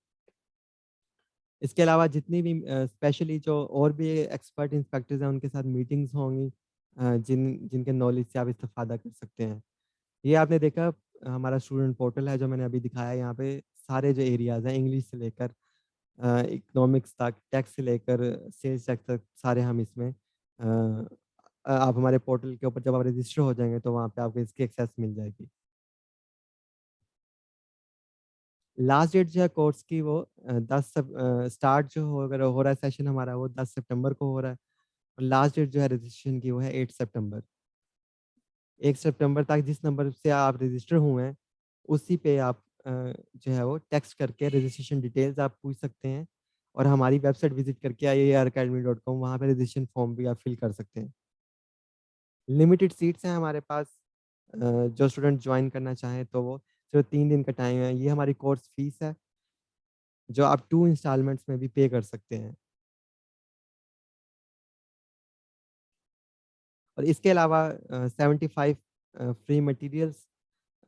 इसके अलावा जितनी भी स्पेशली जो और भी एक्सपर्ट इंस्पेक्टर्स हैं उनके साथ मीटिंग्स होंगी, जिनके नॉलेज से आप इस्तेफ़ादा कर सकते हैं। ये आपने देखा हमारा स्टूडेंट पोर्टल है जो मैंने अभी दिखाया, यहाँ पे सारे जो एरियाज़ हैं इंग्लिश से लेकर इकोनॉमिक्स तक, टैक्स से लेकर सेल्स टैक्स तक, सारे हम इसमें आप हमारे पोर्टल के ऊपर जब आप रजिस्टर हो जाएँगे तो वहाँ पे आपको इसकी एक्सेस मिल जाएगी। लास्ट डेट जो है कोर्स की वो 10 स्टार्ट जो हो अगर हो रहा है सेशन हमारा वो 10 सितंबर को हो रहा है, और लास्ट डेट जो है रजिस्ट्रेशन की वो है 8 सितंबर। 1 सितंबर तक जिस नंबर से आप रजिस्टर हुए हैं, उसी पे आप जो है वो टेक्स्ट करके रजिस्ट्रेशन डिटेल्स आप पूछ सकते हैं, और हमारी वेबसाइट विज़िट करके iaracademy.com वहाँ पे रजिस्ट्रेशन फॉर्म भी आप फिल कर सकते हैं। लिमिटेड सीट्स हैं हमारे पास, जो स्टूडेंट जॉइन करना चाहें तो वो सिर्फ 3 दिन का टाइम है। ये हमारी कोर्स फीस है, जो आप 2 इंस्टॉलमेंट्स में भी पे कर सकते हैं। और इसके अलावा 75 फ्री मटेरियल्स,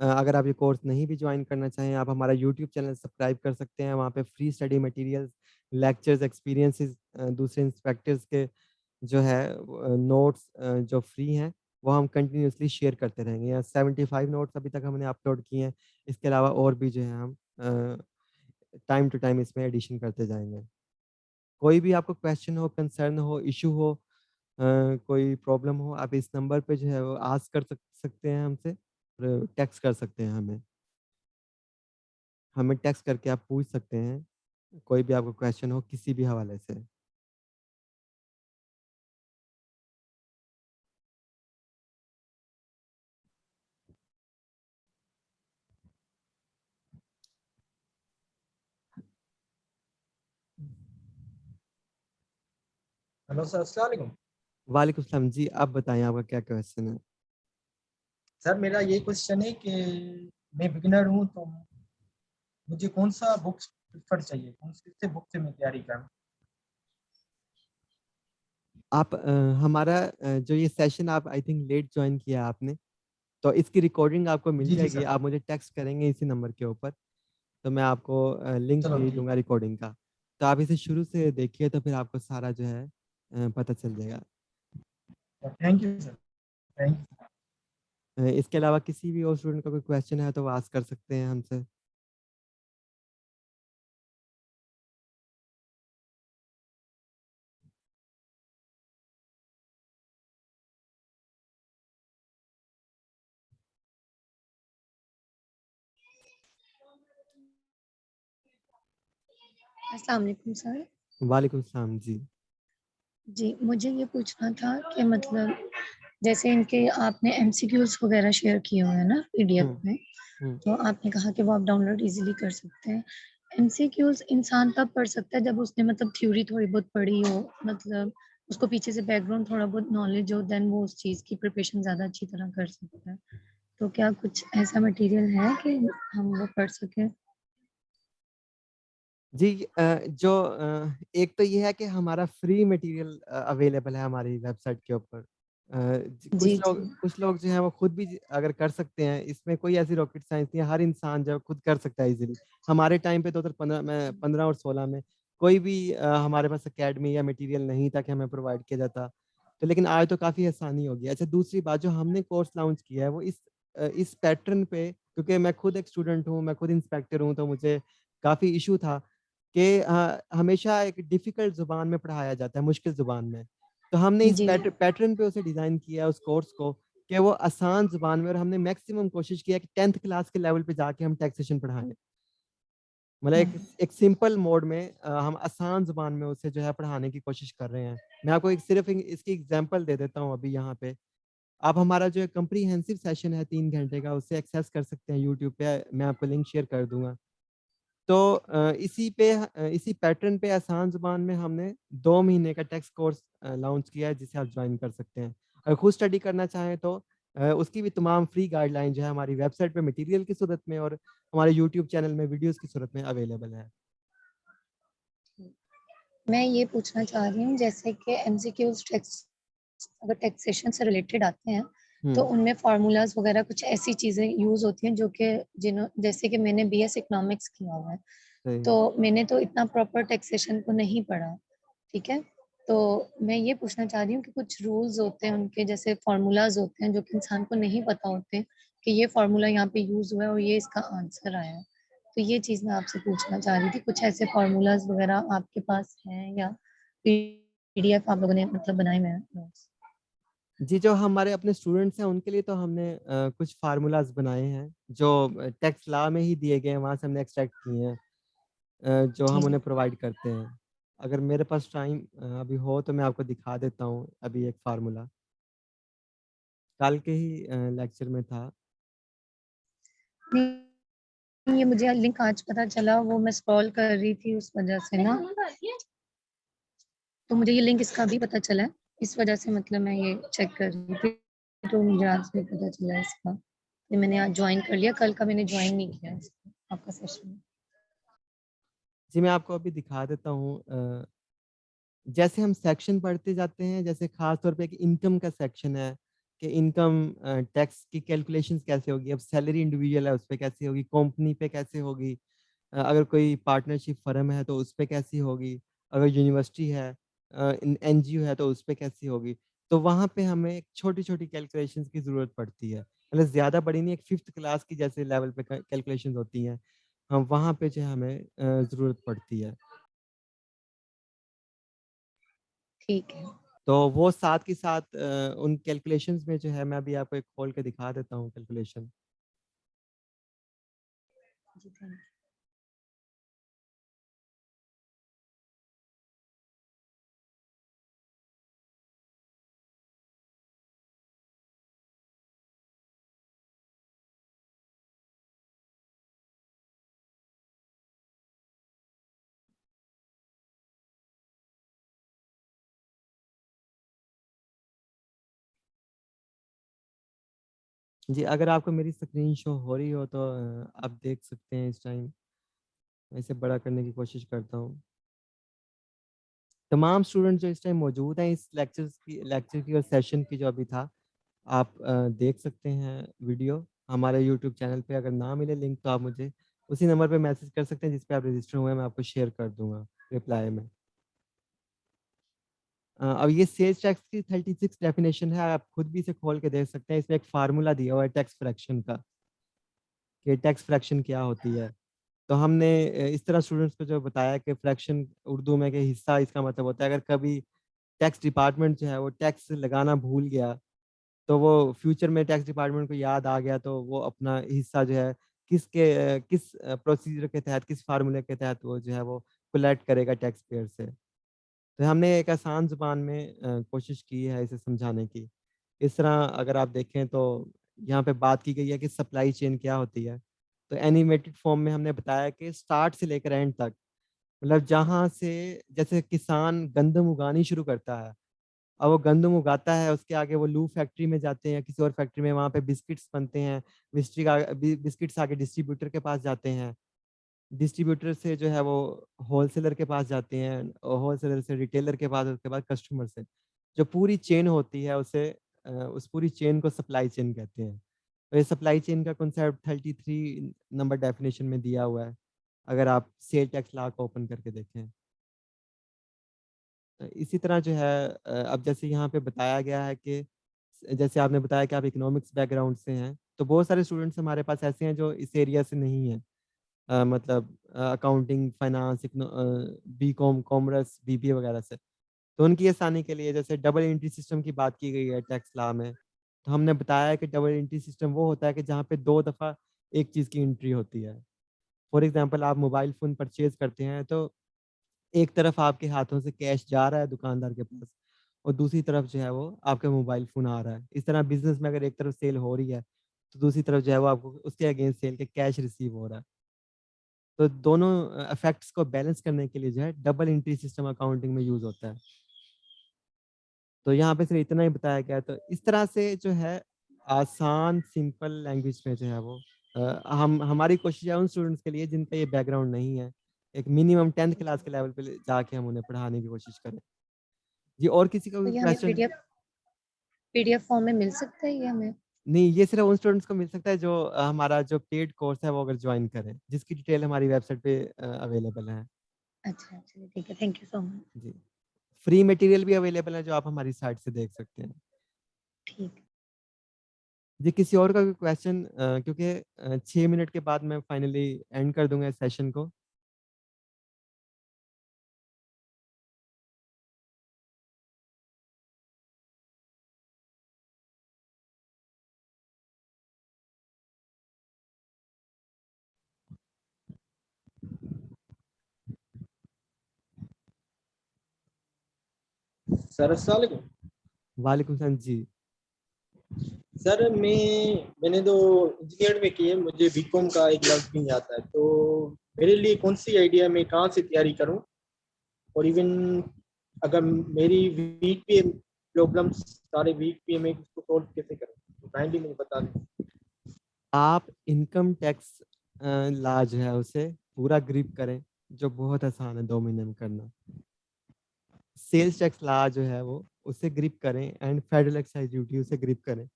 अगर आप ये कोर्स नहीं भी ज्वाइन करना चाहें, आप हमारा यूट्यूब चैनल सब्सक्राइब कर सकते हैं। वहाँ पे free study materials, lectures, experiences, दूसरे इंस्पेक्टर्स के जो है नोट्स जो फ्री हैं, वो हम कंटिन्यूअसली शेयर करते रहेंगे। या 75 नोट्स अभी तक हमने अपलोड किए हैं। इसके अलावा और भी जो है हम टाइम टू टाइम इसमें एडिशन करते जाएँगे। कोई भी आपको क्वेश्चन हो, कंसर्न हो, इश्यू हो, कोई प्रॉब्लम हो, आप इस नंबर पे जो है वो आस्क कर सकते हैं हमसे, और टेक्स्ट कर सकते हैं हमें। हमें टेक्स्ट करके आप पूछ सकते हैं, कोई भी आपको क्वेश्चन हो किसी भी हवाले से। हेलो सर, अस्सलाम वालेकुम। वालेकुम सलाम जी, आप बताएँ आपका क्या क्वेश्चन है? सर मेरा ये क्वेश्चन है कि मैं बिगिनर हूँ, तो मुझे कौन सा बुक्स प्रेफर चाहिए, कौन से बुक से मैं तैयारी करूँ? आप हमारा जो ये सेशन आप आई थिंक लेट जॉइन किया आपने, तो इसकी रिकॉर्डिंग आपको मिल जी जी जाएगी। सर। आप मुझे टेक्स्ट करेंगे इसी नंबर के ऊपर, तो मैं आपको लिंक चलो भेज ठीक दूँगा रिकॉर्डिंग का। तो आप इसे शुरू से देखिए तो फिर आपको सारा जो है पता चल जाएगा। है, thank you sir, thank you. इसके अलावा किसी भी और स्टूडेंट का कोई क्वेश्चन है तो वो आस्क कर सकते हैं हमसे। अस्सलाम वालेकुम सर। वालेकुम सलाम जी। जी, मुझे ये पूछना था कि मतलब जैसे इनके आपने एमसीक्यूज़ वगैरह शेयर किए हुए हैं ना पीडीएफ हुँ, में, हुँ। तो आपने कहा कि वो आप डाउनलोड ईज़िली कर सकते हैं। एमसीक्यूज़ इंसान तब पढ़ सकता है जब उसने मतलब थ्योरी थोड़ी बहुत पढ़ी हो, मतलब उसको पीछे से बैकग्राउंड थोड़ा बहुत नॉलेज हो, देन वो उस चीज़ की प्रिपरेशन ज़्यादा अच्छी तरह कर सकता है। तो क्या कुछ ऐसा मटेरियल है कि हम वो पढ़ सकें? जी, एक तो ये है कि हमारा फ्री मटेरियल अवेलेबल है हमारी वेबसाइट के ऊपर। जी, जी। कुछ लोग जो हैं वो खुद भी अगर कर सकते हैं, इसमें कोई ऐसी रॉकेट साइंस नहीं है, हर इंसान जो है खुद कर सकता है ईज़िली। हमारे टाइम पे 2015 में 15 और 16 में कोई भी हमारे पास अकेडमी या मटेरियल नहीं था कि हमें प्रोवाइड किया जाता। तो लेकिन आज तो काफ़ी आसानी हो गई है। अच्छा, दूसरी बात जो हमने कोर्स लॉन्च किया है वो इस पैटर्न पे, क्योंकि मैं खुद एक स्टूडेंट हूँ, मैं खुद इंस्पेक्टर हूँ, तो मुझे काफ़ी इश्यू था कि हमेशा एक डिफ़िकल्ट ज़ुबान में पढ़ाया जाता है, मुश्किल ज़ुबान में। तो हमने इस जी। पैटर्न पे उसे डिज़ाइन किया है उस कोर्स को कि वो आसान ज़ुबान में, और हमने मैक्सिमम कोशिश किया कि 10th क्लास के लेवल पे जाके हम टैक्सेशन पढ़ाएँ। मतलब हुँ। एक सिंपल मोड में हम आसान ज़ुबान में उसे जो है पढ़ाने की कोशिश कर रहे हैं। मैं आपको एक सिर्फ़ इसकी एग्ज़ाम्पल दे देता हूँ अभी यहाँ पे। आप हमारा जो कॉम्प्रिहेंसिव सेशन है 3 घंटे का, उसे एक्सेस कर सकते हैं यूट्यूब पे, मैं आपको लिंक शेयर कर दूँगा। तो इसी पैटर्न पे आसान ज़ुबान में हमने 2 महीने का टैक्स कोर्स लॉन्च किया है जिसे आप जॉइन कर सकते हैं। अगर खुद स्टडी करना चाहें तो उसकी भी तमाम फ्री गाइडलाइन जो है हमारी वेबसाइट पे मटेरियल की सूरत में और हमारे यूट्यूब चैनल में वीडियोज़ की सूरत में अवेलेबल है। मैं ये पूछना चाह रही हूँ जैसे कि एमसीक्यूज टैक्स अगर टैक्सेशन से रिलेटेड आते हैं तो उनमें फार्मूलाज वगैरह कुछ ऐसी चीजें यूज होती हैं जो कि जैसे कि मैंने बीएस इकोनॉमिक्स किया हुआ है, सही। तो मैंने तो इतना प्रॉपर टैक्सेशन को नहीं पढ़ा, ठीक है। तो मैं ये पूछना चाह रही हूँ कि कुछ रूल्स होते हैं उनके, जैसे फार्मूलाज होते हैं जो कि इंसान को नहीं पता होते कि ये फार्मूला यहाँ पे यूज हुआ है और ये इसका आंसर आया है। तो ये चीज मैं आपसे पूछना चाह रही थी, कुछ ऐसे फार्मूलाज वगैरह आपके पास हैं या पीडीएफ आप लोगों ने मतलब बनाए हुए हैं नोट्स? जी, जो हमारे अपने स्टूडेंट्स हैं उनके लिए तो हमने कुछ फार्मूलाज बनाए हैं जो टैक्स लॉ में ही दिए गए हैं, वहाँ से हमने एक्सट्रैक्ट किए हैं, जो हम ठीक उन्हें प्रोवाइड करते हैं। अगर मेरे पास टाइम अभी हो तो मैं आपको दिखा देता हूँ अभी एक फार्मूला, कल के ही लेक्चर में था। नहीं, ये मुझे लिंक आज पता चला, वो मैं स्क्रॉल कर रही थी उस वजह से ना, तो मुझे ये लिंक इसका भी पता चला है, इस वजह से मतलब मैं ये चेक कर रही थी, तो मुझे आज भी पता चला इसका, तो मैंने आज ज्वाइन कर लिया, कल का मैंने ज्वाइन नहीं किया इसका आपका सेशन। जी, मैं आपको अभी दिखा देता हूँ। जैसे हम सेक्शन पढ़ते जाते हैं, जैसे खास तौर पे एक इनकम का सेक्शन है कि इनकम टैक्स की कैलकुलेशंस कैसे होगी, अब सैलरी इंडिविजुअल है उस पे कैसे होगी, कंपनी पे कैसे होगी, अगर कोई पार्टनरशिप फर्म है तो उस पे कैसी होगी, अगर यूनिवर्सिटी है, एनजीओ है तो उस पे कैसी होगी। तो वहाँ पे हमें एक छोटी-छोटी कैलकुलेशंस की ज़रूरत पड़ती है। मतलब ज़्यादा बड़ी नहीं, एक 5th क्लास की जैसे लेवल पे कैलकुलेशंस होती हैं, हम वहाँ पे जो है हमें ज़रूरत पड़ती है। ठीक है। तो वो साथ के साथ उन कैलकुलेशंस में जो है मैं अभी आपको एक खोल के दिखा देता हूँ कैलकुलेशन। जी, थैंक यू। जी, अगर आपको मेरी स्क्रीन शो हो रही हो तो आप देख सकते हैं इस टाइम। मैं इसे बड़ा करने की कोशिश करता हूँ। तमाम स्टूडेंट जो इस टाइम मौजूद हैं इस लेक्चर की और सेशन की जो अभी था, आप देख सकते हैं वीडियो हमारे यूट्यूब चैनल पे। अगर ना मिले लिंक तो आप मुझे उसी नंबर पे मैसेज कर सकते हैं जिस पे आप रजिस्टर हुए हैं, मैं आपको शेयर कर दूँगा रिप्लाई में। अब ये सेल्स टैक्स की 36 डेफिनेशन है, आप खुद भी इसे खोल के देख सकते हैं। इसमें एक फ़ॉर्मूला दिया हुआ है टैक्स फ्रैक्शन का, कि टैक्स फ्रैक्शन क्या होती है। तो हमने इस तरह स्टूडेंट्स को जो बताया कि फ्रैक्शन उर्दू में कि हिस्सा इसका मतलब होता है, अगर कभी टैक्स डिपार्टमेंट जो है वो टैक्स लगाना भूल गया, तो वो फ्यूचर में टैक्स डिपार्टमेंट को याद आ गया तो वो अपना हिस्सा जो है किस प्रोसीजर के तहत, किस फ़ॉर्मूले के तहत वो जो है वो कलेक्ट करेगा टैक्स पेयर से। तो हमने एक आसान ज़ुबान में कोशिश की है इसे समझाने की। इस तरह अगर आप देखें तो यहाँ पे बात की गई है कि सप्लाई चेन क्या होती है। तो एनिमेटेड फॉर्म में हमने बताया कि स्टार्ट से लेकर एंड तक, मतलब जहाँ से जैसे किसान गंदम उगानी शुरू करता है, अब वो गंदम उगाता है, उसके आगे वो लूप फैक्ट्री में जाते हैं, किसी और फैक्ट्री में, वहाँ पे बिस्किट्स बनते हैं, बिस्किट्स आगे डिस्ट्रीब्यूटर के पास जाते हैं। डिस्ट्रीब्यूटर से जो है वो होलसेलर के पास जाते हैं और होलसेलर से रिटेलर के पास, उसके बाद कस्टमर से। जो पूरी चेन होती है उसे उस पूरी चेन को सप्लाई चेन कहते हैं। तो ये सप्लाई चेन का कॉन्सेप्ट 33 नंबर डेफिनेशन में दिया हुआ है, अगर आप सेल टैक्स लॉ को ओपन करके देखें। इसी तरह जो है अब जैसे यहाँ पे बताया गया है कि जैसे आपने बताया कि आप इकोनॉमिक्स बैकग्राउंड से हैं, तो बहुत सारे स्टूडेंट्स हमारे पास ऐसे हैं जो इस एरिया से नहीं हैं। मतलब accounting, finance, BCom, commerce, BBA वगैरह से। तो उनकी आसानी के लिए जैसे डबल एंट्री सिस्टम की बात की गई है टैक्स लॉ में। तो हमने बताया कि डबल एंट्री सिस्टम वो होता है कि जहाँ पे 2 दफ़ा एक चीज़ की एंट्री होती है। फॉर एग्ज़ाम्पल आप मोबाइल फ़ोन परचेज़ करते हैं तो एक तरफ आपके हाथों से कैश जा रहा है दुकानदार के पास और दूसरी तरफ जो है वो आपका मोबाइल फ़ोन आ रहा है। इस तरह बिज़नेस में अगर एक तरफ सेल हो रही है, तो दूसरी तरफ जो है वो आपको उसके अगेंस्ट सेल के कैश रिसीव हो रहा है। तो दोनों इफेक्ट्स को बैलेंस करने के लिए जो है डबल एंट्री सिस्टम अकाउंटिंग में यूज़ होता है। तो यहाँ पे सिर्फ इतना ही बताया गया है। तो इस तरह से जो है आसान सिंपल लैंग्वेज में जो है वो हम हमारी कोशिश है उन स्टूडेंट्स के लिए जिनका ये बैकग्राउंड नहीं है, एक मिनिमम 10th क्लास के लेवल पे जाके हम उन्हें पढ़ाने की कोशिश करें। जी, और किसी का तो कोई ये हमें क्वेश्चन? पीडीएफ फॉर्म में मिल सकता है ये हमें? नहीं, ये सिर्फ उन स्टूडेंट्स को मिल सकता है जो हमारा जो पेड कोर्स है वो अगर ज्वाइन करें, जिसकी डिटेल हमारी वेबसाइट पे अवेलेबल है। अच्छा, चलिए ठीक है, थैंक यू सो मच। जी, फ्री मटेरियल भी अवेलेबल है जो आप हमारी साइट से देख सकते हैं। ठीक। जी, किसी और का कोई क्वेश्चन? क्योंकि 6 मिनट के बाद मैं फाइनली एंड कर दूंगा इस सेशन को। सर अस्सलाम वालेकुम। वालेकुम सलाम जी। सर मैंने तो इंजीनियर में की है, मुझे बीकॉम का एक लफ्ज भी नहीं आता है, तो मेरे लिए कौन सी आइडिया मैं कहाँ से तैयारी करूँ, और इवन अगर मेरी वीक पे प्रॉब्लम्स सारे वीक पे मैं उसको सॉल्व कैसे करूँ, तो काइंडली मुझे बता दें। आप इनकम टैक्स लॉ जो है उसे पूरा ग्रिप करें, जो बहुत आसान है 2 महीने में करना। सेल्स टैक्स लॉ जो है वो उसे ग्रिप करें, एंड फेडरल एक्साइज ड्यूटी उसे ग्रिप करें।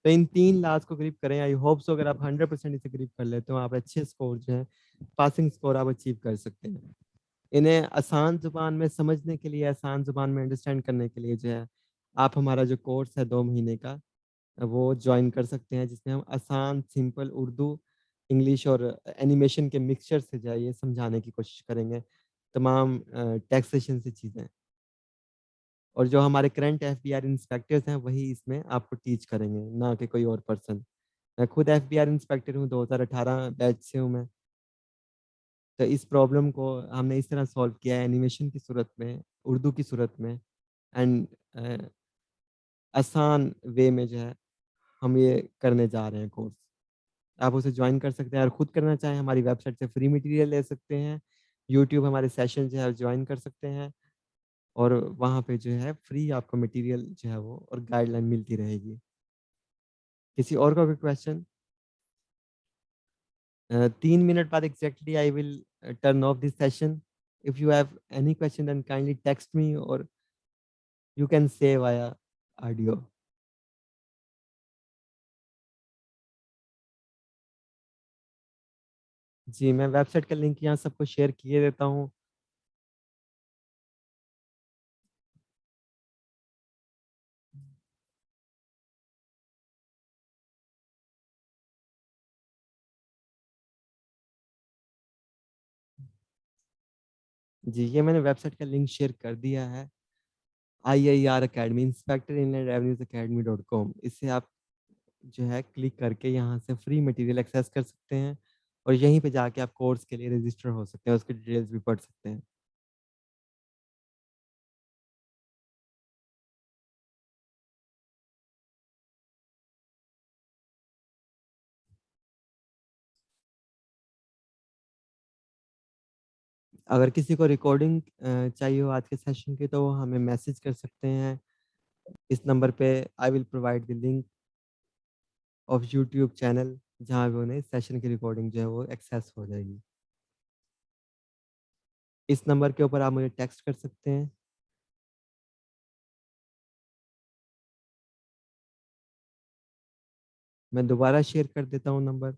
तो इन 3 लॉज को ग्रिप करें। आई होप सो अगर आप 100% इसे ग्रिप कर लेते हो, आप अच्छे स्कोर जो है, पासिंग स्कोर आप अचीव कर सकते हैं। इन्हें आसान जुबान में समझने के लिए, आसान जुबान में अंडरस्टैंड करने के लिए जो है, आप हमारा जो कोर्स है 2 महीने का, वो ज्वाइन कर सकते हैं, जिसमें हम आसान, सिंपल उर्दू, इंग्लिश और एनिमेशन के मिक्सचर से जो है ये समझाने की कोशिश करेंगे तमाम टैक्सेशन से चीज़ें। और जो हमारे करंट एफबीआर इंस्पेक्टर्स हैं वही इसमें आपको टीच करेंगे, ना कि कोई और पर्सन। मैं खुद एफबीआर इंस्पेक्टर हूँ, 2018 बैच से हूँ मैं। तो इस प्रॉब्लम को हमने इस तरह सॉल्व किया है, एनिमेशन की सूरत में, उर्दू की सूरत में, एंड आसान वे में जो है हम ये करने जा रहे हैं कोर्स। आप उसे ज्वाइन कर सकते हैं, और खुद करना चाहें हमारी वेबसाइट से फ्री मटेरियल ले सकते हैं। यूट्यूब हमारे सेशन जो है ज्वाइन कर सकते हैं, और वहाँ पे जो है फ्री आपको मटेरियल जो है वो और गाइडलाइन मिलती रहेगी। किसी और का कोई क्वेश्चन? 3 मिनट बाद exactly I will turn off this session. If you have any question, then kindly text me, or you can say via audio. जी, मैं वेबसाइट का लिंक यहाँ सबको शेयर किए देता हूँ। जी, ये मैंने वेबसाइट का लिंक शेयर कर दिया है। IIR academy, inspector inland revenues academy.com। इससे आप जो है क्लिक करके यहाँ से फ्री मटेरियल एक्सेस कर सकते हैं, और यहीं पे जाके आप कोर्स के लिए रजिस्टर हो सकते हैं, उसकी डिटेल्स भी पढ़ सकते हैं। अगर किसी को रिकॉर्डिंग चाहिए हो आज के सेशन की, तो वो हमें मैसेज कर सकते हैं इस नंबर पे। I will provide the link of YouTube channel, जहाँ पे उन्हें सेशन की रिकॉर्डिंग जो है वो एक्सेस हो जाएगी। इस नंबर के ऊपर आप मुझे टेक्स्ट कर सकते हैं। मैं दोबारा शेयर कर देता हूँ नंबर।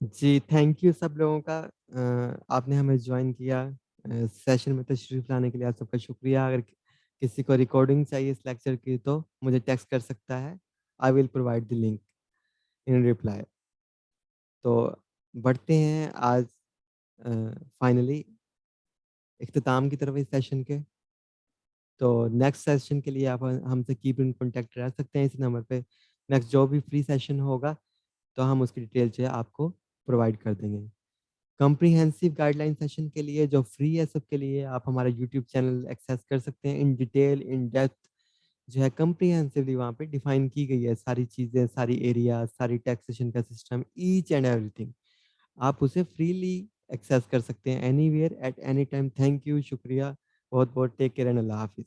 जी, थैंक यू सब लोगों का आपने हमें जॉइन किया सेशन में तशरीफ़ लाने के लिए आप सबका शुक्रिया। अगर किसी को रिकॉर्डिंग चाहिए इस लेक्चर की तो मुझे टेक्स्ट कर सकता है। I will provide the link in reply. तो बढ़ते हैं आज फाइनली इख्तिताम की तरफ इस सेशन के। तो नेक्स्ट सेशन के लिए आप हमसे कीप इन कॉन्टैक्ट रह सकते हैं इस नंबर पे। नेक्स्ट जो भी फ्री सेशन होगा तो हम उसकी डिटेल जो है आपको प्रोवाइड कर देंगे। कॉम्प्रिहेंसिव गाइडलाइन सेशन के लिए जो फ्री है सबके लिए आप हमारा यूट्यूब चैनल एक्सेस कर सकते हैं। इन डिटेल इन डेप्थ जो है कॉम्प्रिहेंसिवली वहाँ पे डिफाइन की गई है सारी चीज़ें, सारी एरिया, सारी टैक्सेशन का सिस्टम, ईच एंड एवरीथिंग। आप उसे फ्रीली एक्सेस कर सकते हैं anywhere at any time. Thank you, शुक्रिया बहुत बहुत। टेक केयर एंड अल्लाह हाफिज़।